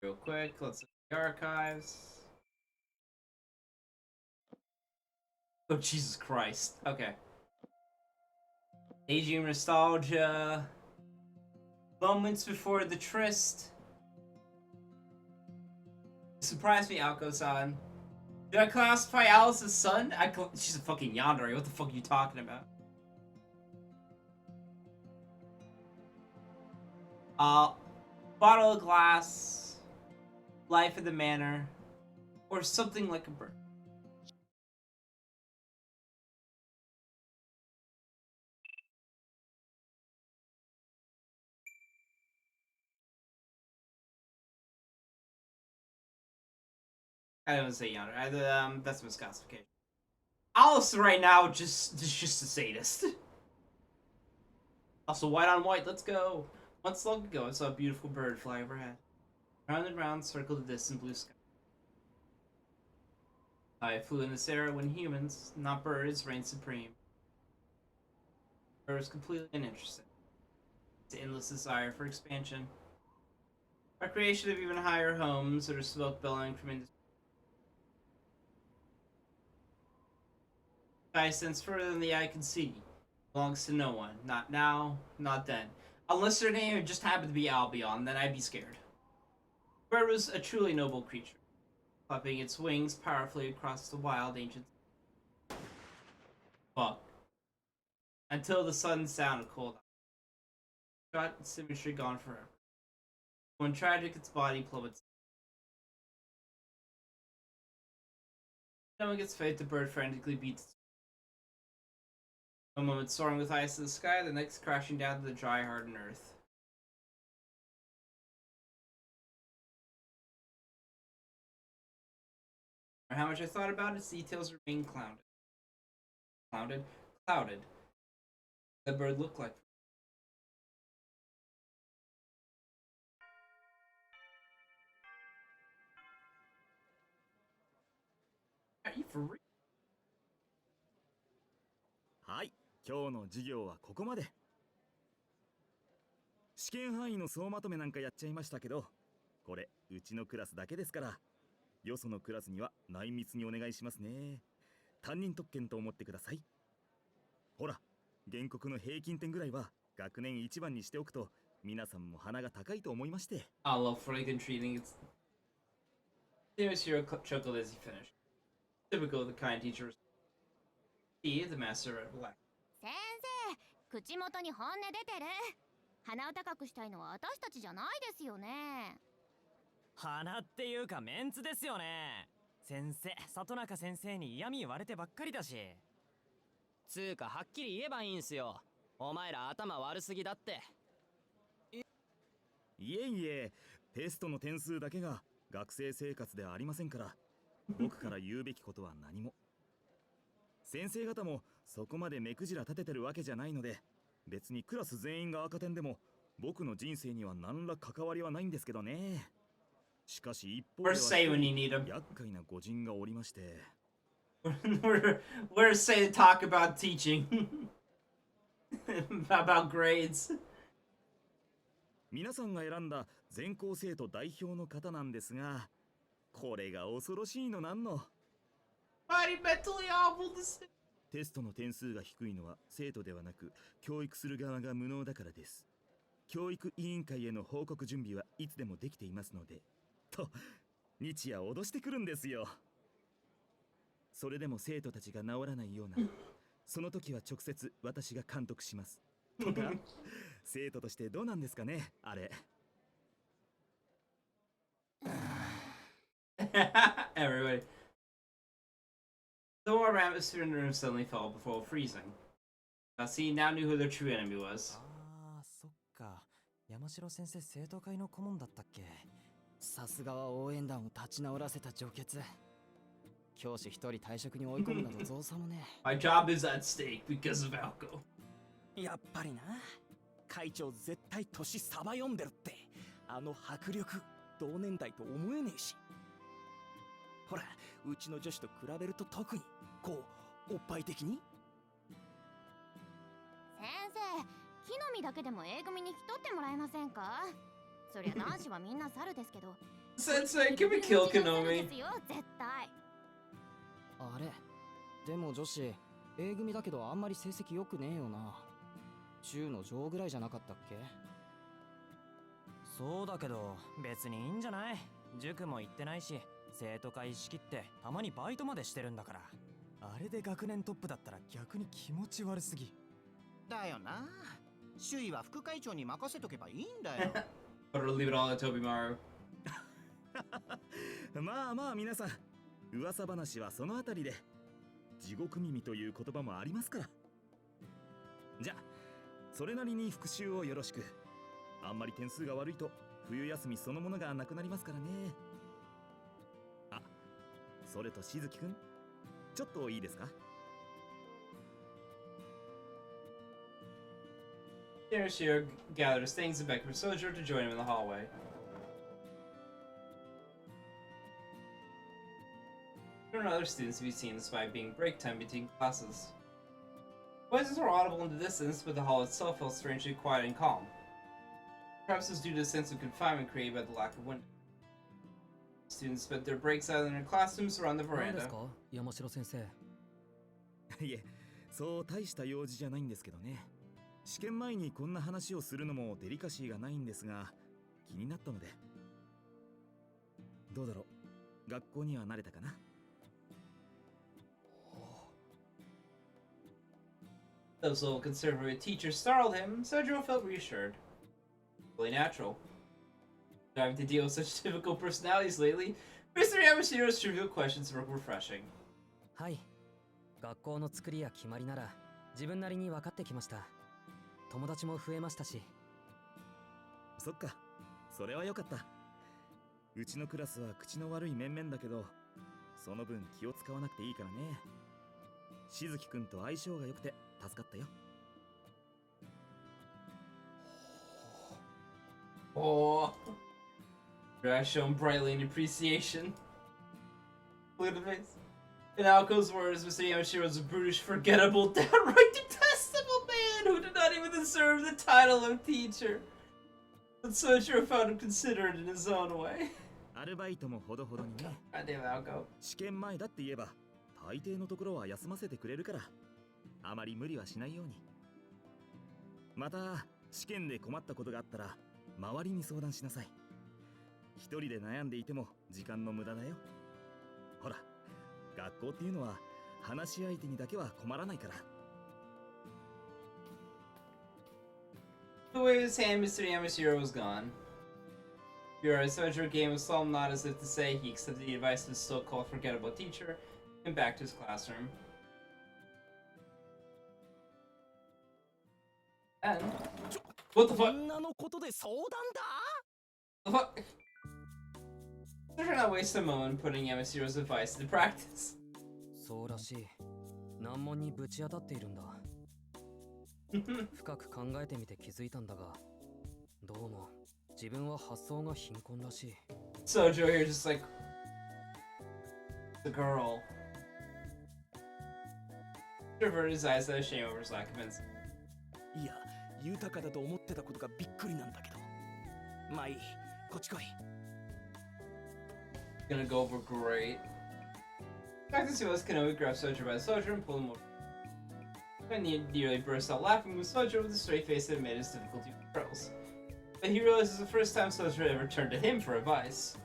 Real quick, let's look at the archives. Oh, Jesus Christ. Okay. Aging nostalgia. Moments before the tryst. Surprise me, Alko-san. Did I classify Alice as son? She's a fucking yandere. What the fuck are you talking about? Bottle of glass, life in the manor, or something like a bird. I don't say yandere. That's a misclassification. Alice right now just a sadist. Also, white on white. Let's go. Once long ago, I saw a beautiful bird fly overhead. Round and round circled the distant blue sky. I flew in this era when humans, not birds, reigned supreme. The bird was completely uninterested. Its endless desire for expansion. Our creation of even higher homes, or smoke billowing from industry. Sky sense further than the eye can see. Belongs to no one. Not now, not then. Unless their name just happened to be Albion, then I'd be scared. The bird was a truly noble creature. flapping its wings powerfully across the wild ancient. Fuck. Until the sudden sound of cold. Shot symmetry gone forever. When tragic, its body plummets. Knowing its fate, the bird frantically beats. One moment soaring with ice to the sky, the next crashing down to the dry, hardened earth. No matter how much I thought about its details remain clouded. Clouded. The bird looked like. Are you for real? はい、今日の授業はここまで。試験範囲の総まとめなんかやっちゃいましたけど、これうちのクラスだけですから、よそのクラスには内密にお願いしますね。担任特権と思ってください。ほら、原告の平均点ぐらいは学年一番にしておくと、皆さんも鼻が高いと思いまして。I love Franklin treating its. Hero chuckled as he finished. Typical of the kind teacher. He, the master at black. 先生、口元に本音出てる。鼻を高くしたいのは私たちじゃないですよね。鼻っていうかメンツですよね。先生、里中先生に嫌味言われてばっかりだし。つうかはっきり言えばいいんすよ。お前ら頭悪すぎだって。いえいえ、テストの点数だけが学生生活ではありませんから、僕から言うべきことは何も。先生方もそこまで目くじら立ててるわけじゃないので、別にクラス全員が赤点でも僕の人生には何ら関わりはないんですけどね。しかし一方では厄介な御人がおりまして。Where's say to talk about teaching? About grades? 皆さんが選んだ全校生徒代表の方なんですが、これが恐ろしいのなんの。テストの点数が低いのは生徒ではなく教育する側が無能だからです。教育委員会への報告準備はいつでもできていますので、と日夜脅してくるんですよ。それでも生徒たちが治らないようなら、その時は直接私が監督します。とか、生徒としてどうなんですかね、あれ。Everybody. The warm atmosphere in the room suddenly fell before freezing. See, now knew who their true enemy was. ああ、そっか。山城先生生徒会の顧問だったっけ。さすがは応援団を立ち直らせた女傑。教師一人退職に追い込むなど造作もね。My job is at stake because of Alco. やっぱりな。会長絶対年サバ読んでるって。あの迫力、同年代と思えねえし。ほら、うちの女子と比べると特にこうおっぱい的に。先生、木の実だけでも A 組に引き取ってもらえませんか。そりゃ男子はみんな猿ですけど。Sensei, can we kill Konomi? ですよ、絶対。あれ、でも女子 A 組だけどあんまり成績良くねえよな。中の上ぐらいじゃなかったっけ。そうだけど別にいいんじゃない。塾も行ってないし、生徒会仕切ってたまにバイトまでしてるんだから。あれで学年トップだったら逆に気持ち悪すぎだよな。首位は副会長に任せとけばいいんだよ。But leave it all to Tobimaru. まあまあ皆さん、噂話はそのあたりで。地獄耳という言葉もありますから。じゃあそれなりに復習をよろしく。あんまり点数が悪いと冬休みそのものがなくなりますからね。あ、それとしずきくん、ちょっといいですか。Shiro gathered his things and begged for Sojo to join him in the hallway. There were other students to be seen despite being break time between classes. Voices were audible in the distance, but the hall itself felt strangely quiet and calm. Perhaps it was due to the sense of confinement created by the lack of windows. Students spent their breaks either in their classrooms or on the 何です veranda. か、山城先生。いえ、そう大した用事じゃないんですけどね。試験前にこんな話をするのもデリカシーがないんですが、気になったので。どうだろ学校には慣れたかな？ Those little conservative teachers startled him, Sojiro felt reassured. Really natural. Having to deal with such typical personalities lately, Mr. Yamashiro's trivial questions were refreshing. はい。学校の作りや決まりなら自分なりに分かってきました。友達も増えましたし。そっか、それはよかった。うちのクラスは口の悪い面々だけど、その分気を使わなくていいからね。しずきくんと相性が良くて助かったよ。Oh, your eyes shone brightly in appreciation. Look at the face. In Alco's words, Mr. Yamashiro was a brutish, forgettable, downright detestable man who did not even deserve the title of teacher. But Sojiro found him considerate in his own way. アルバイトもほどほどにね。God damn Alco. 試験前だって言えば、大抵のところは休ませてくれるから、あまり無理はしないように。また、試験で困ったことがあったら、周りに相談しなさい。一人で悩んでいても時間の無駄だよ。ほら、学校っていうのは話し相手にだけは困らないから。The way his hand, Mr. Yamashiro was gone. Your Sojiro gave him a solemn nod as if to say he accepted the advice of his so-called forgettable teacher and back to his classroom. And what the fuck? 女のことで相談だ。 The fuck? Sojiro not waste a moment putting Yamashiro's advice into practice. そうらしい。難問にぶち当たっているんだ。深く考えてみて気づいたんだが、どうも自分は発想が貧困らしい。Sojo here just like the girl. He averted his eyes out of shame over his lack of insight. いや、豊かだと思ってたことがびっくりなんだけど。まあいい、こっち来い。Gonna go over great. Back to Suez, Kanoe grabbed Sojo by the soldier and pulled him over. And he nearly burst out laughing with Sojo with a straight face that made his difficulty with girls. But he realized it was the first time Sojo ever turned to him for advice.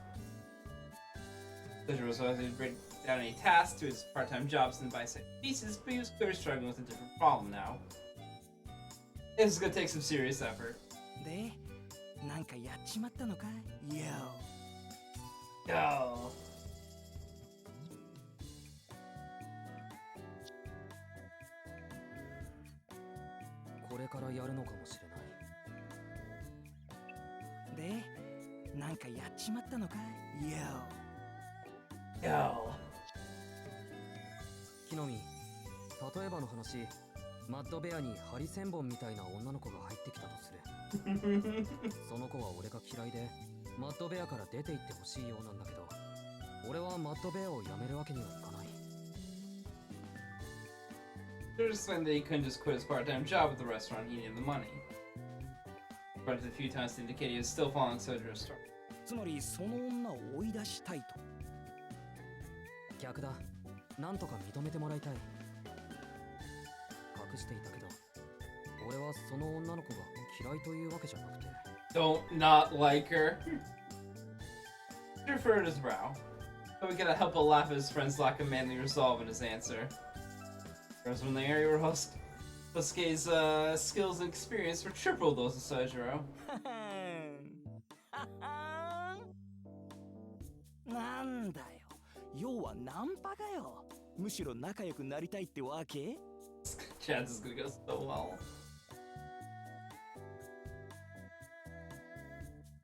Sojo was always to break down any tasks to his part-time jobs and bisect pieces, but he was clearly struggling with a different problem now. This is gonna take some serious effort. で、なんかやっちまったのかいや Go! これからやるのかもしれない。で、なんかやっちまったのかいや Go! 木の実、例えばの話、マッドベアにハリセンボンみたいな女の子が入ってきたとする。その子は俺が嫌いで、マッドベアから出て行ってほしいようなんだけど、俺はマッドベアを辞めるわけにはいかない。Sojo explained that he couldn't just quit his part-time job at the restaurant, he needed the money. But a few times to indicate he was still following Sojo's story. つまりその女を追い出したいと。逆だ。なんとか認めてもらいたい。隠していたけど、俺はその女の子が嫌いというわけじゃなくて。Don't not like her. He furrowed his brow, but we cannot help but laugh at his friend's lack of manly resolve in his answer. Whereas when the area where Hosuke's skills and experience were triple those of Sojiro. なんだよ。要はナンパかよ。むしろ仲良くなりたいってわけ Chance is gonna go so well.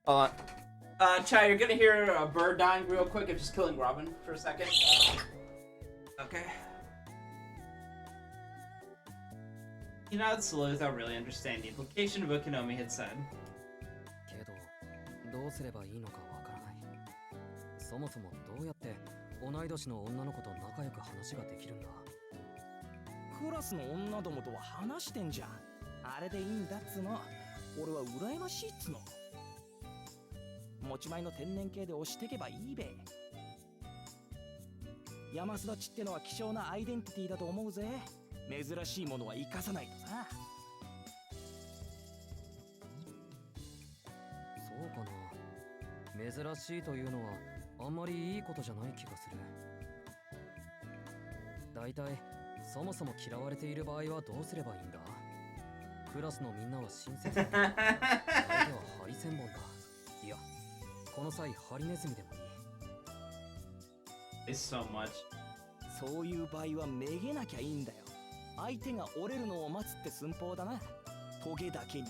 Hold on. Chai, you're gonna hear a bird dying real quick and just killing Robin for a second. Okay. He nodded slowly without really understanding the implication of what Konomi had said. けど、どうすればいいのかわからない。そもそもどうやって同い年の女の子と仲良く話ができるんだ。クラスの女どもとは話してんじゃん。あれでいいんだっつの。俺は羨ましいっつの。持ち前の天然系で押してけばいいべ。山育ちってのは希少なアイデンティティだと思うぜ。珍しいものは生かさないとさ。そうかな。珍しいというのはあんまりいいことじゃない気がする。だいたいそもそも嫌われている場合はどうすればいいんだ？クラスのみんなは親切だけど、相手はハリセンボンだ。いや、この際ハリネズミでもいい。It's so much. そういう場合はめげなきゃいいんだよ。相手が折れるのを待つって寸法だな。トゲだけに。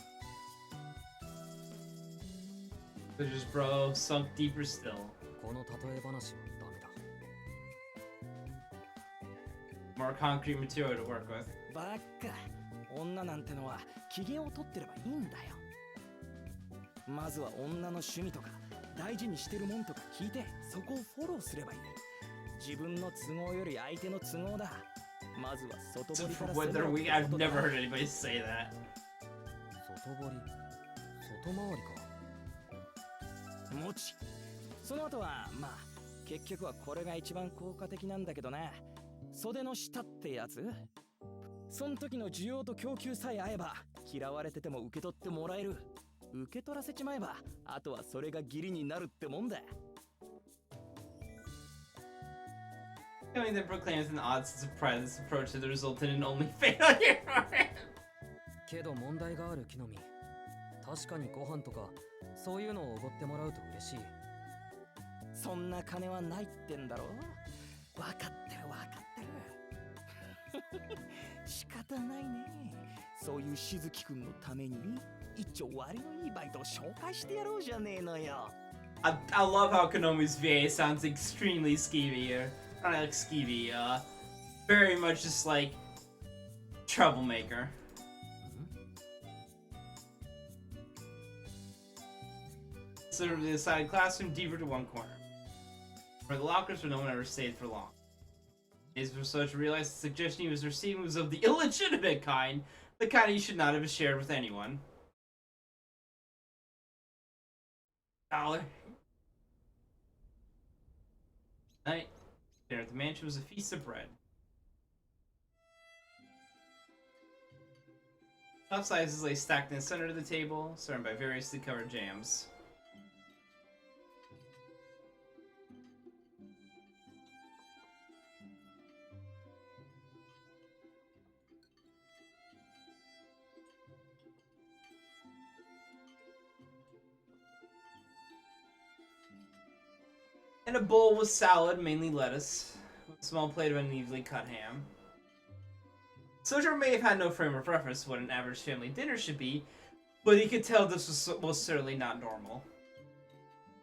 Just bro sunk deeper still. この例え話はダメだ。More concrete material to work with. ばっか。女なんてのは機嫌を取ってればいいんだよ。まずは女の趣味とか大事にしてるもんとか聞いて、そこをフォローすればいい。自分の都合より相手の都合だ。まずは外堀から攻めろってことだ。I've never heard anybody say that. 外堀、外回りか。もち。その後はまあ結局はこれが一番効果的なんだけどな。袖の下ってやつ。その時の需要と供給さえ合えば嫌われてても受け取ってもらえる。受け取らせちまえばあとはそれが義理になるってもんだ。Knowing that Brooklyn has an odd sense of pride, this approach has resulted in only failure for him. けど問題がある木の実。確かにご飯とかそういうのをおごってもらうと嬉しい。そんな金はないってんだろ。分かってる分かってる。仕方ないね。そういうしずきくんのために一丁割のいいバイトを紹介してやろうじゃねえのよ。I love how Konomi's VA sounds extremely skeevy here. Not like skeevy, very much just like troublemaker. Sort of the assigned classroom deeper to one corner, where the lockers where no one ever stayed for long. Days were so to realize the suggestion he was receiving was of the illegitimate kind, the kind he should not have shared with anyone. $1. Night. Dinner at the mansion was a feast of bread. Top slices lay stacked in the center of the table, surrounded by variously covered jams. And a bowl was salad, mainly lettuce, with a small plate of unevenly cut ham. Sojo may have had no frame of reference to what an average family dinner should be, but he could tell this was most certainly not normal.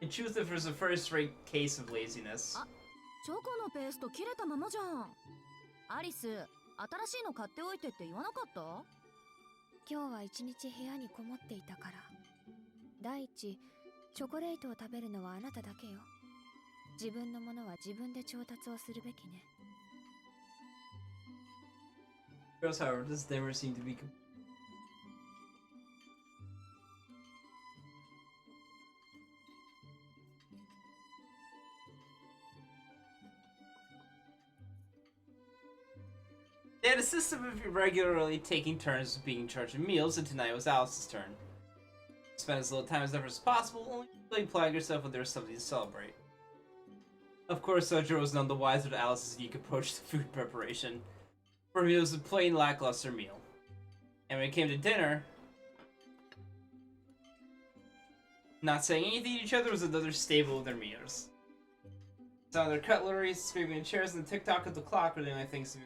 In truth, it was a first-rate case of laziness. チョコのペースト切れたままじゃん。アリス、新しいの買っておいてって言わなかった？今日は一日部屋にこもっていたから。第一、チョコレートを食べるのはあなただけよ。自分のものは自分で調達をするべきね。Girls, however, this never seemed to be. They had a system of regularly taking turns being in charge of meals, and tonight was Alice's turn. Spend as little time as ever as possible, only really plaguing herself when there was something to celebrate. Of course, Sojo was none the wiser to Alice's unique approach to food preparation. For me, it was a plain lackluster meal. And when it came to dinner, not saying anything to each other was another staple of their meals. Sound of their cutlery, scraping in chairs, and the tick-tock of the clock were the only things.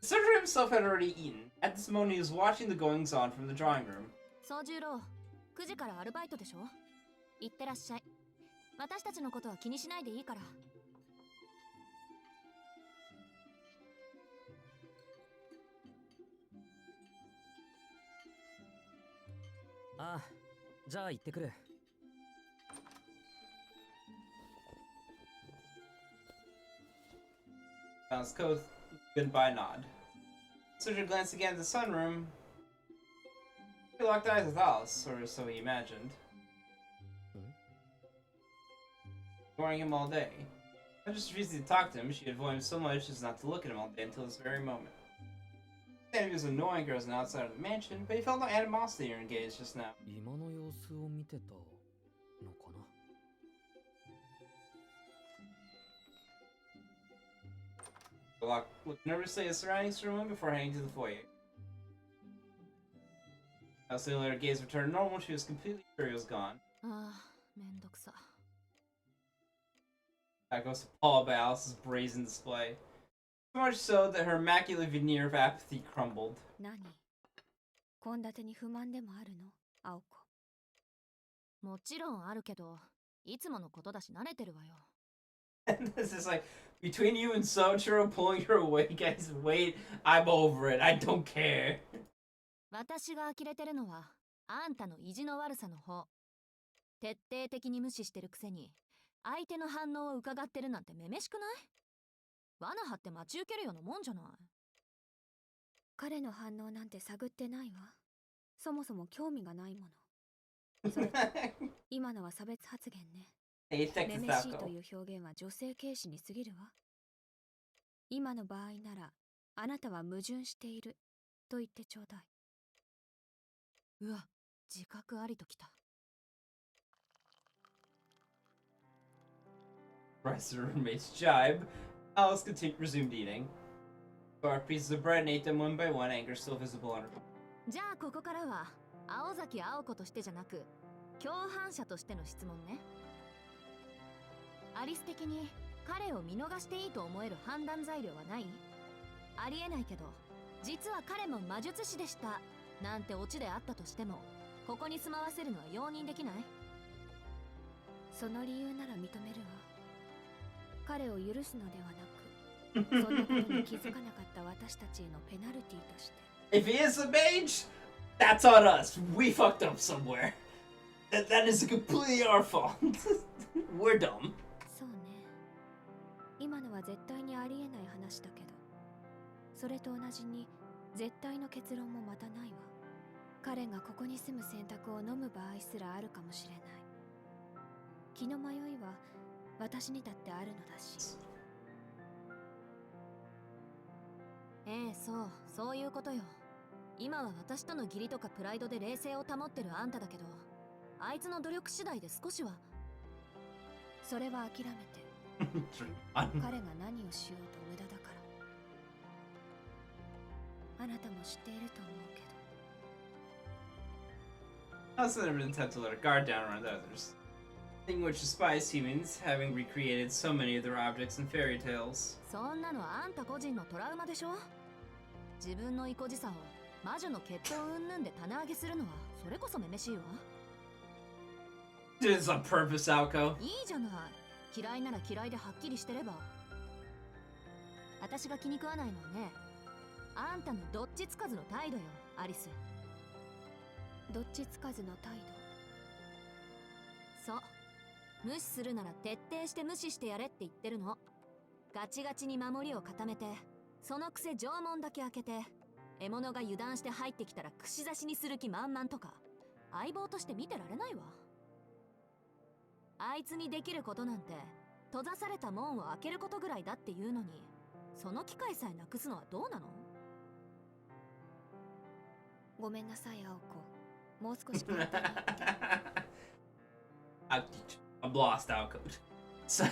Sojo himself had already eaten. At this moment, he was watching the goings-on from the drawing room. 宗十郎、9時からアルバイトでしょ？行ってらっしゃい。私たちのことは気にしないでいいから。ああ、じゃあ行ってくる。Balanced coat, goodbye nod. Sojo glanced again at the sunroom. He locked eyes with Alice, or so he imagined. Ignoring him all day. Not just refusing to talk to him, she had avoided him so much as not to look at him all day until this very moment. He was annoying her as an outsider of the mansion, but he felt no animosity in her gaze just now. 今の様子を見てたのかな。Look nervously at the surroundings for a moment before heading to the foyer. As soon as her gaze returned to normal, she was completely sure he was gone. ああ、めんどくさ。That goes to Paul by Alice's brazen display. So much so that her immaculate veneer of apathy crumbled. 何？献立に不満でもあるの？青子。もちろんあるけど、いつものことだし慣れてるわよ。And this is like, between you and Sochiro pulling her away, guys, wait, I'm over it, I don't care. 私が呆れてるのは、あんたの意地の悪さの方。徹底的に無視してるくせに、相手の反応を伺ってるなんてめめしくない？罠張って待ち受けるようなもんじゃない。彼の反応なんて探ってないわ。そもそも興味がないもの。それと今のは差別発言ね。めめしいという表現は女性軽視に過ぎるわ。今の場合なら、あなたは矛盾していると言ってちょうだい。うわ、自覚ありときた。Rest of her roommates jibe. Alice resumed eating. Barked pieces of bread and ate them one by one, anger still visible on her face. じゃあここからは、青崎青子としてじゃなく、共犯者としての質問ね。アリス的に彼を見逃していいと思える判断材料はない？ありえないけど、実は彼も魔術師でしたなんてオチであったとしても、ここに住まわせるのは容認できない？その理由なら認めるわ。彼を許すのではなく、そんなことに気づかなかった私たちへのペナルティとして。If he is a mage, that's on us. We fucked up somewhere. That is completely our fault. We're dumb. そうね。今のは絶対にありえない話だけど、それと同じに絶対の結論もまたないわ。彼がここに住む選択を飲む場合すらあるかもしれない。気の迷いは私にだってあるのだし。そういうことよ。今は私との義理とかプライドで冷静を保ってるあんただけど、あいつの努力次第で少しは。それは諦めて。彼が何をしようと無駄だから。あなたも知っていると思うけど。Alice never intended to let her guard down around others. Thing which despised humans, having recreated so many of their objects in fairy tales. そんなのあんた個人のトラウマでしょ？自分の意固地さを魔女の血統云々で棚上げするのはそれこそめめしいわ。This is on purpose, Alco. いいじゃない。嫌いなら嫌いではっきりしてれば。私が気に食わないのはね、あんたのどっちつかずの態度よ、アリス。どっちつかずの態度？そう。無視するなら徹底して無視してやれって言ってるの。ガチガチに守りを固めて、そのくせ城門だけ開けて、獲物が油断して入ってきたら串刺しにする気満々とか、相棒として見てられないわ。あいつにできることなんて、閉ざされた門を開けることぐらいだっていうのに、その機会さえなくすのはどうなの？ごめんなさい、青子。もう少し簡単に。I'm lost, Alco. So,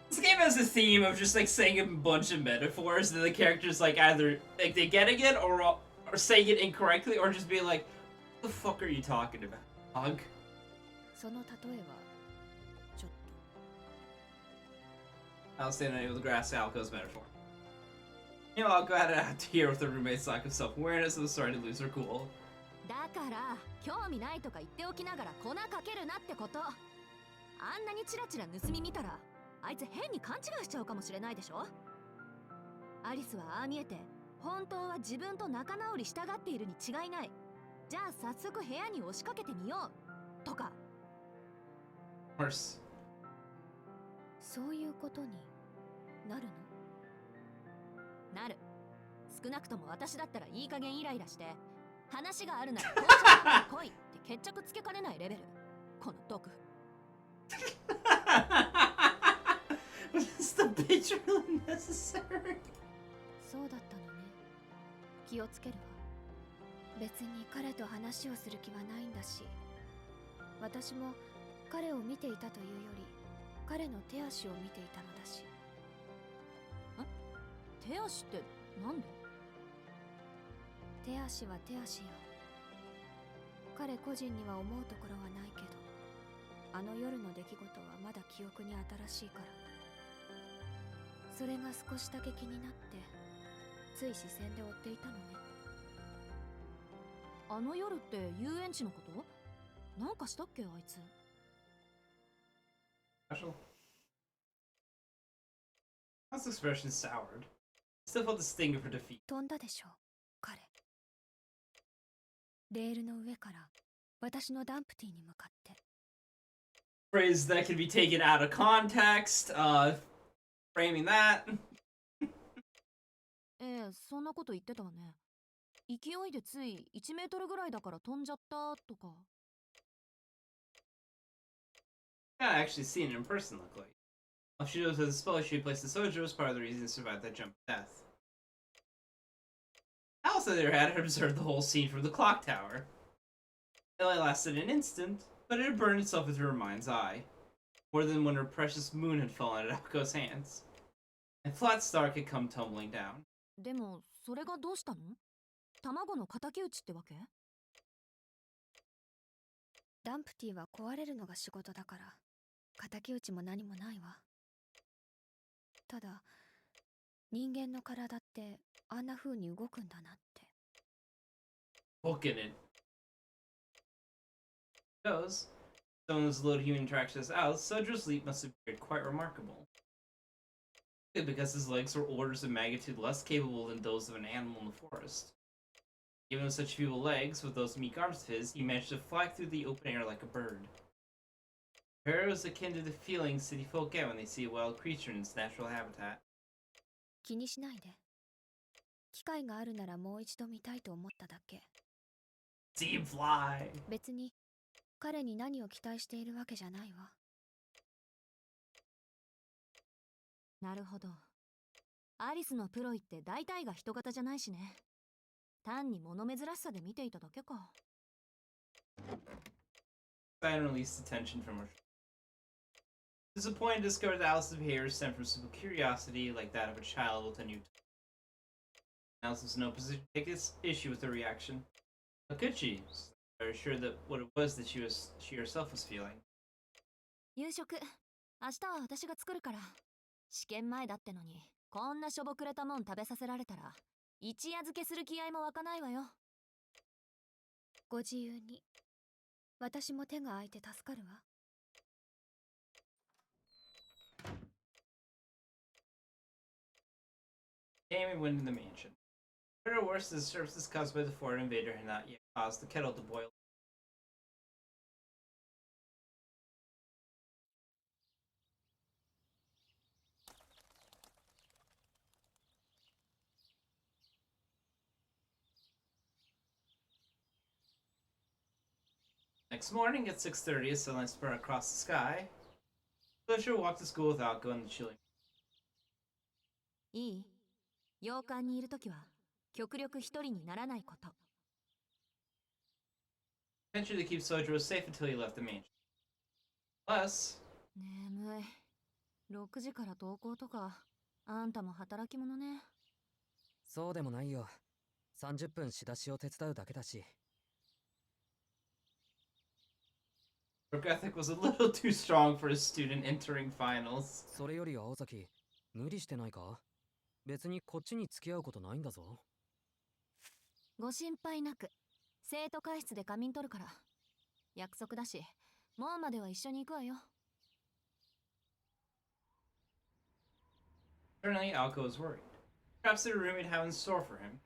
this game has a theme of just like saying a bunch of metaphors that the characters like either like they getting it or saying it incorrectly or just being like, "What the fuck are you talking about, Hug?" その例えはちょっと。I'll stand unable to grasp Alco's metaphor. You know, I'll go ahead and have to hear with the roommate's lack of self-awareness and starting to lose her cool. だから興味ないとか言っておきながら粉かけるなってこと。あんなにチラチラ盗み見たらあいつ変に勘違いしちゃうかもしれないでしょ。アリスはああ見えて本当は自分と仲直りしたがっているに違いない。じゃあ早速部屋に押しかけてみようとか。Worse. そういうことになるの？なる。少なくとも私だったらいい加減イライラして話があるならこう来いって決着つけかねないレベル。この毒。Was the bitch really necessary? そうだったのね。気をつけるわ。別に彼と話をする気はないんだし、私も彼を見ていたというより彼の手足を見ていたのだし。手足ってなんで？手足は手足よ。彼個人には思うところはないけど、あの夜の出来事はまだ記憶に新しいから。それが少しだけ気になって、つい視線で追っていたのね。あの夜って遊園地のこと？なんかしたっけあいつ。Special. How's the expression soured? Still felt the sting of her defeat. 飛んだでしょ彼。レールの上から私のダンプティに向かって。Phrase that can be taken out of context. Framing that. そんなこと言ってたわね。勢いでつい1メートルぐらいだから飛んじゃったとか。Yeah, I actually seen it in person, luckily. All she knows is the spell she placed the Sojo was part of the reason to survive that jump to death. Alice, on the other hand, had observed the whole scene from the clock tower. It only lasted an instant, but it had burned itself into her mind's eye, more than when her precious moon had fallen out of Ako's hands, and flat Stark had come tumbling down. でもそれがどうしたの？卵の敵討ちってわけ？ダンプティは壊れるのが仕事だから、敵討ちも何もないわ。ただ、人間の体ってあんな風に動くんだなって。Booking it. Goes. Someone as little human interaction as Alice, Sojo's leap must have appeared quite remarkable. Because his legs were orders of magnitude less capable than those of an animal in the forest. Even with such feeble legs, with those meek arms of his, he managed to fly through the open air like a bird. Her was akin to the feelings city folk get when they see a wild creature in its natural habitat. 気にしないで。機会があるならもう一度見たいと思っただけ。See him fly! 別に彼に何を期待しているわけじゃないわ。なるほど。アリスのプロイって大体が人型じゃないしね。単に物珍しさで見ていただけか。Diane released the tension from her. Disappointed to discover that Alice's behavior stemmed from simple curiosity like that of a child with a new toy. Alice was in no position to take this issue with her reaction. How could she? Very sure that what it was that she herself was feeling. 夕食、明日は私が作るから。試験前だってのに、こんなしょぼくれたもん食べさせられたら、一夜漬けする気合も湧かないわよ。ご自由に。私も手が空いて助かるわ。Amy went into the mansion. For her worse, the disturbances caused by the foreign invader had not yet caused the kettle to boil. Next morning at 6:30, as sunlight spread across the sky, Fletcher walked to school without going to the chilling. いい？洋館にいるときは、極力一人にならないこと。Intention to keep Sojo safe until he left the mansion. Plus, 眠い。6時から登校とか、あんたも働き者ね。そうでもないよ。30分仕出しを手伝うだけだし。work ethic was a little too strong for a student entering finals. それより青崎、無理してないか？別にこっちに付き合うことないんだぞ。ご心配なく、生徒会室で仮眠取るから。約束だし、もうまでは一緒に行くわよ。Certainly, Alco was worried. Perhaps the roommate had in store for him.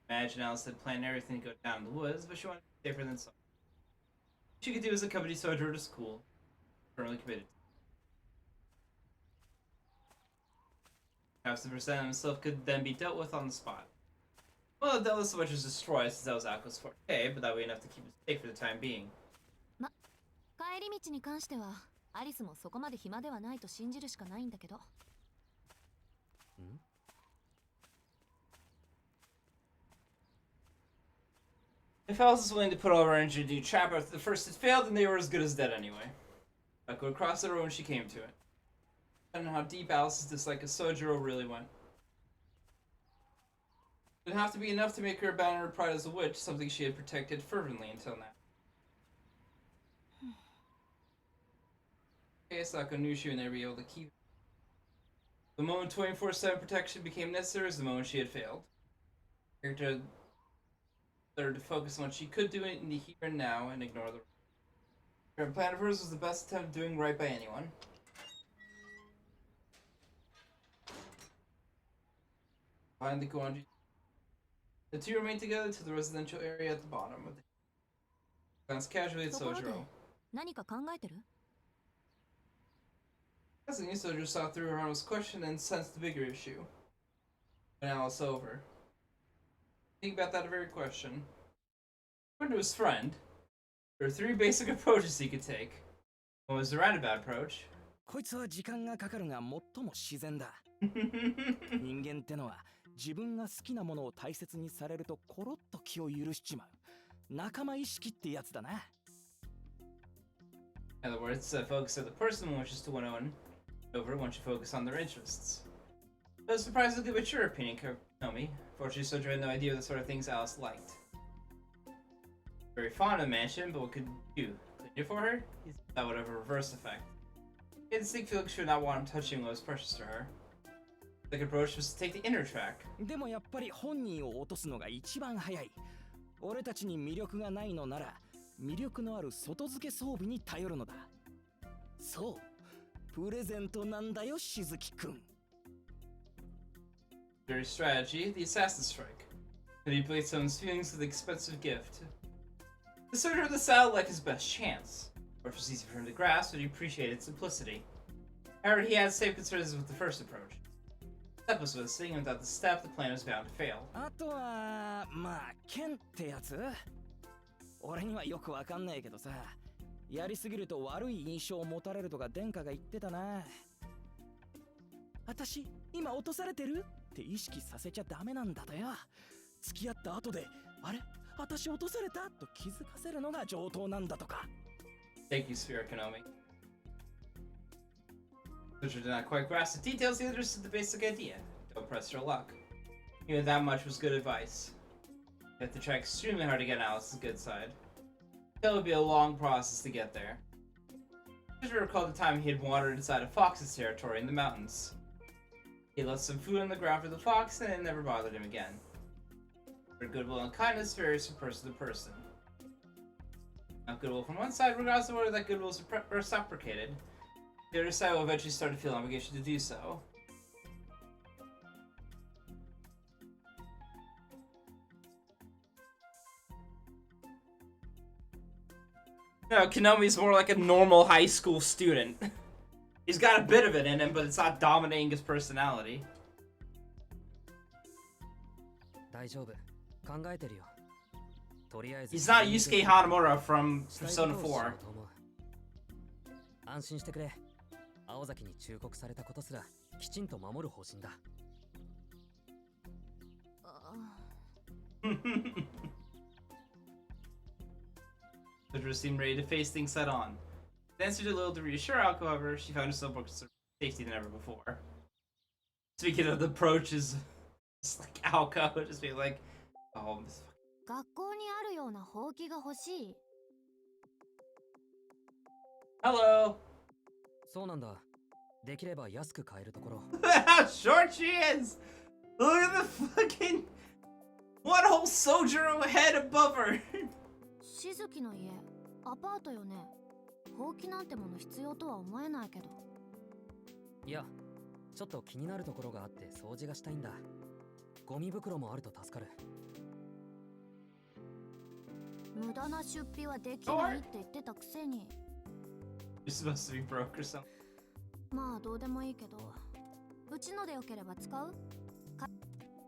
Imagine Alice had planned everything to go down in the woods, but she wanted to be safer than so. What she could do was accompany Sojo to school, firmly committed. Perhaps the percent himself could then be dealt with on the spot. Well, the Deathless Switch was destroyed since that was Alco's forte, but that would be enough to keep him safe for the time being. 帰り道に関しては、アリスもそこまで暇ではないと信じるしかないんだけど。If Alice was willing to put all her energy into a new chapter after the first had failed, then they were as good as dead anyway. Alco would cross the road when she came to it. I don't know how deep Alice's dislike of Sojiro really went. It would have to be enough to make her abandon her pride as a witch, something she had protected fervently until now. Sako knew she would never be able to keep it. The moment 24/7 protection became necessary was the moment she had failed. Character learned to focus on what she could do in the here and now and ignore the current plan of hers was the best attempt at doing right by anyone. Behind the Guanji, the two remained together to the residential area at the bottom of the glanced casually at ところで Sojiro. 何か考えてる？ Presently, Sojiro saw through her honest question and sensed the bigger issue. But now it's over. Think about that very question. According to his friend, there are 3 basic approaches he could take. One was the roundabout approach. こいつは時間がかかるが最も自然だ。人間ってのは自分が好きなものを大切にされるとコロッと気を許しちまう。仲間意識ってやつだな。In other words, focus on the person one wishes to win over once you focus on their interests. That was surprisingly mature opinion, Konomi. Fortunately, Sojiro had no idea the sort of things Alice liked. Very fond of the mansion, but what could you do for her? That would have a reverse effect. He had a distinct feeling she would not want him touching what was precious to her. The second approach was to take the inner track. でもやっぱり本人を落とすのが一番早い。俺たちに魅力がないのなら、魅力のある外付け装備に頼るのだ。そう、プレゼントなんだよ、しずきくん。Very strategy, the assassin strike. Manipulate someone's feelings with an expensive gift. The soldier of the sounded like his best chance. Or it was easy for him to grasp, but he appreciated simplicity. However, he had the same concerns with the first approach. The step was missing, and without the step, the plan was bound to fail. あとは、まあ、剣ってやつ俺にはよくわかんないけどさ、やりすぎると悪い印象を持たれるとか殿下が言ってたな。私、今落とされてるって意識させちゃダメなんだとよ。付き合った後で、あれ私落とされたと気づかせるのが上等なんだとか。Thank you, Spirit Konomi. Soldier did not quite grasp the details, he understood the basic idea. Don't press your luck. Even that much was good advice. You have to try extremely hard to get on Alice's good side. It would be a long process to get there. Soldier recalled the time he had wandered inside a fox's territory in the mountains. He left some food on the ground for the fox, and it never bothered him again. But goodwill and kindness varies from person to person. Now, goodwill from one side, regardless of whether that goodwill is reciprocated, the other side will eventually start to feel an obligation to do so. No, Konomi's more like a normal high school student. He's got a bit of it in him, but it's not dominating his personality. 大丈夫。考えてるよ。とりあえず He's not Yusuke Hanamura from Persona 4. 安心してくれ。青崎に忠告されたことすらきちんと守る方針だ。Sojiro seemed ready to face things head on. The answer did little to reassure Alko, however, she found herself more concerned with safety than ever before. Speaking of the approaches, just like Alko, just being like, oh, this 学校にあるようなほうきが欲しい。Hello! そうなんだ。できれば安く買えるところ。How short she is! Look at the fucking one whole Sojiro head above her! しずきの家、アパートよね。ほうきなんてもの必要とは思えないけど。いや、ちょっと気になるところがあって掃除がしたいんだ。ゴミ袋もあると助かる。無駄な出費はできないって言ってたくせに。You're supposed to be broke or something. まあどうでもいいけど、うちのでよければ使う？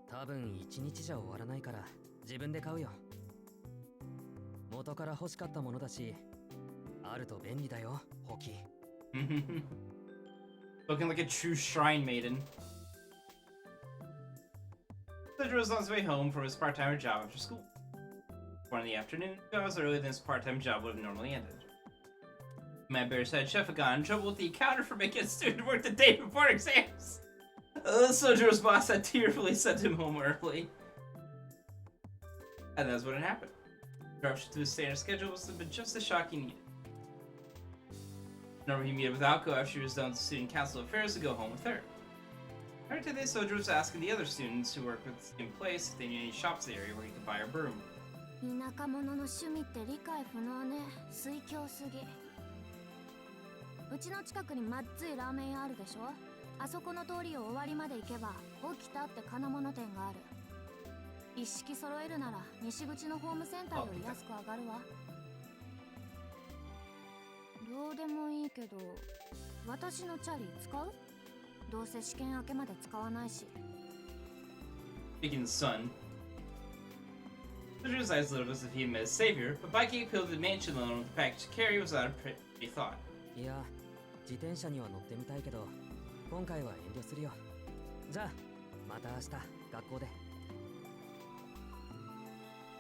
多分一日じゃ終わらないから自分で買うよ。元から欲しかったものだし、あると便利だよ、ホキ。Looking like a true shrine maiden. Sojiro was on his way home from his part-time job after school. 1 in the afternoon, 2 hours earlier than his part-time job would have normally ended. Manbear's head chef had gotten in trouble with the accountant for making a student work the day before exams. Sojiro's boss had tearfully sent him home early. And that's what had happened. The interruption to his standard schedule must have been just the shock he needed. Normally he meet up with Alko after she was done with student council affairs to go home with her. Prior to this, Sojo was asking the other students who worked with the same place if they knew any shops in the area where he could buy a broom. 田舎者の趣味って理解不能ね。水郷すぎ。うちの近くにまっずいラーメン屋あるでしょ。あそこの通りを終わりまで行けば起きたって金物店がある。一式揃えるなら西口のホームセンターより安く上がるわ。どうでもいいけど、私のチャリ使う？どうせ試験明けまで使わないし。Speaking of the sun, Sojo's eyes lit up as if he met his savior, but biking uphill to the mansion alone with the package to carry was not a pretty thought. いや、自転車には乗ってみたいけど、今回は遠慮するよ。じゃあ、また明日学校で。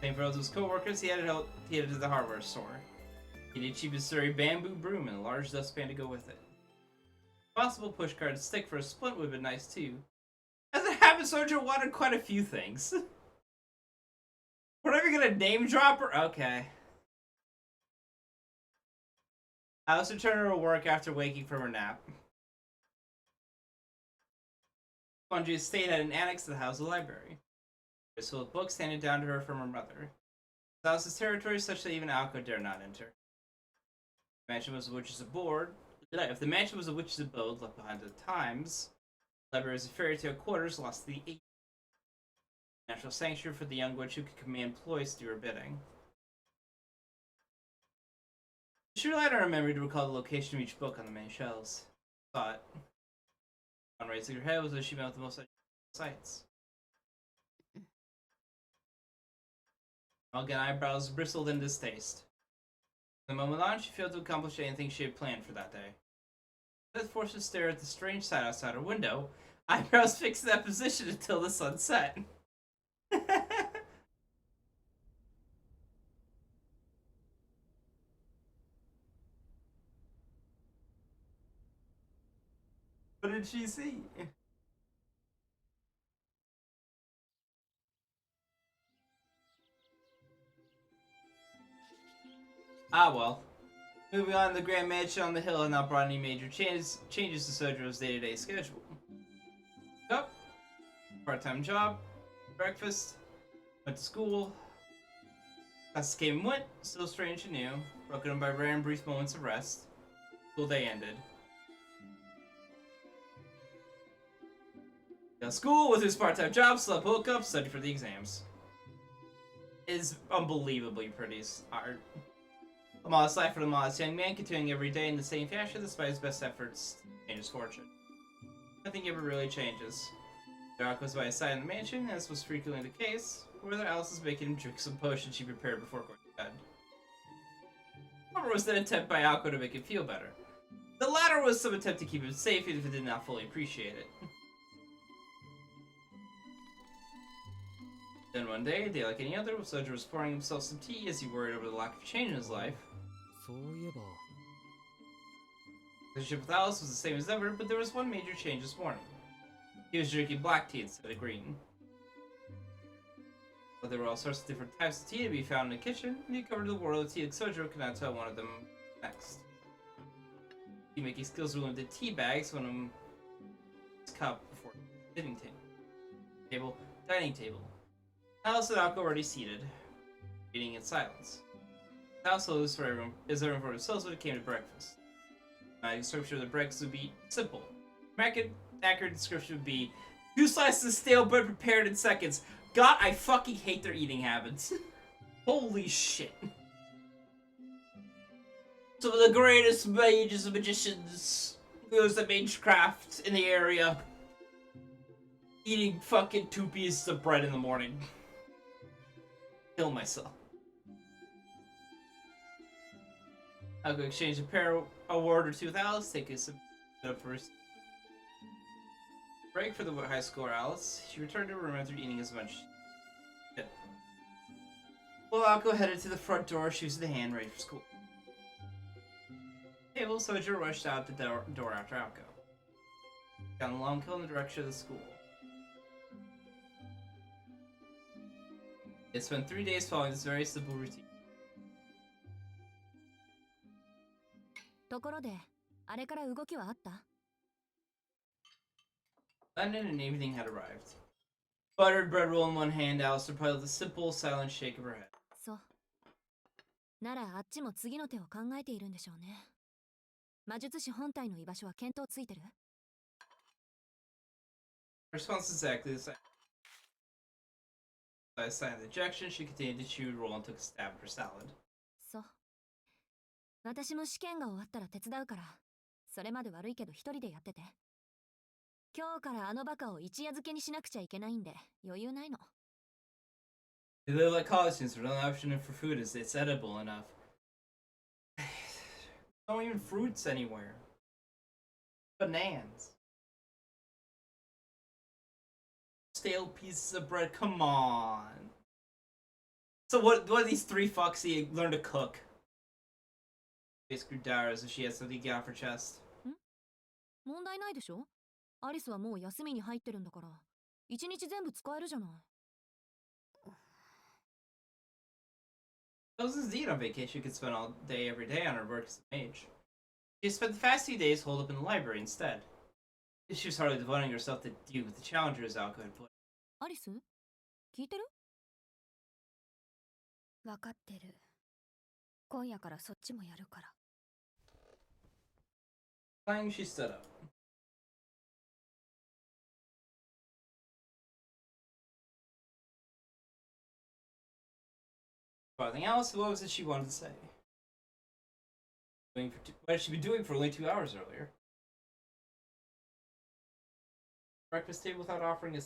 Same for all his co-workers, he headed to the hardware store. He needed cheap Missouri bamboo broom and a large dustpan to go with it. Possible pushcart stick for a splint would have been nice too. As it happens, Sojo wanted quite a few things. We're never gonna name drop her? Okay. Alice returned to her work after waking from her nap. Spongy estate had an annex to the house, a library. It was full of books handed down to her from her mother. The house's territory is such that even Alko dare not enter. The mansion was a witch's abode. If the mansion was a witch's abode left behind at the times, the library was a fairy tale quarters lost to the 80s. Natural sanctuary for the young witch who could command employees to do her bidding. She relied on her memory to recall the location of each book on the many shelves. Thought, on raising her head was as she met with the most sights. Again, eyebrows bristled in distaste. From the moment on, she failed to accomplish anything she had planned for that day. Beth forced her to stare at the strange sight outside her window, eyebrows fixed in that position until the sun set. What did she see? Ah well. Moving on, the Grand Mansion on the hill had not brought any major changes to Sojo's day-to-day schedule. Up, part-time job, breakfast, went to school. Classes came and went, still strange and new, broken up by rare and brief moments of rest. School day ended. Got school with his part-time job, slept, woke up, studied for the exams. It is unbelievably pretty art. A modest life for the modest young man, continuing every day in the same fashion despite his best efforts to change his fortune. Nothing ever really changes. Doc was by his side in the mansion, as was frequently the case, or whether Alice was making him drink some potion she prepared before going to bed. However, was an attempt by Alko to make him feel better. The latter was some attempt to keep him safe, even if he did not fully appreciate it. Then one day, a day like any other, Sojo was pouring himself some tea as he worried over the lack of change in his life. そういえば、 The relationship with Alice was the same as ever, but there was one major change this morning. He was drinking black tea instead of green. But there were all sorts of different types of tea to be found in the kitchen, and he covered the world of tea that Sojo could not tell one of them next. Tea making skills were limited to tea bags, one of them his cup before the sitting table, dining table. Alice and Alko were already seated, eating in silence. The household is everyone for themselves when it came to breakfast. My description of the breakfast would be simple. Accurate description would be 2 slices of stale bread prepared in seconds. God, I fucking hate their eating habits. Holy shit. Some of the greatest mages and magicians, those that magecraft in the area, eating fucking 2 pieces of bread in the morning. Kill myself. I'll go exchange a word or two with Alice, take us up first. Break for the high schooler Alice. She returned to her room after eating as much. Well, Alko headed to the front door, shoes in the hand, ready for school. Table, Sojo rushed out the door after Alko. Down the long hill in the direction of the school. They spent 3 days following this very simple routine. ところで、あれから動きはあった？ London and evening had arrived. Buttered bread roll in one hand, Alice replied with a simple, silent shake of her head. そう。ならあっちも次の手を考えているんでしょうね。魔術師本体の居場所は見当ついてる？ Her response is exactly the same. By a sign of dejection, she continued to chew, roll, and took a stab at her salad. そう。私も試験が終わったら手伝うから、それまで悪いけど一人でやってて。今日からあのバカを一夜漬けにしなくちゃいけないんで、余裕ないの。They live like college students, but the only option for food is it's edible enough. No even fruits anywhere. Bananas. Stale pieces of bread, come on. So what do these three fucks learn to cook? Basically dour as if she has something to get off her chest. 問題ないでしょ？アリスはもう休みに入ってるんだから、一日全部使えるじゃない。Those indeed on vacation could spend all day every day on her work as a mage. She spent the past few days holed up in the library instead. She was hardly devoting herself to deal with the challengers Alco had put. アリス？聞いてる？わかってる。今夜からそっちもやるから。Finally, she stood up. Bothering Alice, what was it she wanted to say? What had she been doing for only 2 hours earlier? Breakfast table without offering a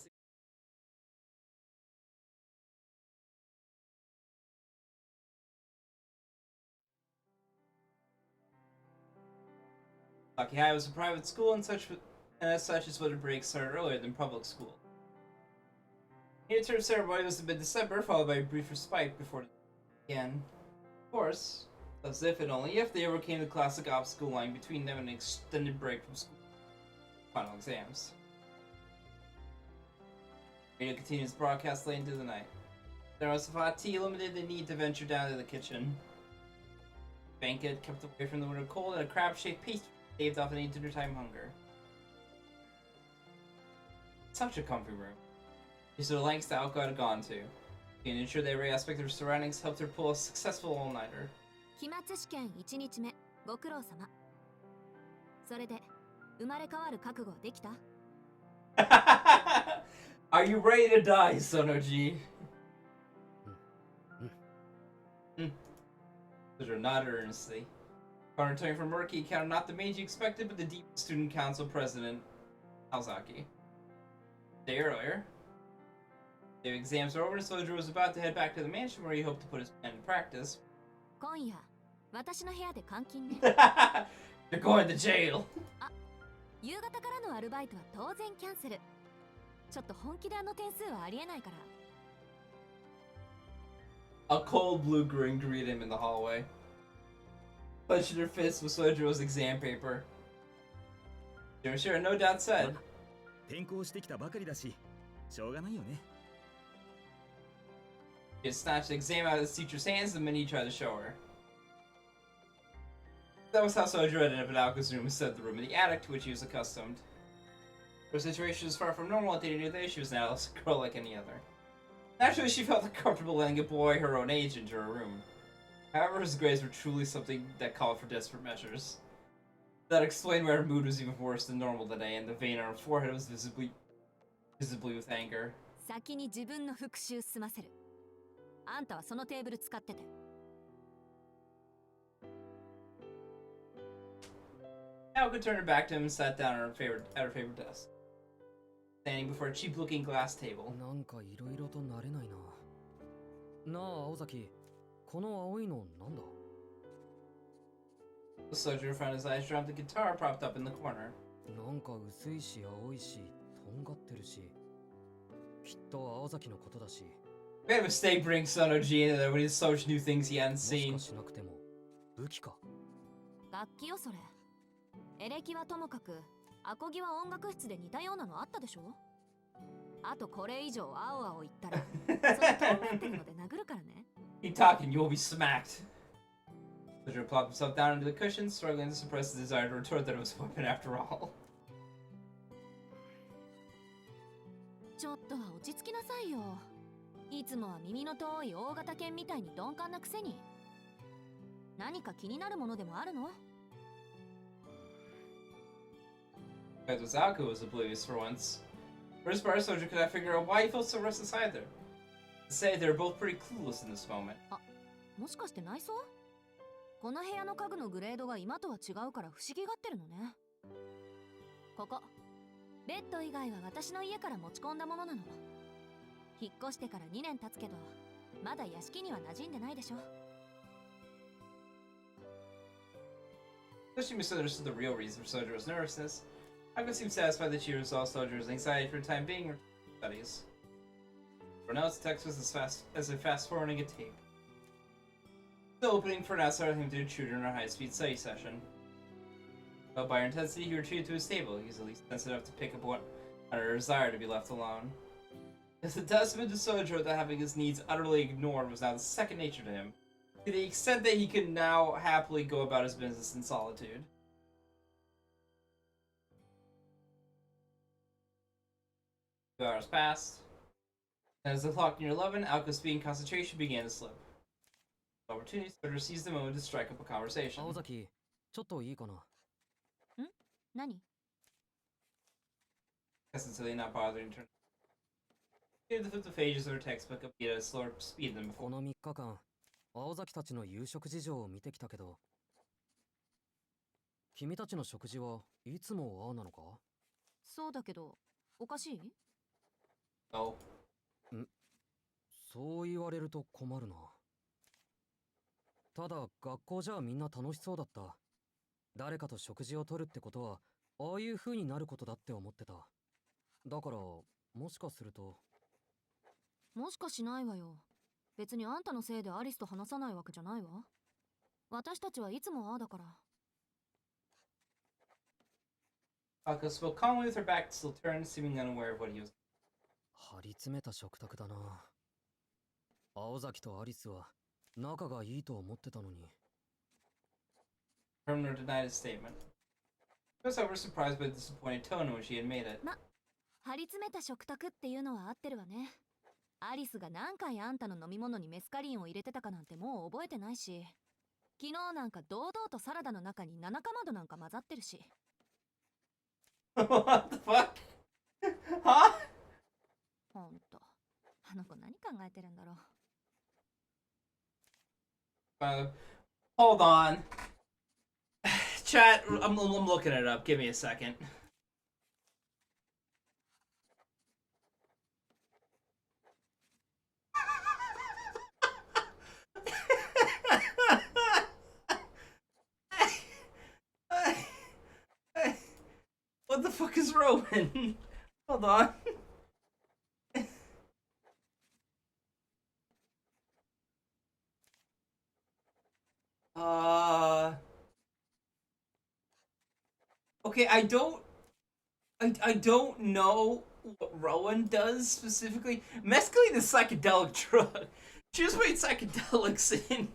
Lucky High was a private school and as such its winter break started earlier than public school. The midterm ceremony was in mid-December, followed by a brief respite before it began. Of course, as if and only if they overcame the classic obstacle line between them and an extended break from school final exams. Radio continued its broadcast late into the night. There was hot tea limited the need to venture down to the kitchen. Banquet kept away from the winter cold, and a crab-shaped pastry staved off any dinner-time hunger. Such a comfy room. These are the lengths that Alco had gone to. And ensure that every aspect of her surroundings helped her pull a successful all-nighter. 期末試験1日目、ご苦労様。それで、生まれ変わる覚悟はできた？ Are you ready to die, Sono-G? Sojiro nodded earnestly. Upon returning from work, he encountered not the mage he expected, but the deep student council president, Alzaki. A day earlier, the exams were over, and Sojiro was about to head back to the mansion where he hoped to put his plan in practice. 今夜、私の部屋で監禁ね。You're going to jail! あ、夕方からのアルバイトは当然キャンセル。ちょっと本気であの点数はありえないから。A cold blue grin greeted him in the hallway. Clenching her fist with Sojiro's exam paper. Sure, no doubt said. 転校してきたばかりだし、しょうがないよね。He had snatched the exam out of the teacher's hands the minute he tried to show her. That was how Sojiro ended up in Alka's room instead of the room in the attic to which he was accustomed. Her situation was far from normal at the end of the day. She was an adolescent girl like any other. Naturally, she felt uncomfortable letting a boy her own age into her room. However, his grades were truly something that called for desperate measures. That explained why her mood was even worse than normal today, and the vein on her forehead was visibly with anger. 先に自分の復習済ませる。あんたはそのテーブル使ってて。Alka turned her back to him and sat down at her favorite desk, standing before a cheap-looking glass table. なんかいろいろと慣れないな。なあ、青崎、この青いのなんだ？ The soldier found his eyes dropped the guitar propped up in the corner. なんか薄いし青いし、とんがってるし。きっと青崎のことだし。Made a mistake bringing Sono-G into there when he so much new things he hadn't もし seen. かしなくても武器か。楽器よそれ。エレキはともかく、アコギは音楽室で似たようなのあったでしょ？あとこれ以上青々言ったらそのトンベってるので殴るからね。 Keep talking, you will be smacked. Soldier plopped himself down into the cushion, struggling to suppress the desire to retort that it was a weapon after all. ちょっとは落ち着きなさいよ。いつもは耳の遠い大型犬みたいに鈍感なくせに。何か気になるものでもあるの？ As Zaku was oblivious for once. First bar soldier could not figure out why he felt so restless either. To say they were both pretty clueless in this moment. もしかして内装？この部屋の家具のグレードが今とは違うから不思議がってるのね。ここベッド以外は私の家から持ち込んだものなの。引っ越してから2年経つけどまだ屋敷には馴染んでないでしょ。 Though she misunderstood the real reason for Sojour's nervousness, Haku seemed satisfied that she resolved Sojour's anxiety for the time being or studies. For now, the text was as if fast-forwarding a tape. The opening for now started him to intrude in our high-speed study session. But by her intensity, he retreated to his table, easily sensitive enough to pick up on her desire to be left alone. It's a testament to Sojour that having his needs utterly ignored was now the second nature to him, to the extent that he could now happily go about his business in solitude. Two hours passed, and as the clock near 11, Alka's speed and concentration began to slip. Opportunity, Sojour seized the moment to strike up a conversation. 青崎、ちょっといいかな。何？ Hesitantly, not bothering to turn. She had to flip the pages of her textbook up at a slower speed than こ before. の3日間、青崎たちの夕食事情を見てきたけど、君たちの食事はいつもああなのか？そうだけどおかしい？ Oh. そう言われると困るな。ただ学校じゃみんな楽しそうだった。誰かと食事をとるってことはああいう風になることだって思ってた。だからもしかすると。もしかしないわよ。別にあんたのせいでアリスと話さないわけじゃないわ。私たちはいつもああだから。 Alka spoke calmly with her back still turned, seeming unaware of what he was. 張り詰めた食卓だな。青崎とアリスは仲がいいと思ってたのに。Hermner denied his statement. He was, however, surprised by the disappointed tone in which he had made it. 張り詰めた食卓っていうのは合ってるわね。アリスが何回あんたの飲み物にメスカリンを入れてたかなんてもう覚えてないし、昨日なんか堂々とサラダの中に七かまどなんか混ざってるし。What the fuck? Huh? ほんと、あの子何考えてるんだろう。Hold on. Chat, I'm looking it up. Give me a second. What the fuck is Rowan? Hold on. Okay, I don't know what Rowan does specifically. Mescaline is psychedelic drug. She just made psychedelics in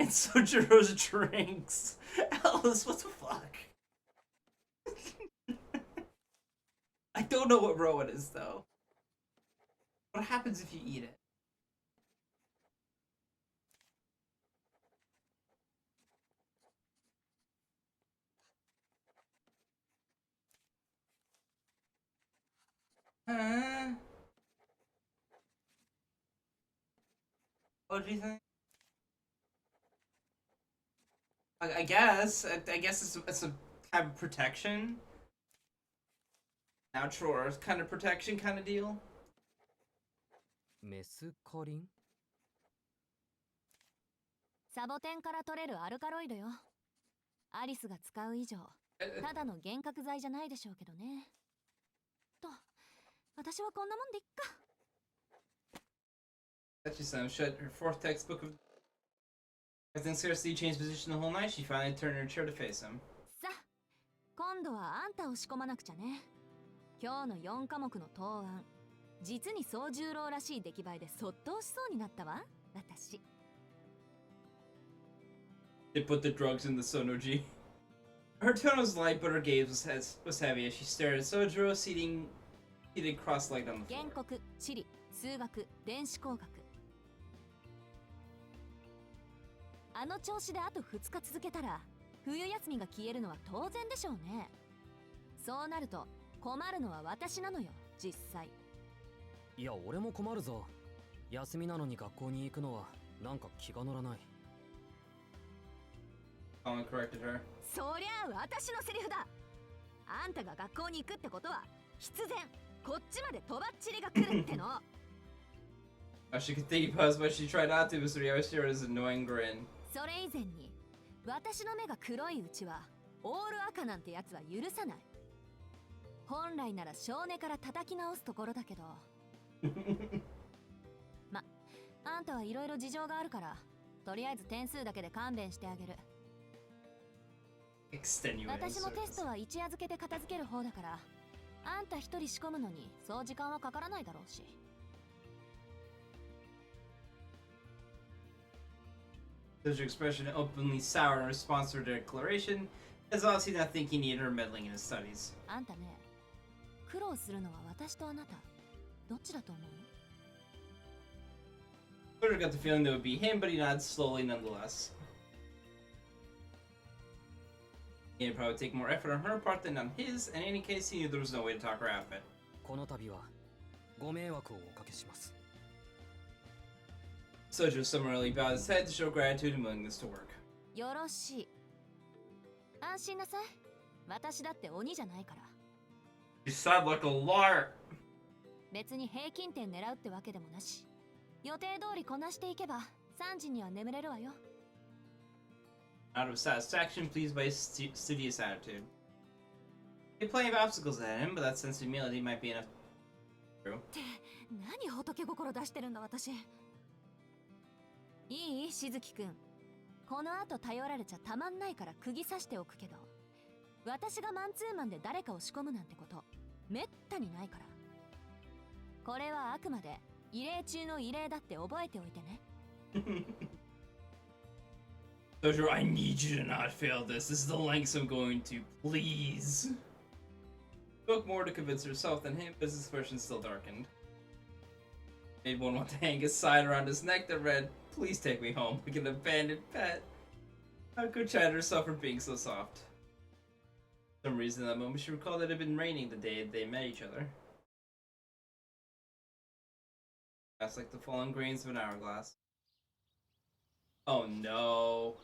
Sojiro's drinks. Alice, what the fuck? I don't know what Rowan is though. What happens if you eat it? What do you think? I guess it's a kind of protection, natural earth kind of protection kind of deal. メスカリン？サボテンから取れるアルカロイドよ。アリスが使う以上、ただの幻覚剤じゃないでしょうけどね。と、私はこんなもんでいっか。Tachi-san shut her fourth textbook of. Everything scarcely changed position the whole night. She finally turned her chair to face him. さあ、今度はあんたを仕込まなくちゃね。今日の4科目の答案、実に総十郎らしい出来栄えでそっと押しそうになったわ、私。They put the drugs in the Sono-G. Her tone was light, but her gaze was heavy as she stared at Sojiro seated cross-legged on the 原 floor. 告、地理、数学、電子工学。あの調子であと2日続けたら冬休みが消えるのは当然でしょうね。そうなると困るのは私なのよ、実際。いや俺も困るぞ。休みなのに学校に行くのはなんか気が乗らない。Colin corrected her. そりゃあ私のセリフだ。あんたが学校に行くってことは必然こっちまでとばっちりが来るっての。She could think he paused, but she tried not to, because we always hear his annoying grin. それ以前に私の目が黒いうちはオール赤なんてやつは許さない。本来なら少年から叩き直すところだけどま、あんたはいろいろ事情があるからとりあえず点数だけで勘弁してあげる。 Extenuating 私もテスト circumstances. は一夜漬けで片付ける方だからあんた一人仕込むのにそう時間はかからないだろうし。Such expression openly sour in response to her declaration, as obviously not thinking he needed her meddling in his studies. あんたね、苦労するのは私とあなたどっちだと思う？ Sort of got the feeling that it would be him, but he nodded slowly nonetheless. It'd probably take more effort on her part than on his, and in any case, he knew there was no way to talk her out of it. この度はご迷惑をおかけします。 Sojo summarily bowed his head to show gratitude and willingness to work. よろしい。安心なさい。私だって鬼じゃないから。 You sound like a liar! 別に平均点狙うってわけでもなし。予定通りこなしていけば3時には眠れるわよ。 Out of satisfaction, pleased by his studious attitude. He had plenty of obstacles ahead of him, but that sense of humility might be enough. True. って何仏心出してるんだ私。いいしずきくん。この後頼られちゃたまんないから釘刺しておくけど、私がマンツーマンで誰かを仕込むなんてことめったにないから。これはあくまで異例中の異例だって覚えておいてね。Sojo, I need you to not fail this. This is the lengths I'm going to. Please. Spoke more to convince herself than him, but his expression still darkened. Made one want to hang his sign around his neck that read, "Please take me home, like an abandoned pet." How could chide herself for being so soft? For some reason, in that moment, she recalled that it had been raining the day they met each other. That's like the falling grains of an hourglass. Oh no.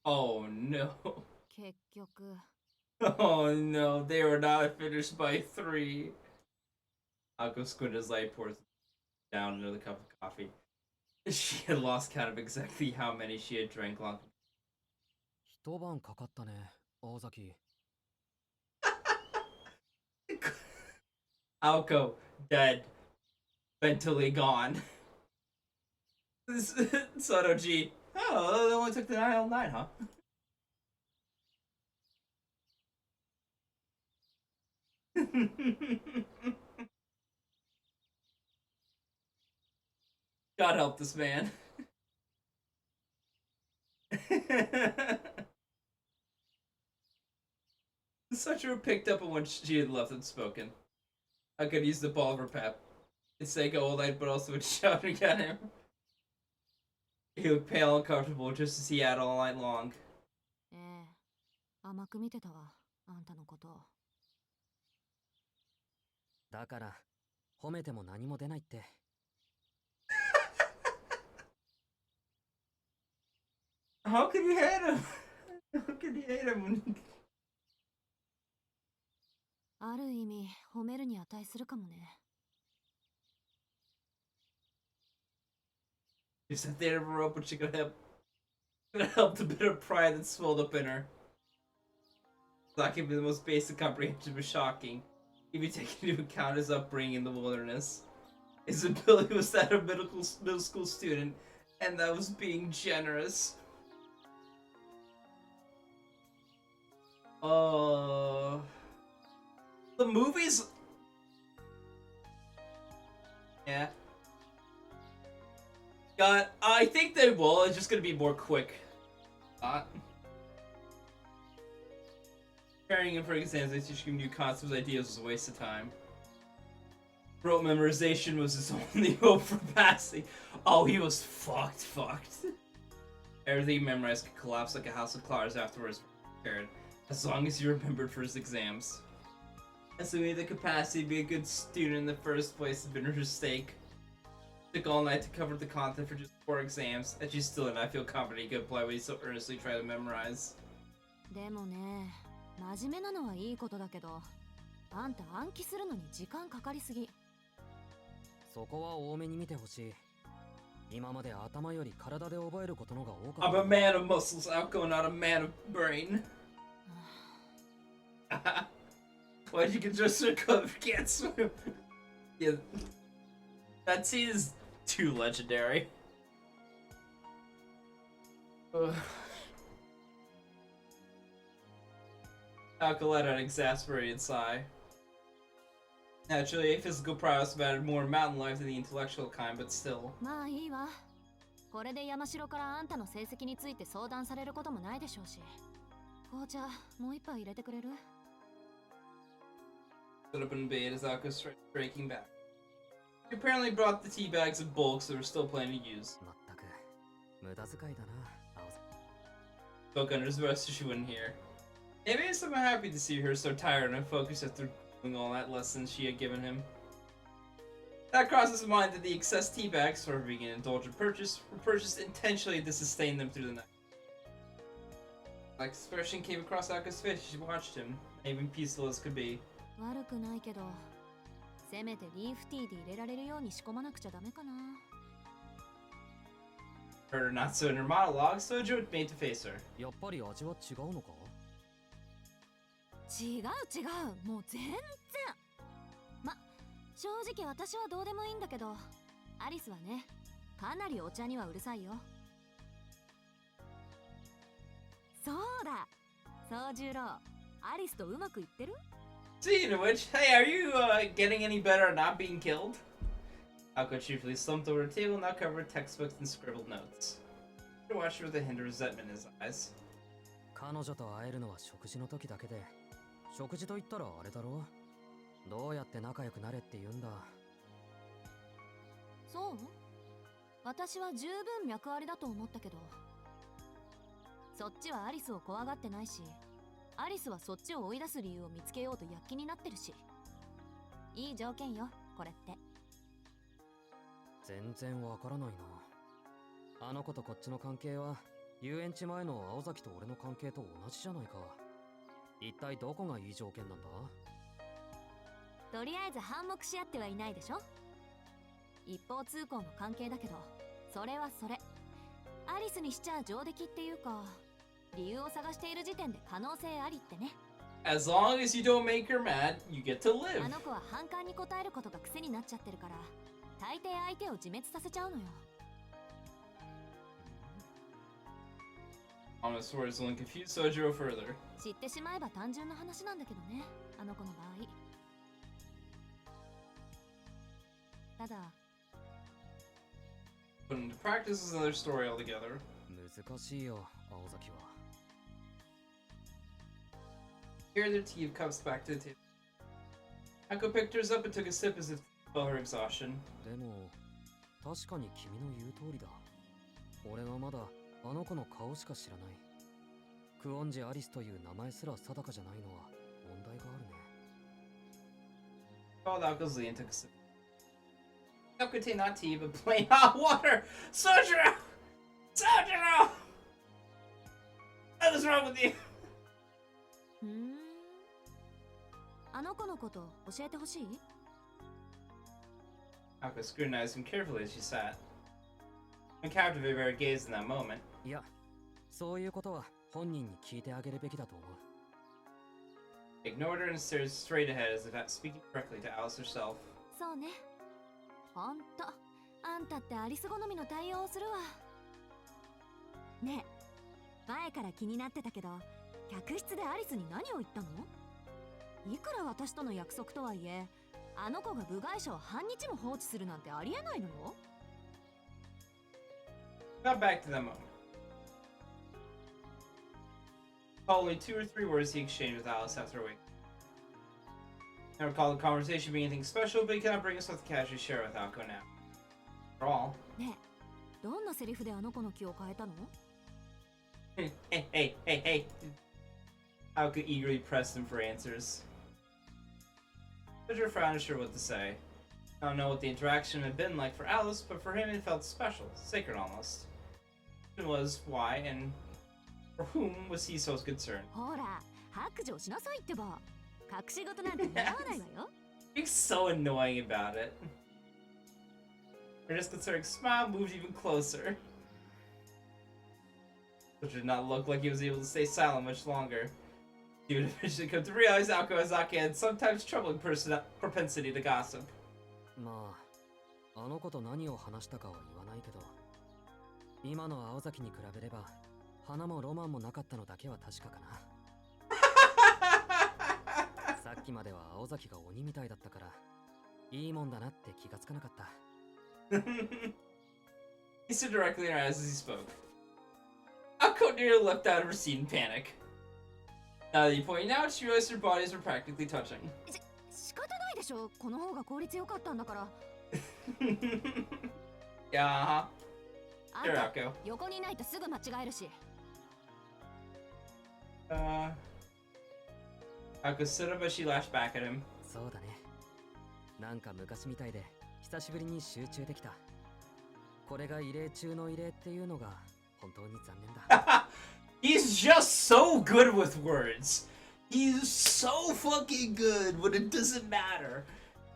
Oh no. 結局 Oh no, they were not finished by 3. Akko squinted as light pours down another cup of coffee. She had lost count of exactly how many she had drank long. 一晩かかったね、大崎。Alko, dead. Mentally gone. Sono-G. Oh, that only took the all night, huh? God help this man. Sachiro picked up on what she had left unspoken. I could use the ball of her pep. It's like all night, but also with shouting at him. He looked pale and uncomfortable, just as he had all night long. ええ、甘く見てたわ、あんたのことを。だから褒めても何も出ないって。How can you hate him? How can you hate him? ある意味褒めるに値するかもね。She sat there of a rope, but she could help the bit of pride that swelled up in her. That could be the most basic comprehension was shocking, if you take into account his upbringing in the wilderness. His ability was that of middle school student, and that was being generous. The movies. I think they will. It's just gonna be more quick. Preparing him for exams, they teach him new concepts, ideas was a waste of time. Rote memorization was his only hope for passing. Oh, he was fucked. Everything he memorized could collapse like a house of cards afterwards. Prepared, as long as he remembered for his exams. Assuming the capacity to be a good student in the first place has been her mistake. Took all night to cover the content for just 4 exams, and she's still in. I feel confident he could apply what he so earnestly tried to memorize. でもね、真面目なのはいいことだけど、あんた暗記するのに時間かかりすぎ。そこは多めに見てほしい。今まで頭より体で覚えることのが多かった。I'm a man of muscles, outgoing, not a man of brain. Why'd you get just a club if you can't swim? Yeah, that scene is too legendary. Alka let out an exasperated sigh. Naturally, a physical prowess mattered more in mountain life than the intellectual kind, but still. まあいいわ。これで山城からあんたの成績について相談されることもないでしょうし。紅茶、もう一杯入れてくれる？ Stood up in bed as Alka started breaking back. He apparently brought the tea bags in bulk, so there was still plenty to use. まったく無駄遣いだな、青崎。 Spoke under his breath so she wouldn't hear. Maybe I'm somewhat happy to see her so tired and focused after doing all that lessons she had given him. That crosses his mind that the excess tea bags, for being an indulgent purchase, were purchased intentionally to sustain them through the night. Like expression came across Alka's face as she watched him, even peaceful as could be. 悪くないけど、せめてリーフティーで入れられるように仕込まなくちゃダメかな。Heard her not so in her monologue, so Joe made to face her. やっぱり味は違うのか？違う、もう全然。ま、正直私はどうでもいいんだけど、アリスはね、かなりお茶にはうるさいよ。そうだ、宗十郎、アリスとうまくいってる？ Speaking of which, hey, are you getting any better at not being killed? Alka cheerfully slumped over the table, now covered with textbooks and scribbled notes. He watched her with a hint of resentment in his eyes. 彼女と会えるのは食事の時だけで、食事と言ったらあれだろ？どうやって仲良くなれって言うんだ？そう？私は十分脈ありだと思ったけど。そっちはアリスを怖がってないし、アリスはそっちを追い出す理由を見つけようと躍起になってるし。いい条件よ、これって。全然わからないな。あの子とこっちの関係は遊園地前の青崎と俺の関係と同じじゃないか。一体どこがいい条件なんだ？とりあえず反目し合ってはいないでしょ。一方通行の関係だけど、それはそれ。アリスにしちゃ上出来っていうか、理由を探している時点で可能性ありってね。As long as you don't make her mad, you get to live. あの子は反感に応えることが癖になっちゃってるから、大抵相手を自滅させちゃうのよ。Honest words only confused Sojiro further. 知ってしまえば単純な話なんだけどね、あの子の場合。ただ、Put into practice is another story altogether. 難しいよ、青崎は。Here their tea cups back to the table. Akko picked hers up and took a sip as if to spell her exhaustion. でも、確かに君の言う通りだ。俺はまだあの子の顔しか知らない。クオンジ・アリスという名前すら定かじゃないのは問題があるね。Called Akko's Lee and took a sip. Cup contained not tea, but plain hot water! Sojiro! Sojiro! What is wrong with you? あの子のこと教えてほしい？ Akko scrutinized him carefully as she sat. Captivated by her gaze in that moment. いや、そういうことは本人に聞いてあげるべきだと思う。Ignored her and stared straight ahead as if speaking directly to Alice herself. そうね。ほんと、あんたってアリス好みの対応をするわ。ねえ、前から気になってたけど、客室でアリスに何を言ったの？いくら私との約束とはいえ、あの子が部外者を半日も放置するなんてありえないのよ。Got back to that moment. Only 2 or 3 words he exchanged with Alice after a week. I don't recall the conversation being anything special, but he cannot bring us something casually share with Alco now. For all. ねえ、どんなセリフであの子の気を変えたの？ Hey. Alco eagerly pressed him for answers. Roger frowned, unsure what to say. I don't know what the interaction had been like for Alice, but for him it felt special, sacred almost. It was why and for whom was he so concerned? ほら、白状しなさいってば。隠し事なんて似合わないわよ。Being so annoying about it. Her disconcerting smile moved even closer. Which did not look like he was able to stay silent much longer. He would eventually come to realize Alco Azaki had sometimes troubling propensity to gossip. まあ、あの子と何を話したかは言わないけど、今の青崎に比べれば花もロマンもなかったのだけは確かかな。さっきまでは青崎が鬼みたいだったから、いいもんだなって気がつかなかった。He stood directly in her eyes as he spoke. Alco nearly leapt out of her seat in panic. Now that you point out, she realized her bodies were practically touching. 仕方ないでしょ。この方が効率良かったんだから。Yeah. あん Sure, た Alco. 横にいないとすぐ間違えるし。Alco stood up as she lashed back at him. そうだね。なんか昔みたいで久しぶりに集中できた。これが異例中の異例っていうのが本当に残念だ。He's just so good with words. He's so fucking good when it doesn't matter.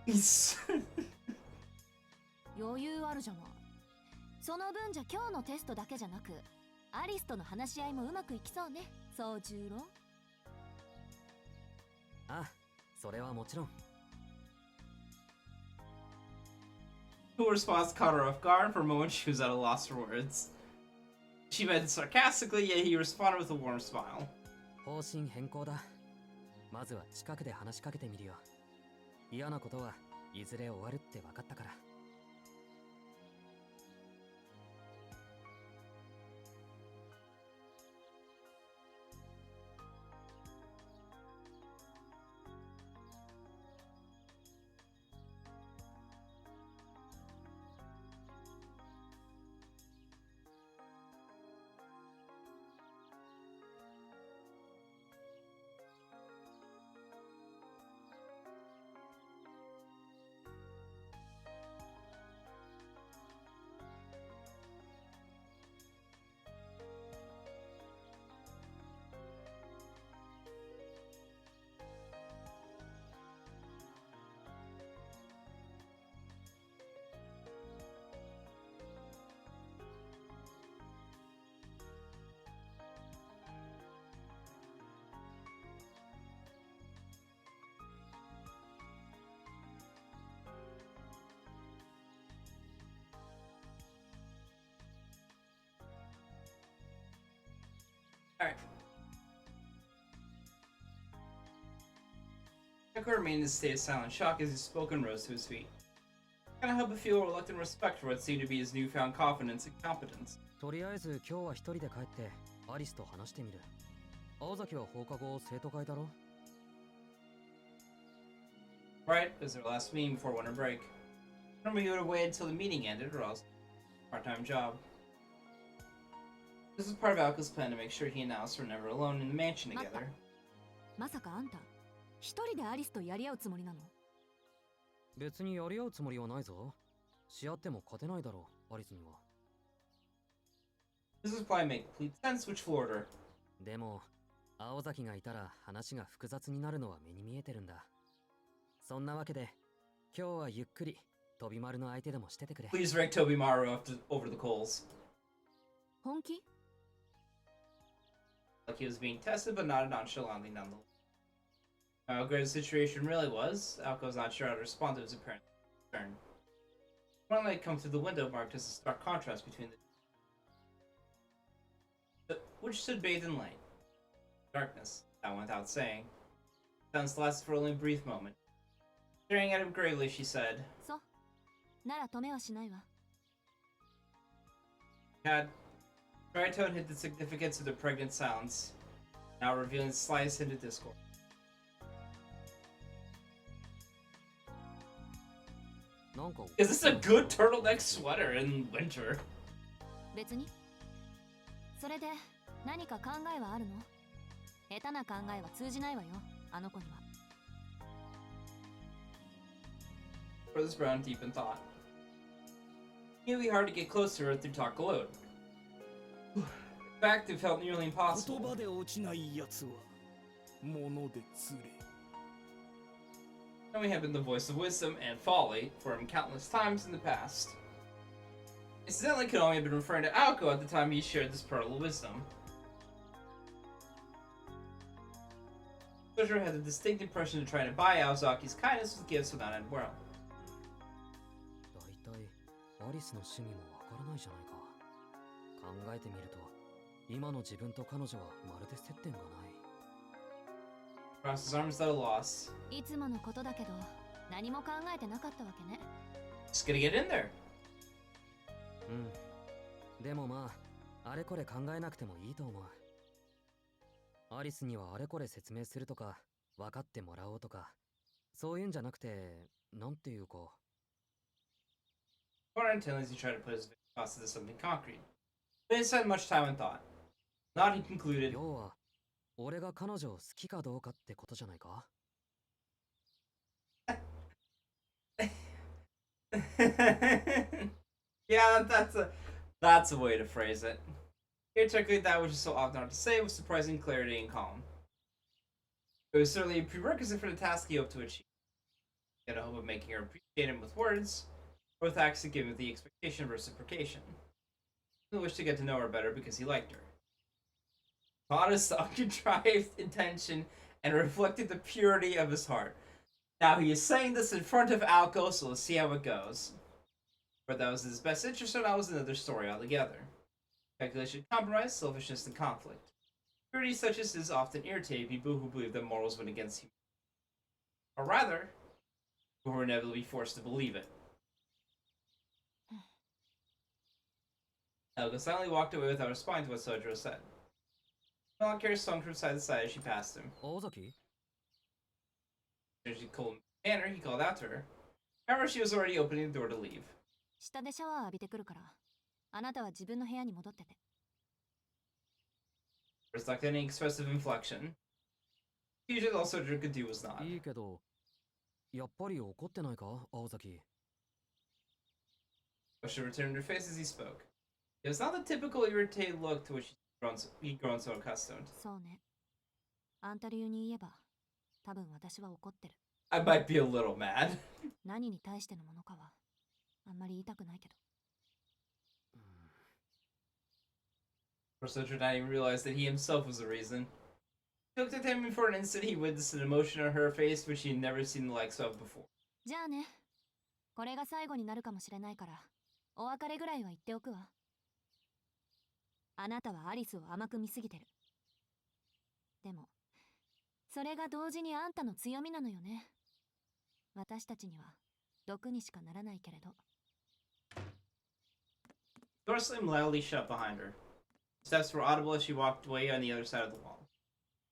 He's 余裕あるじゃない。その分じゃ今日のテストだけじゃなく、アリスとの話し合いもうまくいきそうね。宗十郎。あ、それはもちろん。Cool response caught her off guard. For a moment, she was at a loss for words. She meant sarcastically, yet he responded with a warm smile. 方針変更だ。まずは近くで話しかけてみるよ。嫌なことはいずれ終わるって分かったから。Alright. Alco remained in a state of silent shock as he spoke and rose to his feet. Can't help but feel a reluctant respect for what seemed to be his newfound confidence and competence. とりあえず今日は一人で帰ってアリスと話してみる。青崎は放課後生徒会だろ。Right, it was their last meeting before winter break. Normally he would have waited until the meeting ended, or else part-time job. This was part of Alco's plan to make sure he and Alice were never alone in the mansion together. まさかあんた、一人でアリスとやり合うつもりなの？別にやり合うつもりはないぞ。し合っても勝てないだろう、アリスには。This reply made complete sense, which floored her. でも、青崎がいたら話が複雑になるのは目に見えてるんだ。そんなわけで、今日はゆっくり飛び丸の相手でもしててくれ。Please rank Tobimaru over the coals. 本気？ Like he was being tested, but not nonchalantly nonetheless. How great the situation really was, Alco was not sure how to respond to his apparent concern. One light come through the window marked as a stark contrast between the which stood bathed in light. Darkness, that went without saying. Silence lasted for only a brief moment. Staring at him gravely, she said, そう。なら止めはしないわ。had Tritone hid the significance of the pregnant silence, now revealing the slightest hint of discord. Is this a good turtleneck sweater in winter? 別に。それで何か考えはあるの？下手な考えは通じないわよ、あの子には。Brothers Brown deep in thought. It would be hard to get close to her through talk alone. In fact, it felt nearly 言 impossible. 葉で落ちないやつは物で釣れ。 Knowing had been the voice of wisdom and folly for him countless times in the past. Incidentally, Konami had been referring to Aoko at the time he shared this pearl of wisdom. Sojiro had the distinct impression of trying to buy Aozaki's kindness with gifts without end well. 大体アリスの趣味もわからないじゃないか。考えてみると今の自分と彼女はまるで接点がない。 Crossed his arms without a loss. いつものことだけど、何も考えてなかったわけね。Just gonna get in there. うん。でもまあ、あれこれ考えなくてもいいと思う。アリスにはあれこれ説明するとか、分かってもらおうとか、そういうんじゃなくて、なんていうか。Or until as he tried to put his thoughts into something concrete. But he spent much time and thought. Not he concluded. 要は、俺が彼女を好きかどうかってことじゃないかYeah, that's a way to phrase it. He articulated that which is so often hard to say with surprising clarity and calm. It was certainly a prerequisite for the task he hoped to achieve. He had a hope of making her appreciate him with words, or with acts to give him the expectation of reciprocation. He wished to get to know her better because he liked her. Honest, uncontrived intention, and reflected the purity of his heart. Now he is saying this in front of Aoko, so let's see how it goes. Whether that was in his best interest or not was another story altogether. Calculation, compromise, selfishness, and conflict. Purity such as this often irritate people who believe that morals win against humanity. Or rather, who were inevitably forced to believe it. Aoko silently walked away without responding to what Sojiro said. Melancholy sung from side to side as she passed him. 大崎 As she cold manner, he called out to her. However, she was already opening the door to leave. 下でシャワー浴びてくるから、あなたは自分の部屋に戻ってて。There was not any expressive inflection. Usually all Sojiro could do was nod. いいけど、やっぱり怒ってないか青崎 She returned her face as he spoke. It was not the typical irritated look to which he'd grown so accustomed. そうね。あんた流に言えば、多分私は怒ってる。I might be a little mad. 何に対してのものかは、あんまり言いたくないけど。For Sojiro not even realized that he himself was the reason. He looked at him and for an instant he witnessed an emotion on her face which he had never seen the likes of before. じゃあね。これが最後になるかもしれないから、お別れぐらいは言っておくわ。あなたはアリスを甘く見すぎてる。でも、それが同時にあんたの強みなのよね。私たちには毒にしかならないけれど。The door slammed loudly shut behind her. Steps were audible as she walked away on the other side of the wall.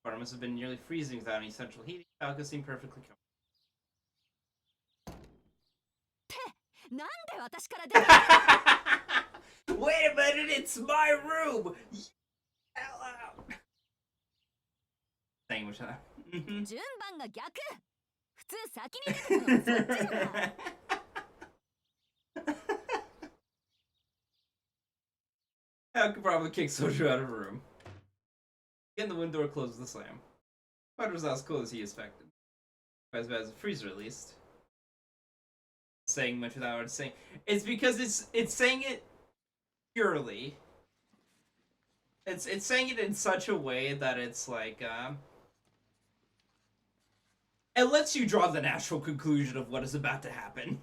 The water must have been nearly freezing without any central heating. Aoko seemed perfectly comfortable. なんで私から出た Wait a minute, it's my room! Hell out! Saying which one? 順番が逆。普通先に出てくるのはそっちじゃない。I could probably kick Sojiro out of her room. Again, the window door closed with a slam. But it was not as cold as he expected. Quite as bad as a freezer, at least. Saying much without saying. It's because it's saying it purely. It's saying it in such a way that it's like it lets you draw the natural conclusion of what is about to happen.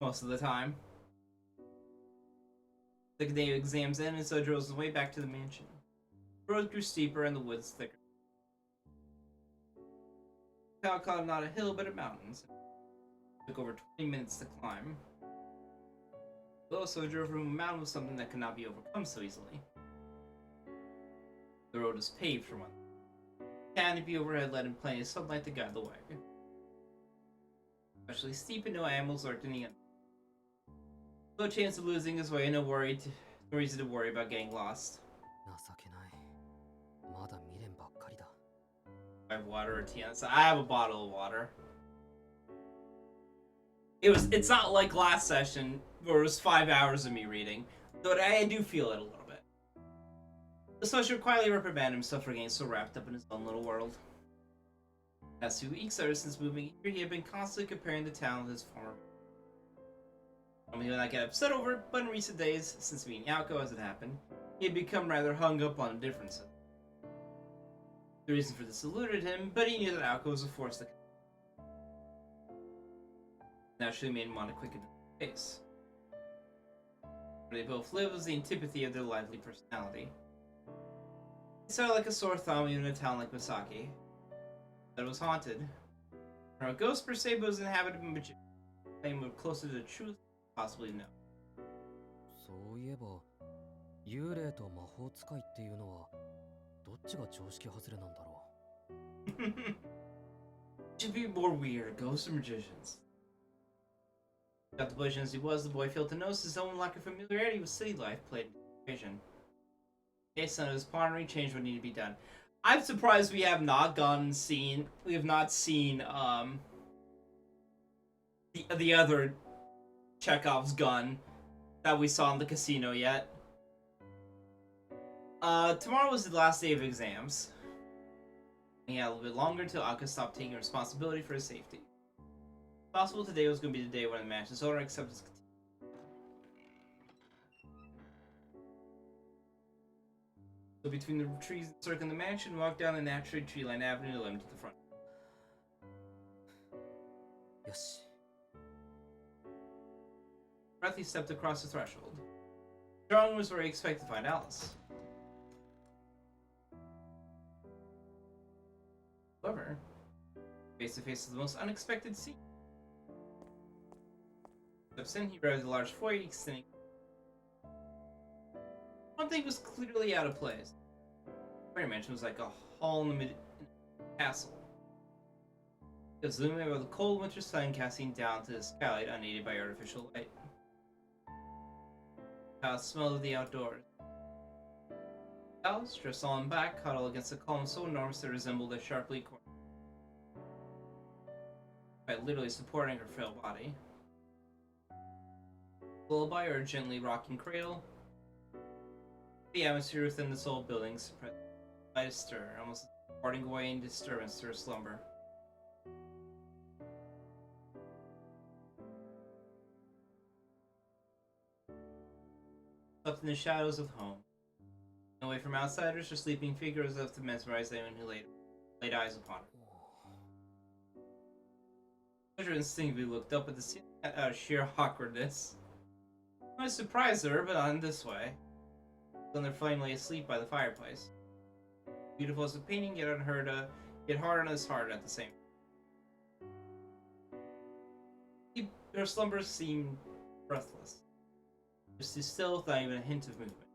Most of the time. The day exams in, and Sojiro was way back to the mansion. The road grew steeper and the woods thicker. Cal called not a hill but a mountain. It took over 20 minutes to climb. It Little soldier over whom a mountain was something that could not be overcome so easily. The road was paved for one. The canopy overhead let in plenty of sunlight to guide the wagon. Especially steep and no animals lurked in the end. No chance of losing his way, no reason to worry about getting lost. 情けない。まだ未練ばっかりだ。I have water or tea on the side. I have a bottle of water. It's not like last session where it was 5 hours of me reading, though I do feel it a little bit. The soldier quietly reprimanded himself for getting so wrapped up in his own little world. Past 2 weeks ever since moving here, he had been constantly comparing the town with his former. He would not get upset over it, but in recent days, since meeting Yauko as it happened, he had become rather hung up on differences. The reason for this eluded him, but he knew that Yauko was a force that naturally made him want to quicken his pace. Where they both lived was the antipathy of their lively personality. It sounded like a sore thumb even in a town like Misaki. That it was haunted. Not a ghost per se, but was inhabited by magicians, playing more closer to the truth possibly know. そういえば、幽霊と魔法使いっていうのはどっちが常識外れなんだろう。Should be more weird, ghosts or magicians. Got the bush as he was, the boy failed to notice his own lack of familiarity with city life played in vision. Based on his pondering, changed what needed to be done. I'm surprised we have not seen the other Chekhov's gun that we saw in the casino yet. Tomorrow was the last day of exams. He had a little bit longer until Akka stopped taking responsibility for his safety. It's possible today was going to be the day when the mansion's owner accepted his. So between the trees circling the mansion, walked down the naturally tree-lined avenue that led him to the front. よし。Breathy stepped across the threshold. Strong was where he expected to find Alice. However, face to face with the most unexpected scene. Steps in, he arrived at a large foyer extending. One thing was clearly out of place. The foyer mansion was like a hall in the castle. It was illuminated by the cold winter sun casting down to the skylight unaided by artificial light. The smell of the outdoors. Alice, dressed all in black, cuddled against a column so enormous that it resembled a sharply cornered, by literally supporting her frail body. Lullaby or a gently rocking cradle. The atmosphere within this old building suppressed by a stir, almost parting away in disturbance to her slumber. Slept in the shadows of home. Away from outsiders, her sleeping figure was left to mesmerize anyone who laid eyes upon her. Pleasure instinctively looked up at the ceiling out of sheer awkwardness. I surprised her, but not in this way. Thunder Flame lay asleep by the fireplace. Beautiful as a painting, yet hard on his heart at the same time. Her slumbers seemed breathless. Just still without even a hint of movement.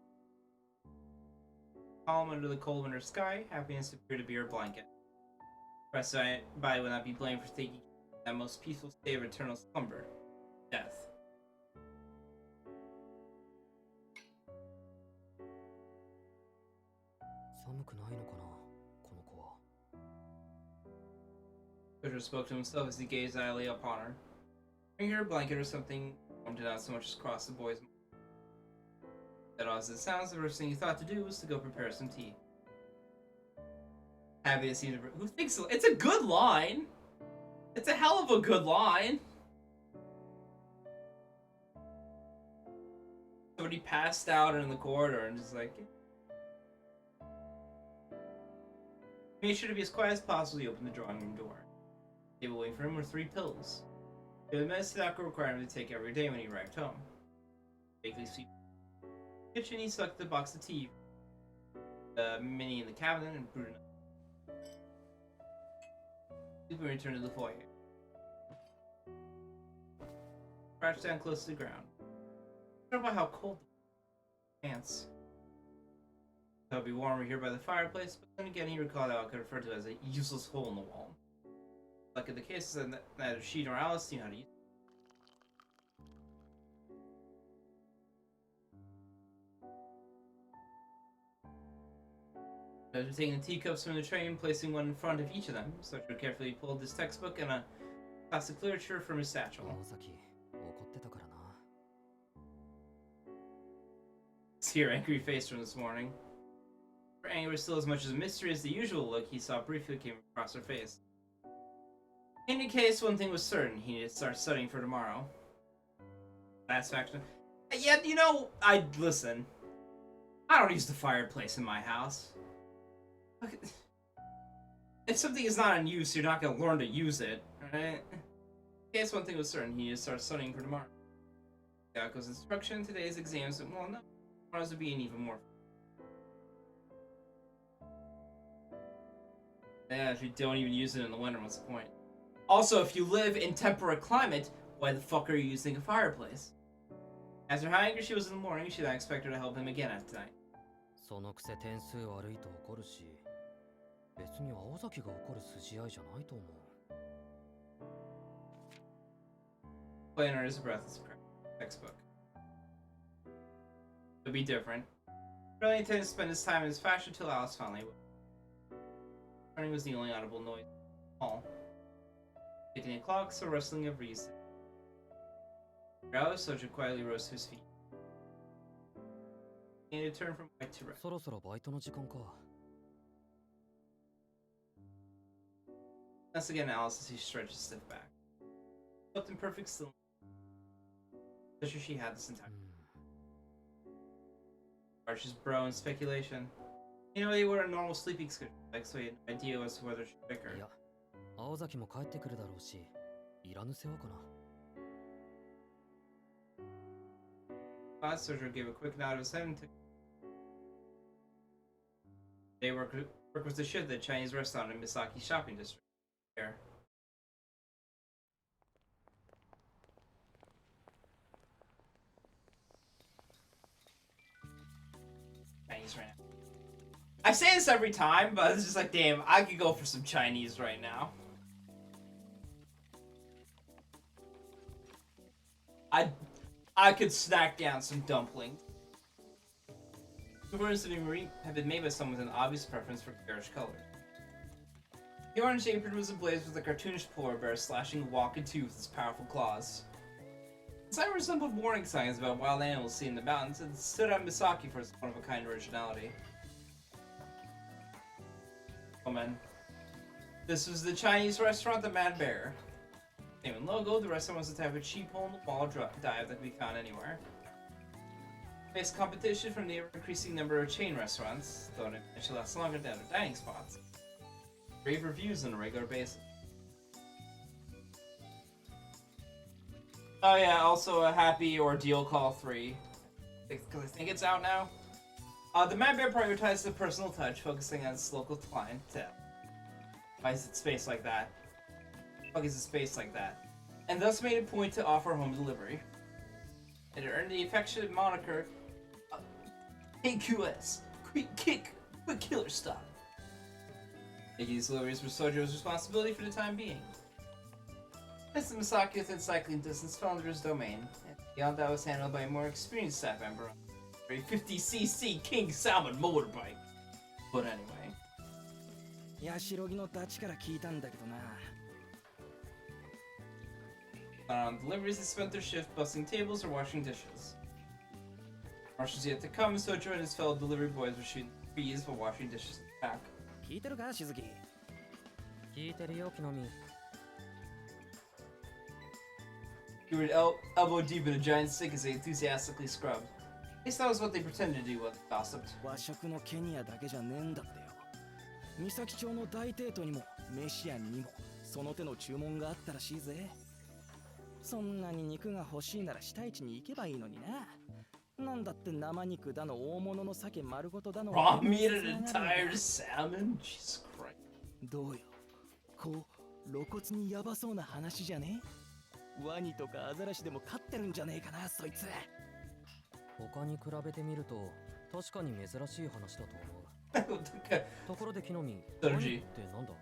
Calm under the cold winter sky, happiness appeared to be her blanket. Pressed by would not be blamed for taking that most peaceful state of eternal slumber, death. Pedro spoke to himself as he gazed idly upon her. Bring her a blanket or something did not so much as cross the boy's mind. That as it sounds, the first thing he thought to do was to go prepare some tea. Happy to see who thinks so? It's a good line. It's a hell of a good line. Somebody passed out in the corridor and just like. He made sure to be as quiet as possible. He opened the drawing room door. Table waiting for him were 3 pills. They were the medicine doctor required him to take every day when he arrived home. Vaguely sweet. In the kitchen, he sucked the box of tea. Mini in the cabinet and brewed enough. He returned to the foyer. Crouched down close to the ground. What about how cold the pants? It'll be warmer here by the fireplace, but then again he recalled how it could refer to it as a useless hole in the wall. Like in the cases that neither she nor Alice knew how to use. After taking the teacups from the tray and placing one in front of each of them, Sojo carefully pulled his textbook and a classic literature from his satchel. 青崎怒ってたからな。 See her angry face from this morning. Her anger was still as much as a mystery as the usual look he saw briefly came across her face. In any case, one thing was certain: he needed to start studying for tomorrow. Satisfaction. Yeah, you know, listen. I don't use the fireplace in my house. If something is not in use, you're not gonna learn to use it, right? In case one thing was certain: he needed to start studying for tomorrow. Yako's instruction in today's exams, well, no, tomorrow's would be an even more. Yeah, if you don't even use it in the winter, what's the point? Also, if you live in temperate climate, why the fuck are you using a fireplace? After how angry she was in the morning, she then expected her to help him again after tonight. そのくせ点数悪いと怒るし、別に青崎が怒る筋合いじゃないと思う。Playing under his breath is a textbook. It'll be different. He really intended to spend his time in his fashion till Alice finally woke. Running was the only audible noise in the hall. Ticking the clock, so rustling of reeds. Alice, Sojo quietly rose to his feet. He had to turn from white to red. そろそろバイトの時間か。 Once again, Alice, as he stretched his stiff back. Looked in perfect stillness. Such as she had this entire arches brow in speculation. You know, they were a normal sleeping schedule, like, so he had no idea as to whether she'd pick her. いや、青崎も帰ってくるだろうし、いらぬ世話かな。Sojo gave a quick nod of his head and took. They work was the shift at the Chinese restaurant in Misaki shopping district. Here. Chinese right now. I say this every time, but it's just like, damn, I could go for some Chinese right now. I could snack down some dumplings. The words of Marie had been made by someone with an obvious preference for garish colors. The orange apron was ablaze with a cartoonish polar bear slashing a walk in two with its powerful claws. The sign resembled warning signs about wild animals seen in the mountains and stood out Misaki for its one-of-a-kind originality. Oh man. This was the Chinese restaurant, the Mad Bear. Name and logo, the restaurant was the type of cheap hole-in-the-wall dive that could be found anywhere. Faced competition from the ever-increasing number of chain restaurants, though it eventually lasts longer than other dining spots. Rave reviews on a regular basis. Oh yeah, also a Happy Ordeal Call 3. Because I think it's out now. The Mad Bear prioritizes the personal touch, focusing on its local clientele. Why is it spaced like that? Fuck is it spaced like that? And thus made a point to offer home delivery. And it earned the affectionate moniker KQS, Quick Killer Stop. Making these deliveries were Sojo's responsibility for the time being. As the Misaki within cycling distance fell under his domain, and beyond that was handled by a more experienced staff member on a 50cc King Salmon motorbike. But anyway. ヤシロギのダチから聞いたんだけどな。On deliveries, they spent their shift bussing tables or washing dishes. Marshall's yet to come, so Sojo and his fellow delivery boys were shooting trees while washing dishes in the back. 聞いてるか、しずき。聞いてるよ、木の実。 He were elbow deep in a giant sink as they enthusiastically scrubbed. At least that was what they pretended to do while they gossiped. 和食のケニアだけじゃねえんだってよ。三崎町の大帝都にも飯屋にもその手の注文があったらしいぜ。そんなに肉が欲しいなら下市に行けばいいのにな。なんだって生肉だの大物の鮭丸ごとだの。Raw meat and entire salmon? Jesus Christ. どうよ。こう露骨にヤバそうな話じゃね。ワニとかアザラシでも飼ってるんじゃねえかな、そいつ。他に比べてみると確かに珍しい話だと思う。ところで木の実、ワニってなんだ？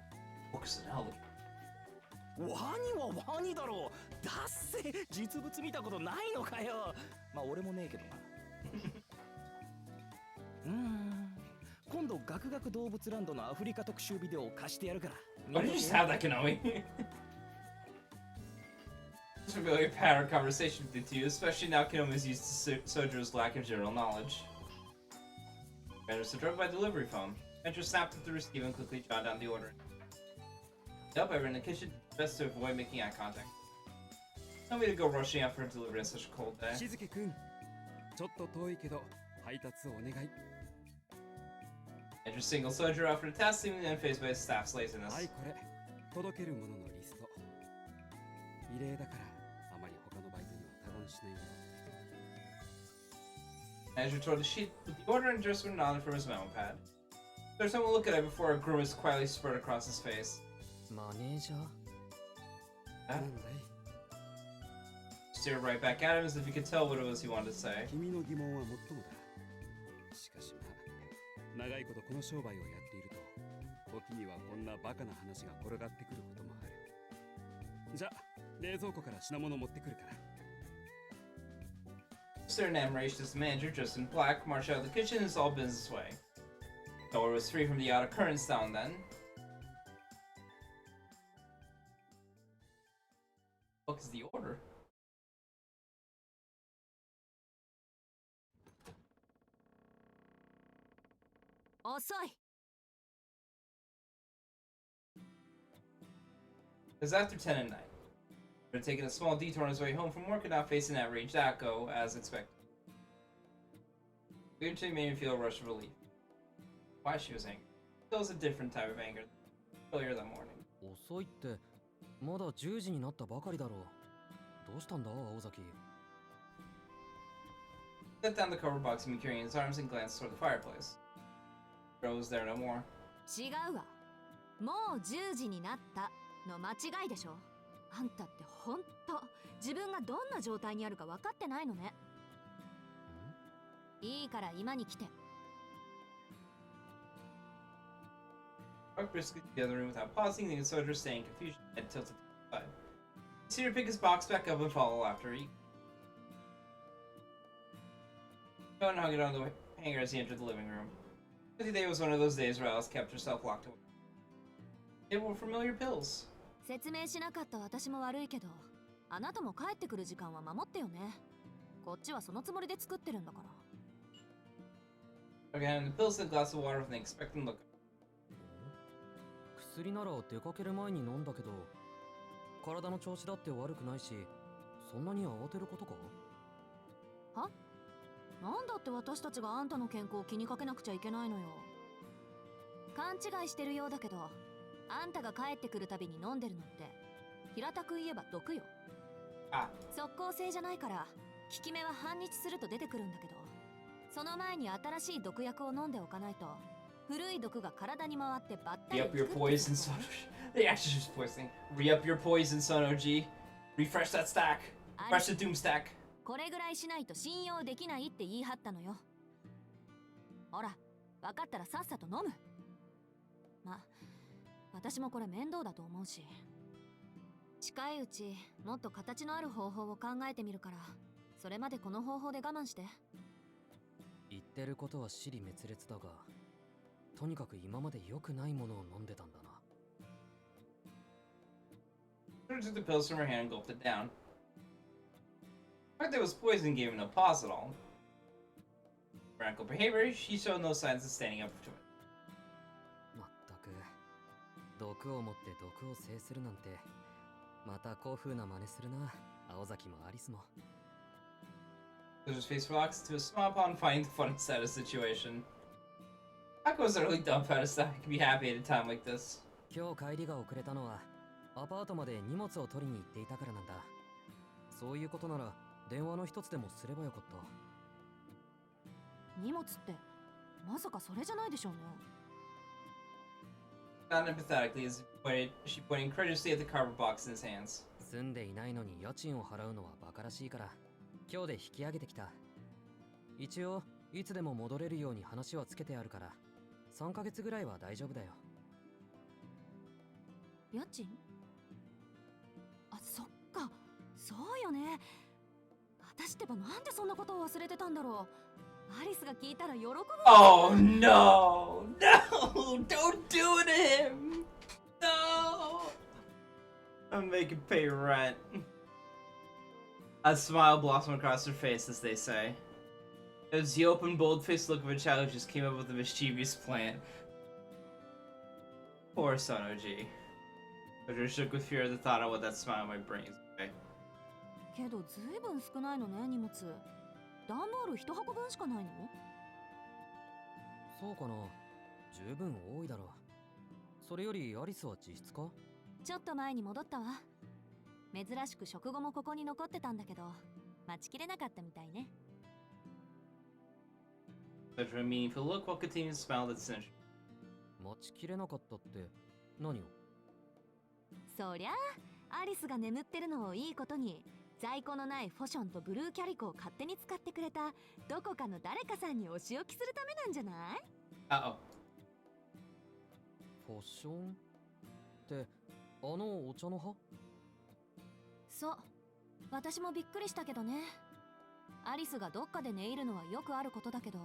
ワニはワニだろう。だっせ、実物見たことないのかよ。まあ俺もねえけどな。今度ガクガク動物ランドのアフリカ特集ビデオを貸してやるから。 Why did you just have that, Kanoe? It's a really pattern conversation with the two, especially now Kanoe is used to Sojo's lack of general knowledge. Manners to drug by delivery phone. Enter snapped at the receiver and quickly jotted down the order. Yup, I ran in the kitchen. Best to avoid making eye contact. No way to go rushing out for a delivery on such a cold day. しずきくん、ちょっと遠いけど配達をお願い。 Enter single Sojo after the task, seemingly unfazed by his staff's laziness. はい、これ届けるもののリスト。異例だからあまり他のバイトには他言しないよ。 Manager tore the sheet with the order and just went on from his memo pad. There's someone look at it before a grimace quietly spread across his face. マネージャー？なんだい？ Stared right back at him as if he could tell what it was he wanted to say. 君の疑問はもっともだ。しかしまあ、長いことこの商売をやっていると、時にはこんなバカな話が転がってくることもある。じゃあ、冷蔵庫から品物持ってくるから。 Stared in admiration as the manager, dressed in black, marched out of the kitchen in his all business way. The door was free from the outer currents now and then. What is the order? It was after 10 at night. He had taken a small detour on his way home from work and now facing that outraged Akko, as expected. The irritation made him feel a rush of relief. Why she was angry. It was a different type of anger earlier that morning. 遅いってまだ10時になったばかりだろう。どうしたんだ青崎？ He set down the cover box he had been carrying in his arms and glanced toward the fireplace. The girl was there no more. 違うわ。もう10時になったの間違いでしょ。あんたってほんと自分がどんな状態にあるか分かってないのね。いいから今に来て。Walked briskly to the other room without pausing, leaving Sojo staying in confusion, head tilted to the side. He see her pick his box back up and follow after her. John hung it on the hanger as he entered the living room. Today was one of those days where Alice kept herself locked away. They were familiar pills. 説明しなかった私も悪いけど、あなたも帰ってくる時間は守ってよね。こっちはそのつもりで作ってるんだから。Again, the pills and a glass of water with an expectant look. 薬なら出かける前に飲んだけど、体の調子だって悪くないし、そんなに慌てることか？は？なんだって私たちがあんたの健康を気にかけなくちゃいけないのよ。勘違いしてるようだけど、あんたが帰ってくるたびに飲んでるのって平たく言えば毒よ。あ、即効性じゃないから効き目は半日すると出てくるんだけど、その前に新しい毒薬を飲んでおかないと古い毒が体に回ってばったり Re-up your poison, Sono-G. They actually just poisoning. Re-up your poison, Sono-G. Refresh that stack. Refresh the doom stack. これぐらいしないと信用できないって言い張ったのよ。ほら、分かったらさっさと飲む。ま、私もこれ面倒だと思うし。近いうちもっと形のある方法を考えてみるから、それまでこの方法で我慢して。言ってることは支離滅裂だが、とにかく今まで良くないものを飲んでたんだな。She took the pills from her hand and gulped it down. The fact that it was poison gave him no pause at all. Radical behavior, she showed no signs of standing up to it. まったく、毒を持って毒を制するなんて、また古風な真似するな、青崎もアリスも。Sojo's face relaxed to a smile upon finding the funny side of the situation. Akko was utterly dumbfounded that he could be happy at a time like this. 今日帰りが遅れたのは、アパートまで荷物を取りに行っていたからなんだ。そういうことなら、電話の一つでもすればよかった。荷物って、まさかそれじゃないでしょうね。Not empathetically, as she pointed incredulously at the cardboard box in his hands. 住んでいないのに家賃を払うのはバカらしいから、今日で引き上げてきた。一応いつでも戻れるように話はつけてあるから3ヶ月ぐらいは大丈夫だよ。家賃？あ、そっか、そうよね。私ってばなんでそんなことを忘れてたんだろう。アリスが聞いたら喜ぶ。 Oh no! No! Don't do it to him! No! I'm making pay rent. A smile blossomed across her face, as they say. It was the open, bold-faced look of a child who just came up with a mischievous plan. Poor Sono-G. But her shook with fear at the thought of what that smile might bring his way. けどずいぶん少ないのね、荷物。段ボール1箱分しかないの？そうかな、十分多いだろう。それよりアリスは自室か？ちょっと前に戻ったわ。珍しく食後もここに残ってたんだけど、待ちきれなかったみたいね。Such a meaningful look while continuing to smile at the sinister. 待ちきれなかったって何を？そりゃあ、アリスが眠ってるのをいいことに、在庫のないフォションとブルーキャリコを勝手に使ってくれたどこかの誰かさんにお仕置きするためなんじゃない？ Uh-oh. フォッションってあのお茶の葉？そう、私もびっくりしたけどね。アリスがどっかで寝入るのはよくあることだけど、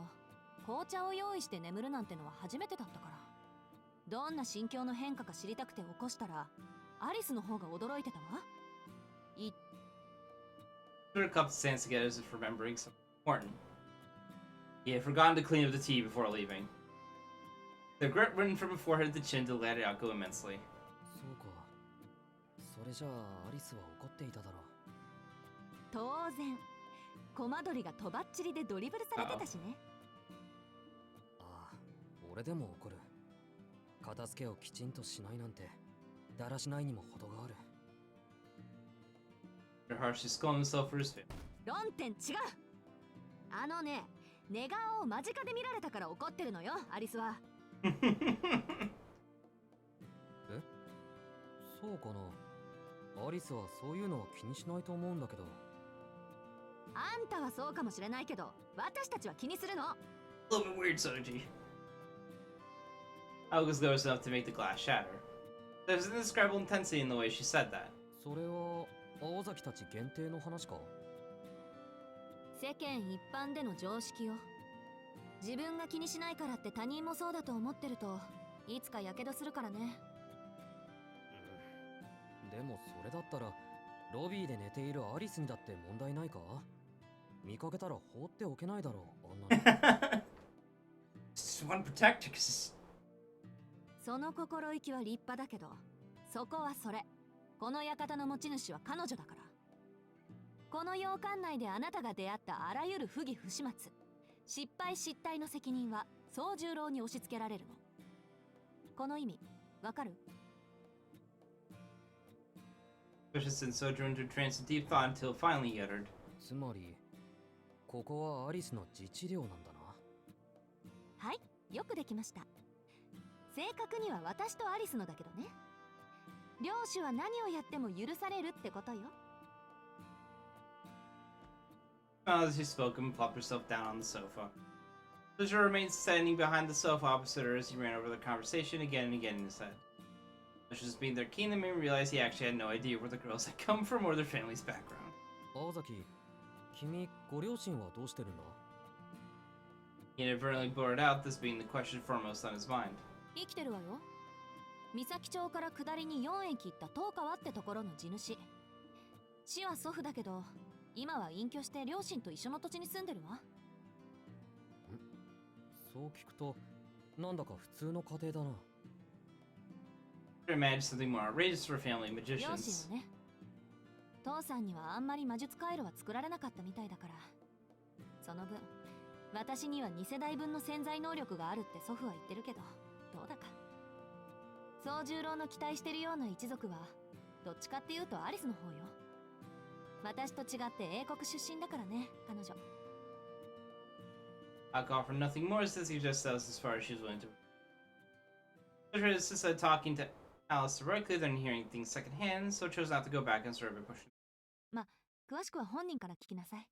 紅茶を用意して眠るなんてのは初めてだったから。どんな心境の変化か知りたくて起こしたら、アリスの方が驚いてたわ。Put a cup stands together as if remembering something important. He had forgotten to clean up the tea before leaving. The grit written from her forehead to the chin let it out go immensely. そうか。それじゃあアリスは怒っていただろう。当然、コマドリがとばっちりでドリブルされてたしね。ああ、俺でも怒る。片付けをきちんとしないなんて、だらしないにも程がある。Her harshly scolded himself for his failure. 論点違う。あのね、寝顔を間近で見られたから怒ってるのよ、アリスは。え？そうかな。アリスはそういうのは気にしないと思うんだけど。あんたはそうかもしれないけど、私たちは気にするの。A little bit weird, Sono-G. Alec was close enough to make the glass shatter. There was indescribable intensity in the way she said that. それは青崎たち限定の話か？世間一般での常識よ。自分が気にしないからって他人もそうだと思ってると、いつかやけどするからね。でもそれだったらロビーで寝ているアリスにだって問題ないか？見かけたら放っておけないだろう、あんなの。Just want to protect her 'cause その心意気は立派だけど、そこはそれ。この館の持ち主は彼女だから。この洋館内であなたが出会ったあらゆる不義不始末、失敗失態の責任は宗十郎に押し付けられるの。この意味、わかるVicious and sojourned into trance of deep thought until finally he uttered. つまりここはアリスの自治領なんだな。はい、よくできました。正確には私とアリスのだけどね。領主は何をやっても許されるってことよ。As she spoke and plopped herself down on the sofa. Sojourner remained standing behind the sofa opposite her as he ran over the conversation again and again in his head. Just being there keen, made him realize he actually had no idea where the girls had come from or their family's background. 青崎、君ご両親はどうしてるんだ？ He inadvertently blurted out, this being the question foremost on his mind. 生きてるわよ。三崎町から下りに4駅行った東川ってところの地主。死は祖父だけど、今は隠居して両親と一緒の土地に住んでるわ。そう聞くとなんだか普通の家庭だな。I imagined something more outrageous for a family of 両親 magicians. はね。父さんにはあんまり魔術回路は作られなかったみたいだから。その分、私には2世代分の潜在能力があるって祖父は言ってるけど、どうだか。宗十郎の期待してるような一族は、どっちかっていうとアリスの方よ。私と違って英国出身だからね、彼女。I'll offer nothing more since he just sells as far as she's willing to. Sojourner insisted talking to Alice directly, then hearing things secondhand, so chose not to go back and serve a question. 詳しくは本人から聞きなさい。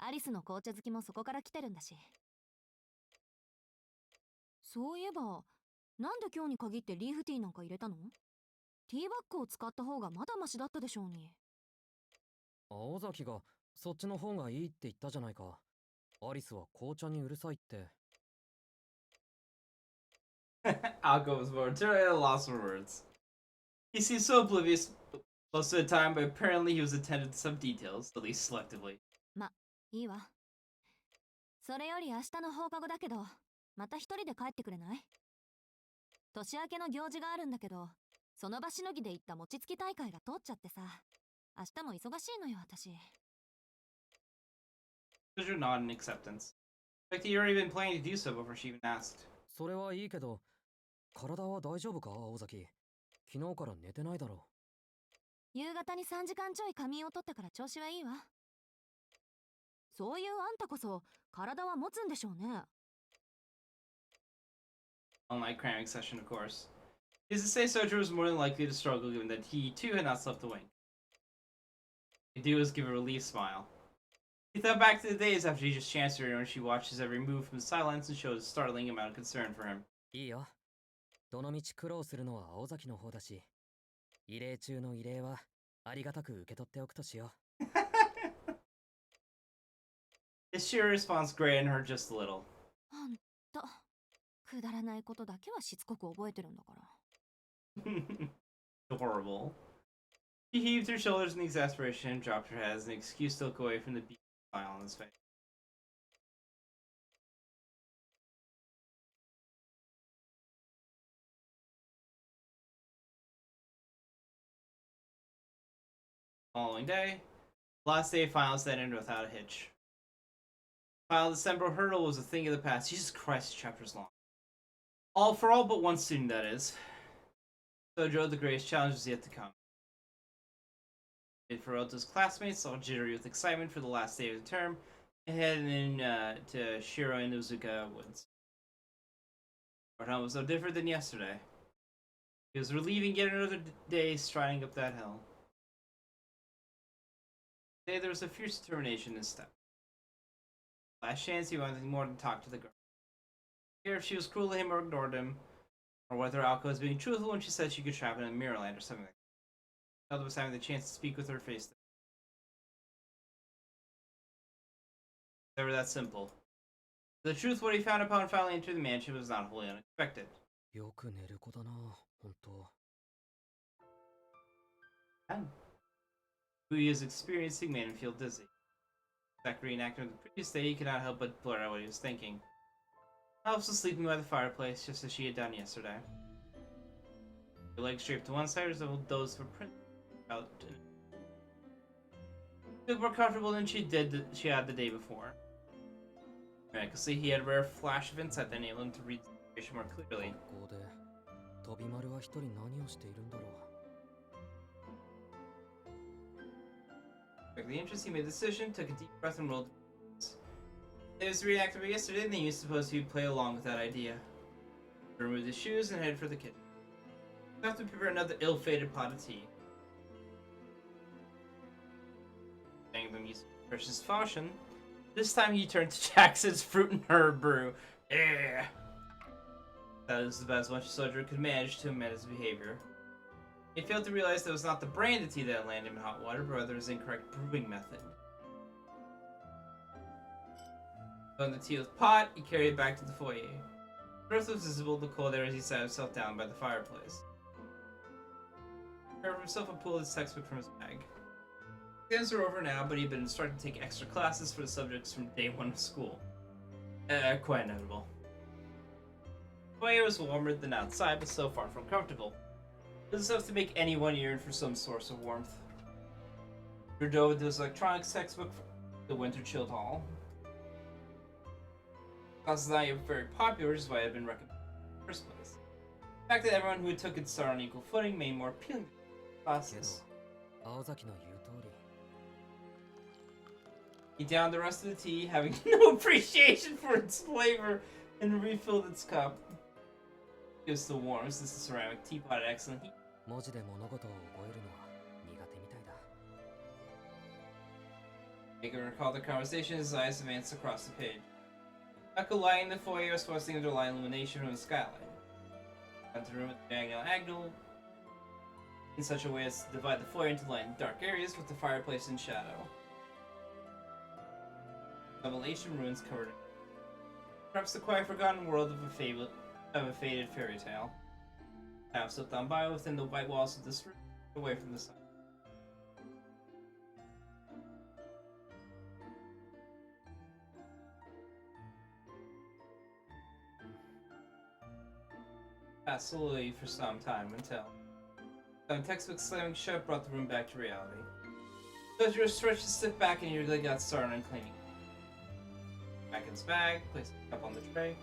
アリスの紅茶好きもそこから来てるんだし。そういえば、なんで今日に限ってリーフティーなんか入れたの？ティーバッグを使った方がまだマシだったでしょうに。青崎がそっちの方がいいって言ったじゃないか。アリスは紅茶にうるさいって。Alco was more totally at a loss for words. He seemed so oblivious most of the time, but apparently he was attentive to some details, at least selectively. いいわ。それより明日の放課後だけど、また一人で帰ってくれない？年明けの行事があるんだけど、その場しのぎで行った餅つき大会が通っちゃってさ、明日も忙しいのよ、私。Pleasure nod in acceptance. Like he'd already been planning to do so before she even asked. それはいいけど、体は大丈夫か、青崎。昨日から寝てないだろ夕方に3時間ちょい仮眠を取ったから調子はいいわ。そういうあんたこそ体は持つんでしょうね。Unlike cramming session, of course. Needless to say, Sojo was more than likely to struggle given that he, too, had not slept a wink. He do was give a relieved smile. He thought back to the days after he just chanced her when she watched his every move from the silence and showed a startling amount of concern for him. いいよ。どのみち苦労するのは青崎の方だし、異例中の異例はありがたく受け取っておくとしよう。His sheer response grated her just a little. あんた、くだらないことだけはしつこく覚えてるんだから。Adorable. She heaved her shoulders in exasperation and dropped her head as an excuse to look away from the beaming smile on his face. Following day, last day of finals that ended without a hitch. Final December hurdle was a thing of the past. Jesus Christ, chapters long. All for all but one student, that is. Sojo, the greatest challenge, was yet to come. For Oto's classmates, all jittery with excitement for the last day of the term, and headed in to Shiro and Uzuka Woods. Orton was no different than yesterday. He was relieving yet another day striding up that hill. Today there was a fierce determination in his step. Last chance he wanted more than talk to the girl. Care if she was cruel to him or ignored him, or whether Alko was being truthful when she said she could trap him in Mirrorland or something like that. Another was having the chance to speak with her face. Never that simple. The truth, what he found upon finally entering the mansion was not wholly unexpected. よく寝る子だな、本当。And who he was experiencing made him feel dizzy. After reenacting the previous day, he could not help but blur out what he was thinking. Alice was sleeping by the fireplace, just as she had done yesterday. Her legs draped to one side resembled those of a prince. She looked more comfortable than she had the day before. Miraculously, he had a rare flash of insight that enabled him to read the situation more clearly. 学校で飛び丸は一人何をしているんだろう。With the interest, he made the decision, took a deep breath, and rolled. It was reactive yesterday, and he was supposed to play along with that idea. He removed his shoes and headed for the kitchen. He have to prepare another ill-fated pot of tea. Thank them using precious caution. This time he turned to Jackson's fruit and herb brew. Yeah. That was about as much as Sojo could manage to amend his behavior. He failed to realize that it was not the brand of tea that landed him in hot water, but rather his incorrect brewing method. Filling the tea with pot, he carried it back to the foyer. The earth was visible in the cold air as he sat himself down by the fireplace. He carved himself and pulled his textbook from his bag. Exams were over now, but he had been instructed to take extra classes for the subjects from day one of school. Quite inevitable. The foyer was warmer than outside, but so far from comfortable. It was enough to make anyone yearn for some source of warmth. He dove into his electronics textbook for the winter chilled hall. The class is not yet very popular, which is why it had been recommended in the first place. The fact that everyone who took it started on equal footing made more appealing to the classes. 青崎の言う通り。 He downed the rest of the tea, having no appreciation for its flavor, and refilled its cup. It was still warm, since the ceramic teapot had excellent heat. 文字で物事を覚えるのは苦手みたいだ。You can recall the conversation as his eyes advanced across the page. Echo lighting the foyer was forcing underlying illumination from the skylight. Went to the room with the diagonal in such a way as to divide the foyer into light and dark areas with the fireplace in shadow. Revelation ruins covered in perhaps the quiet forgotten world of a faded fairy tale. Time slipped on by within the white walls of this room, away from the sun. Passed slowly for some time until some textbook slamming shut brought the room back to reality. Dojo stretched to sit back and eagerly got started on cleaning. Back in his bag, placed it up on the tray.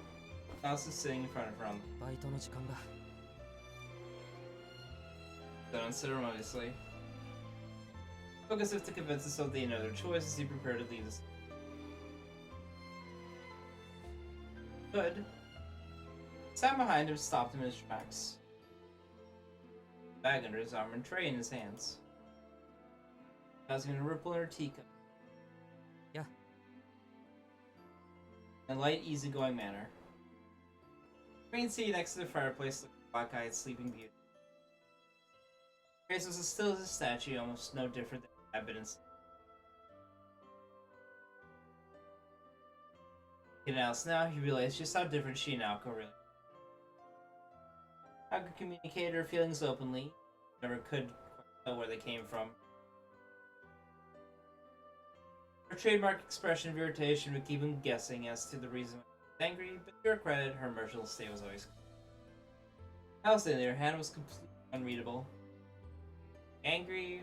Alice is sitting in front of her on バイトの時間だ。 then unceremoniously. Spoke as if to convince himself that he had no other choice as he prepared to leave this. Hood sat behind him, stopped him in his tracks. Bag under his arm and tray in his hands. Causing a ripple in her teacup. Yeah. In a light, easygoing manner. Green seat next to the fireplace looked like a black-eyed sleeping beauty. Grace was as still as a statue, almost no different than it had been in sleep. In Alice now, he realized just how different she and Alco really were. Alco communicated her feelings openly, never could quite know where they came from. Her trademark expression of irritation would keep him guessing as to the reason why she was angry, but to her credit, her emotional state was always clear. Alice, on the other hand, was completely unreadable. Angry,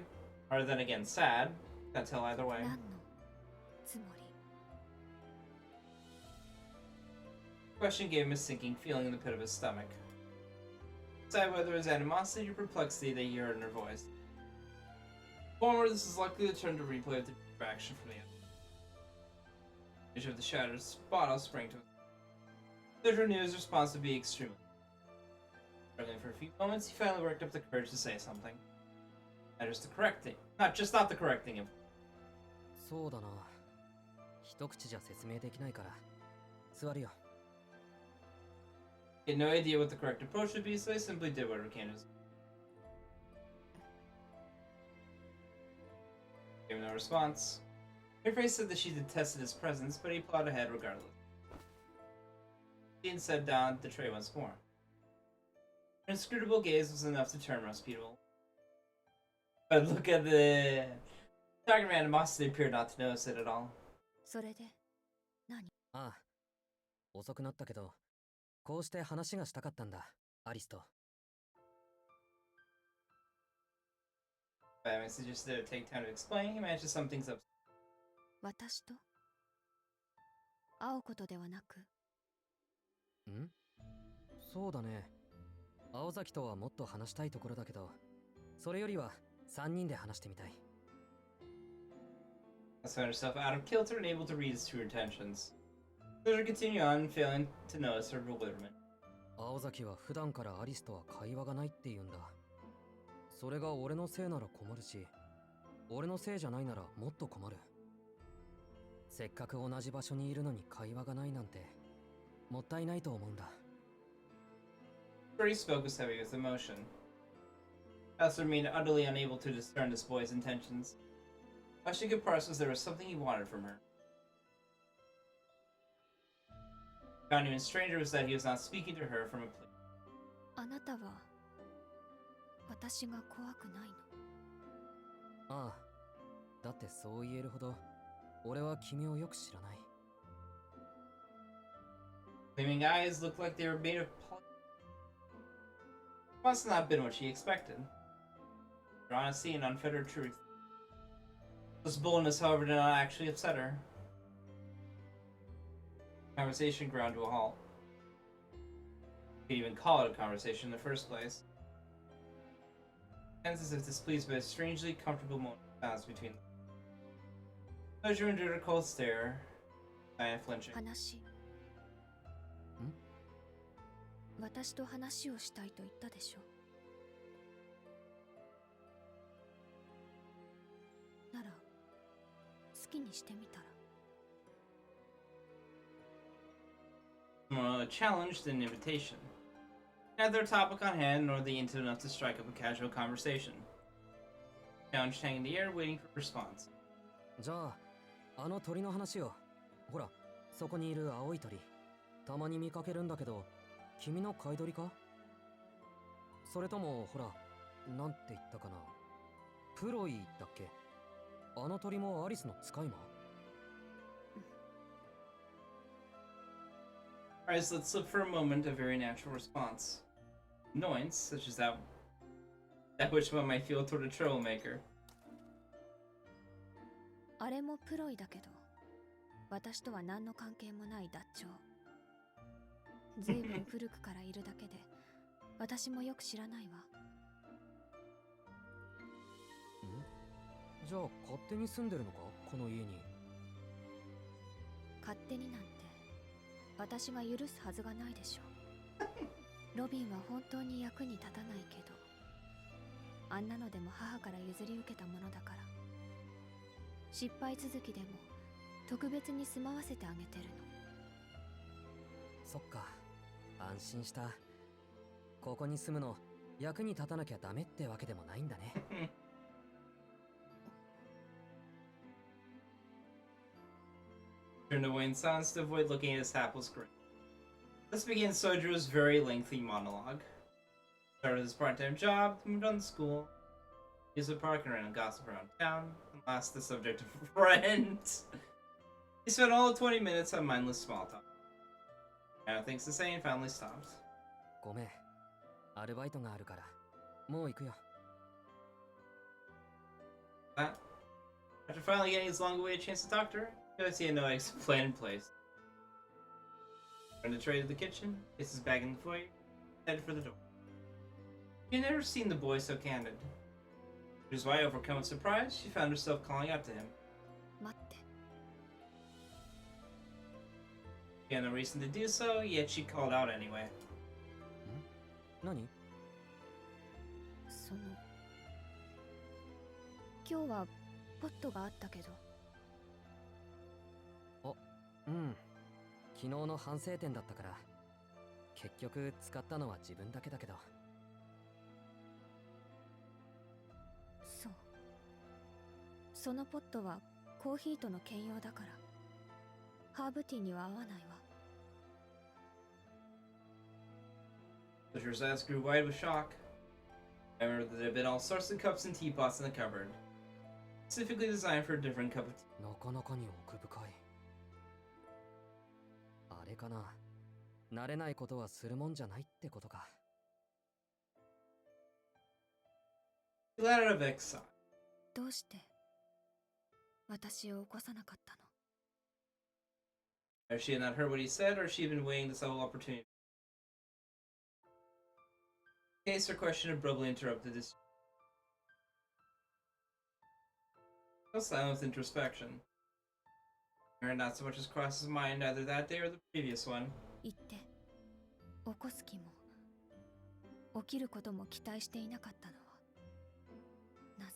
or then again sad, can't tell either way. 何のつもり？ Question gave him a sinking feeling in the pit of his stomach. Decide whether it was animosity or perplexity that he heard in her voice. Forward, this is likely to turn to replay with the distraction from the other. The image of the shattered bottle sprang to his mind. Cedric knew his response would be extremely. Struggling for a few moments, he finally worked up the courage to say something. Not just the correct thing. Not the correct thing. そうだな。一口じゃ説明できないから。座るよ。 He had no idea what the correct approach would be, so he simply did whatever came to his mind. Gave no response. Her face said that she detested his presence, but he plowed ahead regardless. Dean set down the tray once more. Her inscrutable gaze was enough to turn most people. But look at the talking of animosity appeared not to notice it at all. それで何？ああ。遅くなったけど、こうして話がしたかったんだ、アリスと。Batman suggested it take time to explain. He managed to sum things up. 私と会うことではなく？ん？そうだね。青崎とはもっと話したいところだけど、それよりは3人で話してみたい。Alice found herself out of kilter and able to read his true intentions. So she continued on, failing to notice her bewilderment. 青崎は普段からアリスとは会話がないって言うんだ。それが俺のせいなら困るし、俺のせいじゃないならもっと困る。せっかく同じ場所にいるのに会話がないなんて、もったいないと思うんだ。What he spoke was heavy with emotion. Alice remained utterly unable to discern this boy's intentions. All she could parse was there was something he wanted from her. Found even stranger was that he was not speaking to her from a place. あなたは私が怖くないの？ああ。だってそう言えるほど、俺は君をよく知らない。Gleaming eyes looked like they were made of poly. It must have not been what she expected. Her honesty and unfettered truth. This boldness, however, did not actually upset her. The conversation ground to a halt. You could even call it a conversation in the first place. It ends as if displeased by a strangely comfortable moment passed between them. Soju endured a cold stare, Diana flinching. 話。私と話をしたいと言ったでしょ。なら好ききにしてみたら。More a challenge than an invitation. Neither a topic on hand nor the into enough to strike up a casual conversation. Challenge hanging in the air, waiting for a response. じゃああの鳥の話よ。ほらそこにいる青い鳥、たまに見かけるんだけど、君の飼い鳥か？それともほら、なんて言ったかな、プロイだっけ？あの鳥もアリスの使い魔？ Alright, so let's look for a moment a very natural response. Annoyance, such as that which one might feel toward a troublemaker. あれもプロイだけど、私とは何の関係もないダッチョウ。ずいぶん古くからいるだけで、私もよく知らないわ。じゃあ勝手に住んでるのか、この家に？勝手になんて私が許すはずがないでしょう。ロビンは本当に役に立たないけど、あんなのでも母から譲り受けたものだから、失敗続きでも特別に住まわせてあげてるの。そっか、安心した。ここに住むの役に立たなきゃダメってわけでもないんだね。Turned away in silence to avoid looking at his hapless grin. Thus began Sojo's very lengthy monologue. Started his part-time job, moved on to school, used the park and ran a gossip around town, and last the subject of rent. He spent all of 20 minutes on mindless small talk. Now things to say and finally stopped. ごめん、アルバイトがあるから、もう行くよ。That, after finally getting his long-awaited chance to talk to her, he noticed he had no plan in place. Turned the tray to the kitchen, placed his bag in the foyer, headed for the door. She had never seen the boy so candid. Which is why, overcome with surprise, she found herself calling out to him. 待って。 She had no reason to do so, yet she called out anyway. 何？今日はポットがあったけど。うん、昨日の反省点だったから、結局使ったのは自分だけだけど。そう。そのポットはコーヒーとの兼用だから、ハーブティーには合わないわ。Soldier's eyes grew wide with shock. I remembered that there had been all sorts of cups and teapots in the cupboard, specifically designed for a different cup of tea. なかなかに奥深い。あれかな、慣れないことはするもんじゃないってことか。He let out a vexed sigh. どうして私を起こさなかったの？ Either she had not heard what he said, or she had been waiting this whole opportunity. In case her question abruptly interrupted his. He was silent with introspection. Or not so much as crossed his mind either that day or the previous one. 言って、起こす気も起きることも期待していなかったのはなぜ？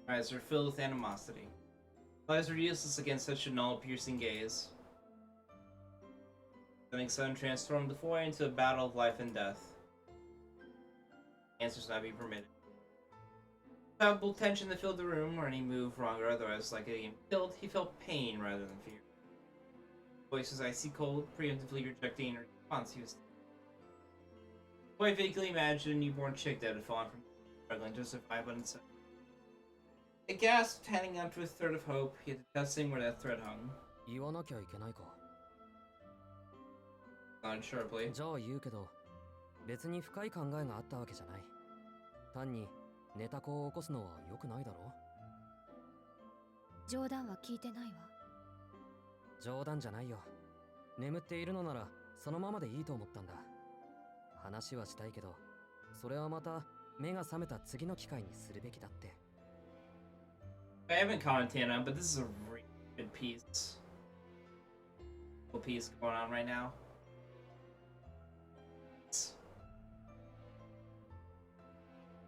Her eyes were filled with animosity. Lies were useless against such a null, piercing gaze. Stunning sun transformed the foyer into a battle of life and death. Answers not be permitted. Palpable tension that filled the room, or any move wrong or otherwise like getting him killed, he felt pain rather than fear. Voice was icy cold, preemptively rejecting any response he was. The boy vaguely imagined a newborn chick that had fallen from struggling to survive on its own. It gasped, handing up to a thread of hope, yet detesting where that thread hung. 言わなきゃいけないか。Nodded sharply. じゃあ言うけど、別に深い考えがあったわけじゃない。単に寝た子を起こすのは良くないだろう。冗談は聞いてないわ。冗談じゃないよ。眠っているのならそのままでいいと思ったんだ。話はしたいけど、それはまた目が覚めた次の機会にするべきだって。I haven't commented on it, but this is a really good piece. Cool piece going on right now.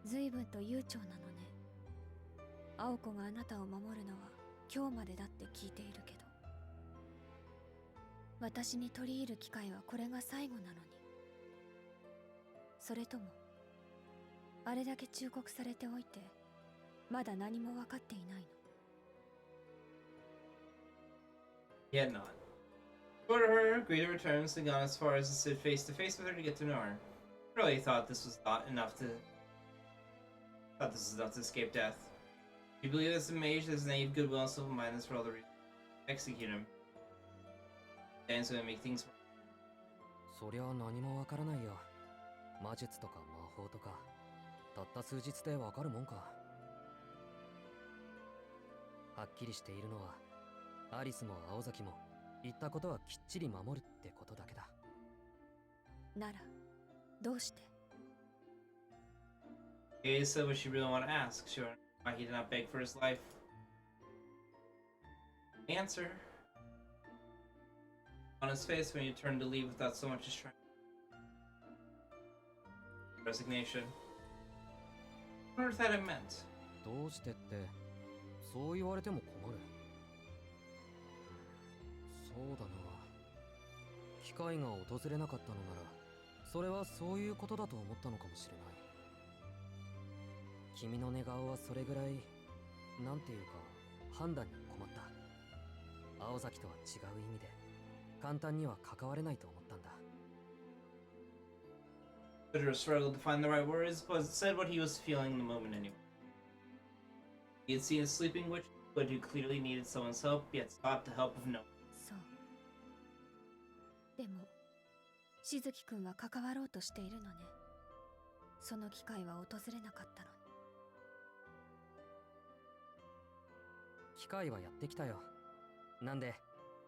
随分と悠長なのね。青子があなたを守るのは今日までだって聞いているけど、私に取り入る機会はこれが最後なのに。それともあれだけ忠告されておいてまだ何も分かっていないの？ Yet not. Go to her, agree to return, so gone as far as to sit face to face with her to get to know her. Really thought this was not enough to. Thought this was enough to escape death. You believe this mage has naive goodwill and simple mindedness for all the reasons. Execute him. Dan's gonna make things. そりゃ何もわからないよ。魔術とか魔法とかたった数日でわかるもんか。はっきりしているのはアリスも青崎も言ったことはきっちり守るってことだけだ。ならどうして？ He said what she really wanted to ask. Sure, why he did not beg for his life. Answer. On his face when he turned to leave without so much as trying. Resignation. I wonder what that meant. どうしてってそう言われても困る。そうだな。機会が訪れなかったのならそれはそういうことだと思ったのかもしれない。君の寝顔はそれぐらいなんていうか判断に困った。青崎とは違う意味で簡単には関われないと思ったんだ。Bitter struggled to find the right words, but said what he was feeling in the moment anyway. He had seen a sleeping witch, but who clearly needed someone's help, yet sought the help of no one. そう。でもしずきくんは関わろうとしているのね。その機会は訪れなかったのに。機会はやってきたよ。なんで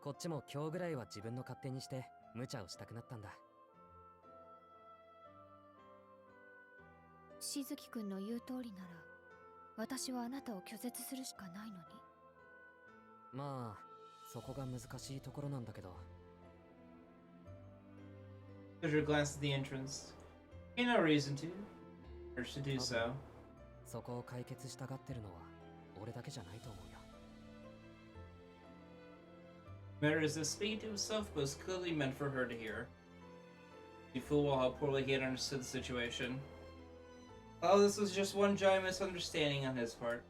こっちも今日ぐらいは自分の勝手にして無茶をしたくなったんだ。しずきくんの言う通りなら私はあなたを拒絶するしかないのに。まあそこが難しいところなんだけど。Bitter glanced at the entrance. He had no reason to. Urged to do so. そこを解決したがってるのは俺だけじゃないと思うよ。Matter is to speak to himself, but was clearly meant for her to hear. He full well how poorly he had understood the situation. Oh, this was just one giant misunderstanding on his part.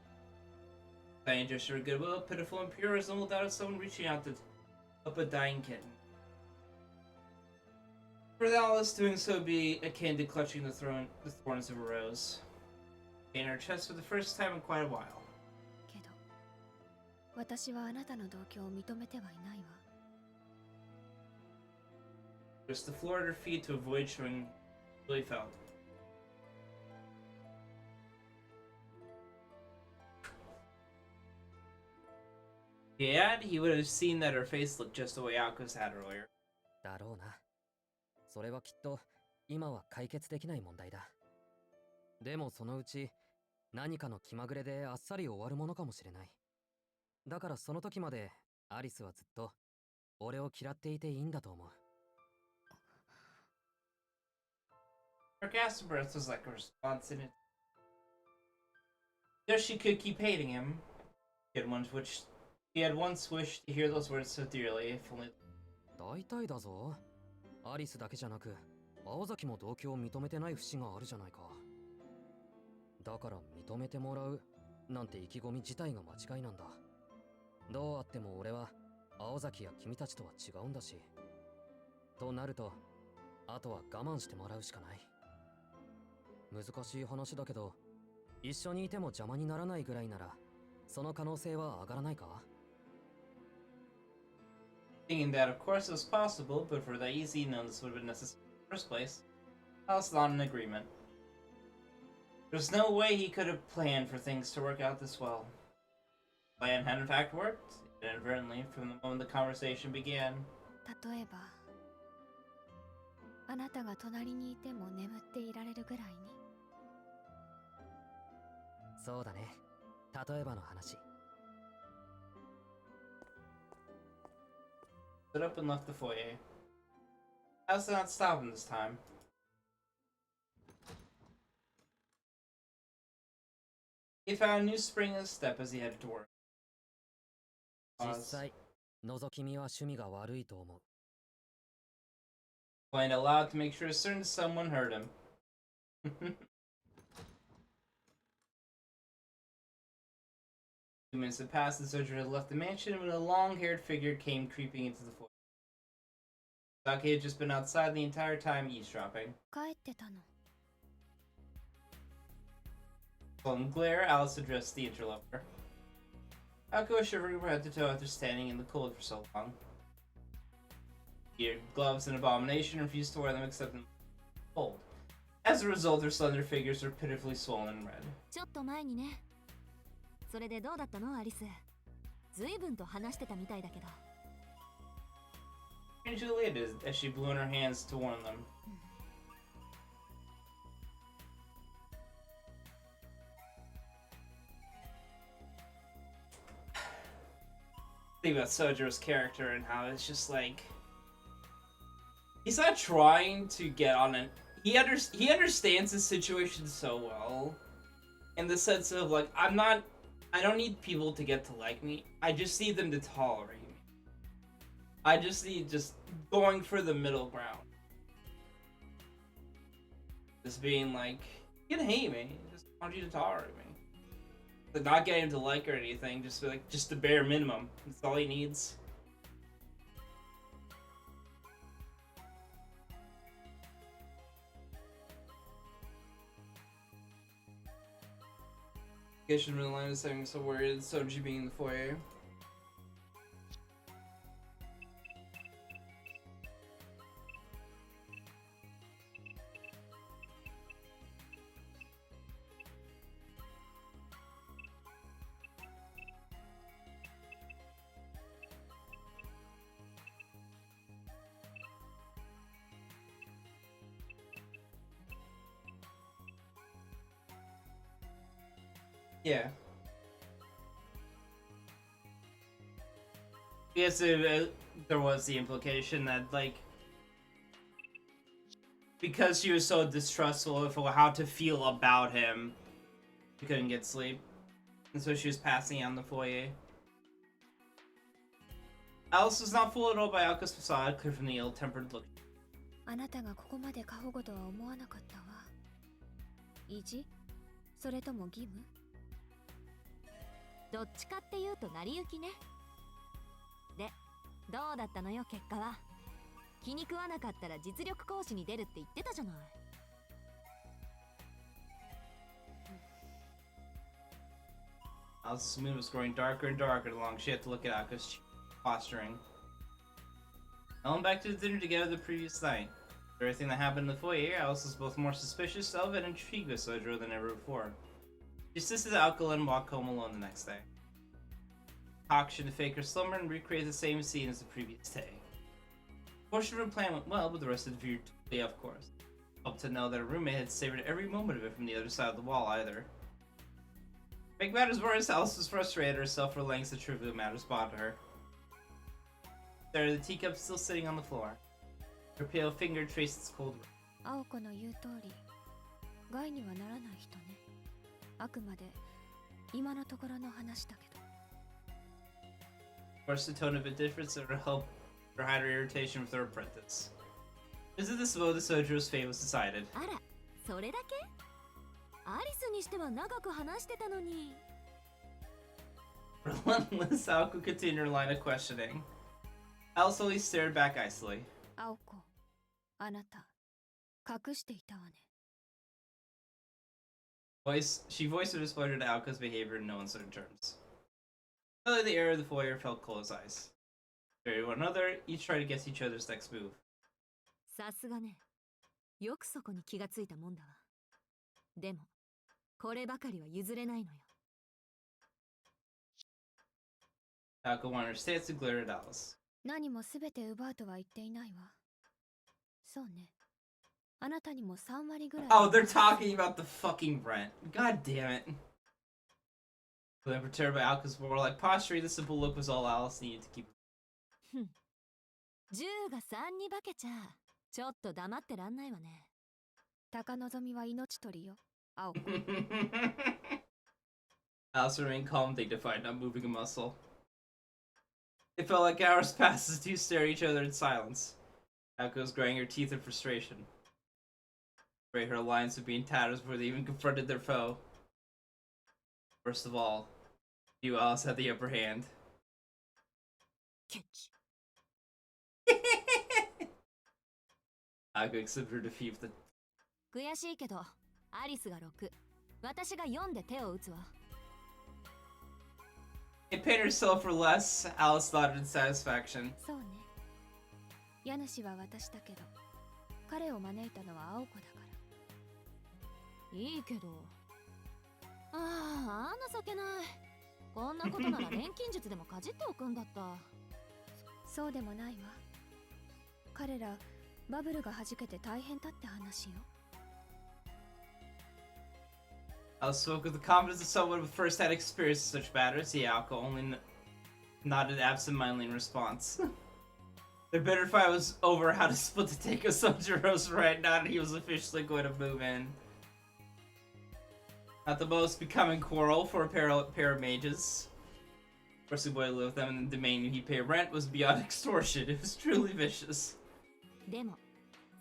Tiny gesture of goodwill, pitiful and pure, resembled that of someone reaching out to help a dying kitten. For Alice, doing so would be akin to clutching the thorns of a rose. In her chest for the first time in quite a while. けど私はあなたの同居を認めてはいないわ。Just the floor at her feet to avoid showing what he felt. Yeah, he would have seen that her face looked just the way Alcos had earlier. だろうな。それはきっと今は解決できない問題だ。でもそのうち何かの気まぐれであっさり終わるものかもしれない。だからその時までアリスはずっと俺を嫌っていていいんだと思う。Her gasp of breath was like a response in it. Just she could keep hating him. He had once wished to hear those words so dearly, if only. 大体だぞ。アリスだけじゃなく青崎も同居を認めてない節があるじゃないか。だから認めてもらうなんて意気込み自体が間違いなんだ。どうあっても俺は青崎や君たちとは違うんだし。となるとあとは我慢してもらうしかない。難しい話だけど一緒にいても邪魔にならないぐらいならその可能性は上がらないか。 Thinking that, of course, it was possible, but for that easy, none of this would have been necessary in the first place. Alice not in agreement. There's no way he could have planned for things to work out this well. The plan had in fact worked, inadvertently, from the moment the conversation began. 例えばあなたが隣にいても眠っていられるぐらいに。そうだね。例えばの話。Stood up and left the foyer. Alice did not stop him this time. He He found a new spring in his step as he headed to work. 実際覗き見は趣味が悪いと思う。 Playing it loud to make sure certain someone heard him. Two minutes had passed and Sojo had left the mansion when a long-haired figure came creeping into the foyer. Saki had just been outside the entire time eavesdropping. 帰ってたの。 Following glare, Alice addressed the interloper. Akko was shivering from head to toe after standing in the cold for so long. Gear, gloves, and abomination refused to wear them except in the cold. As a result, their slender figures were pitifully swollen and red. ちょっと前にね。それでどうだったのアリス。随分と話してたみたいだけど。Strangely elated as she blew in her hands to warn them. Think about Sojo's character and how it's just like he's not trying to get on it. He understands the situation so well, in the sense of like I don't need people to get to like me. I just need them to tolerate me. I just need going for the middle ground. Just being like, you can hate me. I just want you to tolerate me. Like not getting him to like or anything, just the bare minimum. That's all he needs. Fisherman line is saying so worried Sono-G being in the foyer. Yeah. Yes, there was the implication that, like, because she was so distrustful of how to feel about him, she couldn't get sleep. And so she was passing out in the foyer. Alice was not fooled at all by Alka's facade, clear from the ill-tempered look. あなたがここまで過保護とは思わなかったわ。意地？それとも義務？どっちかっていうと成り行きね。で、どうだったのよ結果は。気に食わなかったら実力行使に出るって言ってたじゃない。Alice's mood was growing darker and darker the longer she had to look at Alka's posturing. Ellen back to the dinner together the previous night. For everything that happened in the foyer, Alice was both more suspicious of and intrigued with Sojo than ever before. She assisted Alka and walk home alone the next day. Auction to fake her slumber and recreate the same scene as the previous day. A portion of her plan went well, but the rest of the view totally off course. Helped to know that her roommate had savored every moment of it from the other side of the wall either. To make matters worse, Alice was frustrated at herself for lengths that trivial matters bothered her. There, the teacup still sitting on the floor. Her pale finger traced its cold. 青子の言う通り、害にはならない人ね。あくまで今のところの話だけど。Of course, the tone of indifference that would help her hide her irritation with her apprentice. Is it this mode that Sojo's fate was decided? あら、それだけ？アリスにしては長く話してたのに。Relentless, Alka continued her line of questioning. Alice only stared back icily. 青子、あなた、隠していたわね。She voiced her displeasure to Alka's behavior in no uncertain terms. Suddenly, the air of the foyer felt cold as ice. Very one another, each tried to guess each other's next move. さすがね。よくそこに気がついたもんだわ。でも、こればかりは譲れないのよ。Alka wanted her stance to glare at Alice. 何もすべて奪うとは言っていないわ。そうね。あなたにも3割ぐらい。Oh, they're talking about the fucking rent. God damn it. Then perturbed by Alka's warlike posture, the simple look was all Alice needed to keep. 10が3に化けちゃちょっと黙ってらんないわね。高望みは命取りよ、青子。Alice remained calm, dignified, not moving a muscle. It felt like hours passed as the two stared at each other in silence. Alka was grinding her teeth in frustration. Afraid her alliance would be in tatters before they even confronted their foe. First of all, you Alice had the upper hand. Alka accepted her defeat with a 悔しいけどアリスが6、私が4で手を打つわ。It paid herself for less, Alice thought in satisfaction. そうね。家主は私だけど、彼を招いたのは青子だから。いいけど。ああ、情けない。こんなことなら錬金術でもかじっておくんだった。そうでもないわ。彼らバブルが弾けて大変だって話よ。Alice spoke with the confidence of someone with first-hand experience in such matters. Alka only nodded absent-mindedly in response. Their bitter fight was over how to split the take of Sojiro's right now that he was officially going to move in. Not the most becoming quarrel for a pair of mages. Forcing boy to live with them and demanding he pay rent was beyond extortion. It was truly vicious. でも、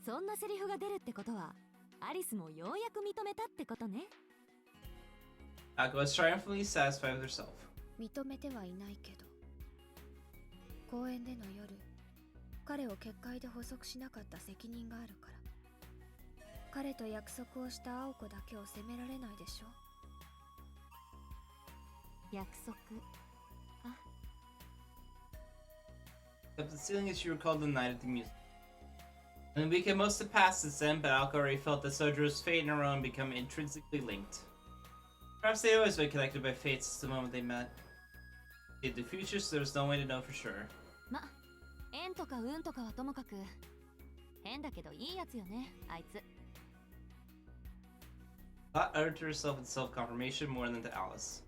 そんなセリフが出るってことは、アリスもようやく認めたってことね。Alka was triumphantly satisfied with herself. 認めてはいないけど、公園での夜、彼を結界で捕捉しなかった責任があるから。彼と約束をした青子だけを責められないでしょ。約束。Up the ceiling as she recalled the night at the museum. And the week had most have passed since then, but Alka already felt that Sojiro's fate and her own become intrinsically linked. Perhaps they had always been connected by fate since the moment they met. They had the future, so there was no way to know for sure. ま、縁とか運とかはともかく、変だけどいいやつよね、あいつ。Thought uttered to herself in self-confirmation more than to Alice.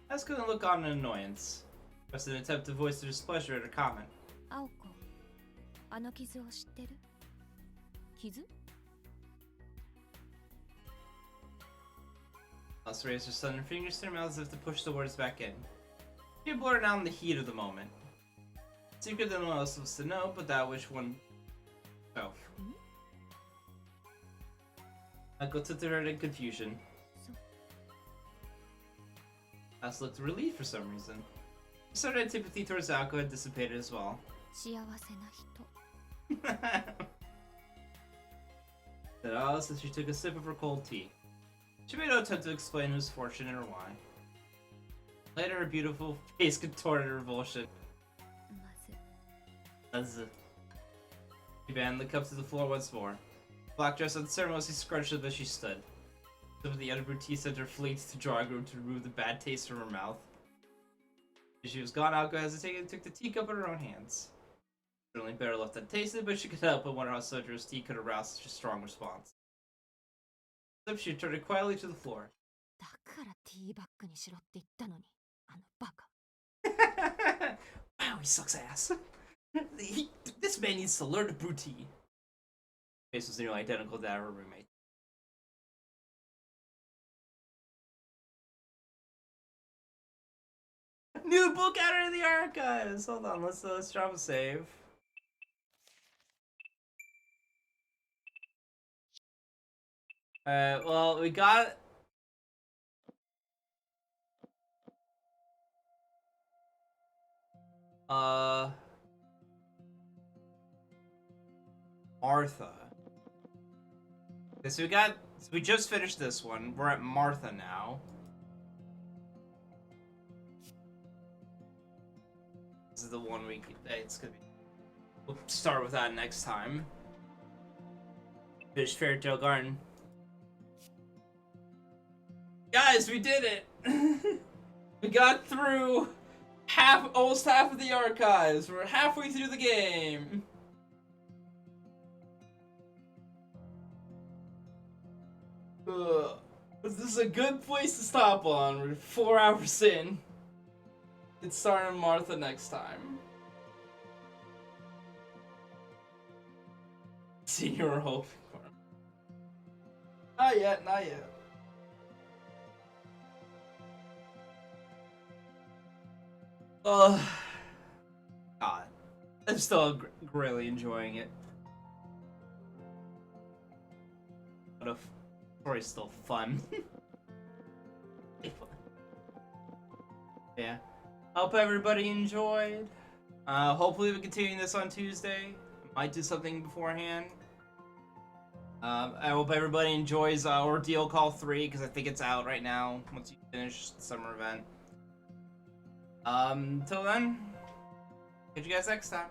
Alice couldn't look on in annoyance. Just an attempt to voice her displeasure at her comment. 青子、あの傷を知ってる？傷？ Alice raised her slender fingers to her mouth as if to push the words back in. She had blurted out in the heat of the moment. A secret that no one else was to know, but that which one herself. Michael took to her in confusion. Alice looked relieved for some reason. Her sudden antipathy towards Alka had dissipated as well. 幸せな人。Said Alice as she took a sip of her cold tea. She made no attempt to explain whose fortune or why. Later, her beautiful face contorted in revulsion. まず。She banded the cup to the floor once more. Black dress unceremoniously scrunched up as she stood. Some of the other boutique sent her fleet to the drawing room to remove the bad taste from her mouth. As she was gone, Alka hesitated and took the teacup in her own hands. Certainly better left untasted, but she could help but wonder how Sojiro's tea could arouse such a strong response. So she turned it quietly to the floor. だからティーバッグにしろって言ったのに、あのバカ。Wow, he sucks ass. This man needs to learn to brew tea. Face was nearly identical to that of her roommate. New book out of the archives. Hold on, let's drop a save. Well, we got Martha. Okay, so we just finished this one. We're at Martha now. This is the one it's gonna be. We'll start with that next time. Finish Fairy Tale Garden. Guys, we did it! We got through almost half of the archives. We're halfway through the game. This is a good place to stop on. We're 4 hours in. It's starting Martha next time. See, you were hoping for. Not yet, not yet. God, I'm still really enjoying it. But the story's still fun. Yeah. Hope everybody enjoyed. Hopefully we continue this on Tuesday. Might do something beforehand. I hope everybody enjoys Ordeal Call 3 because I think it's out right now once you finish the summer event. Till then, catch you guys next time.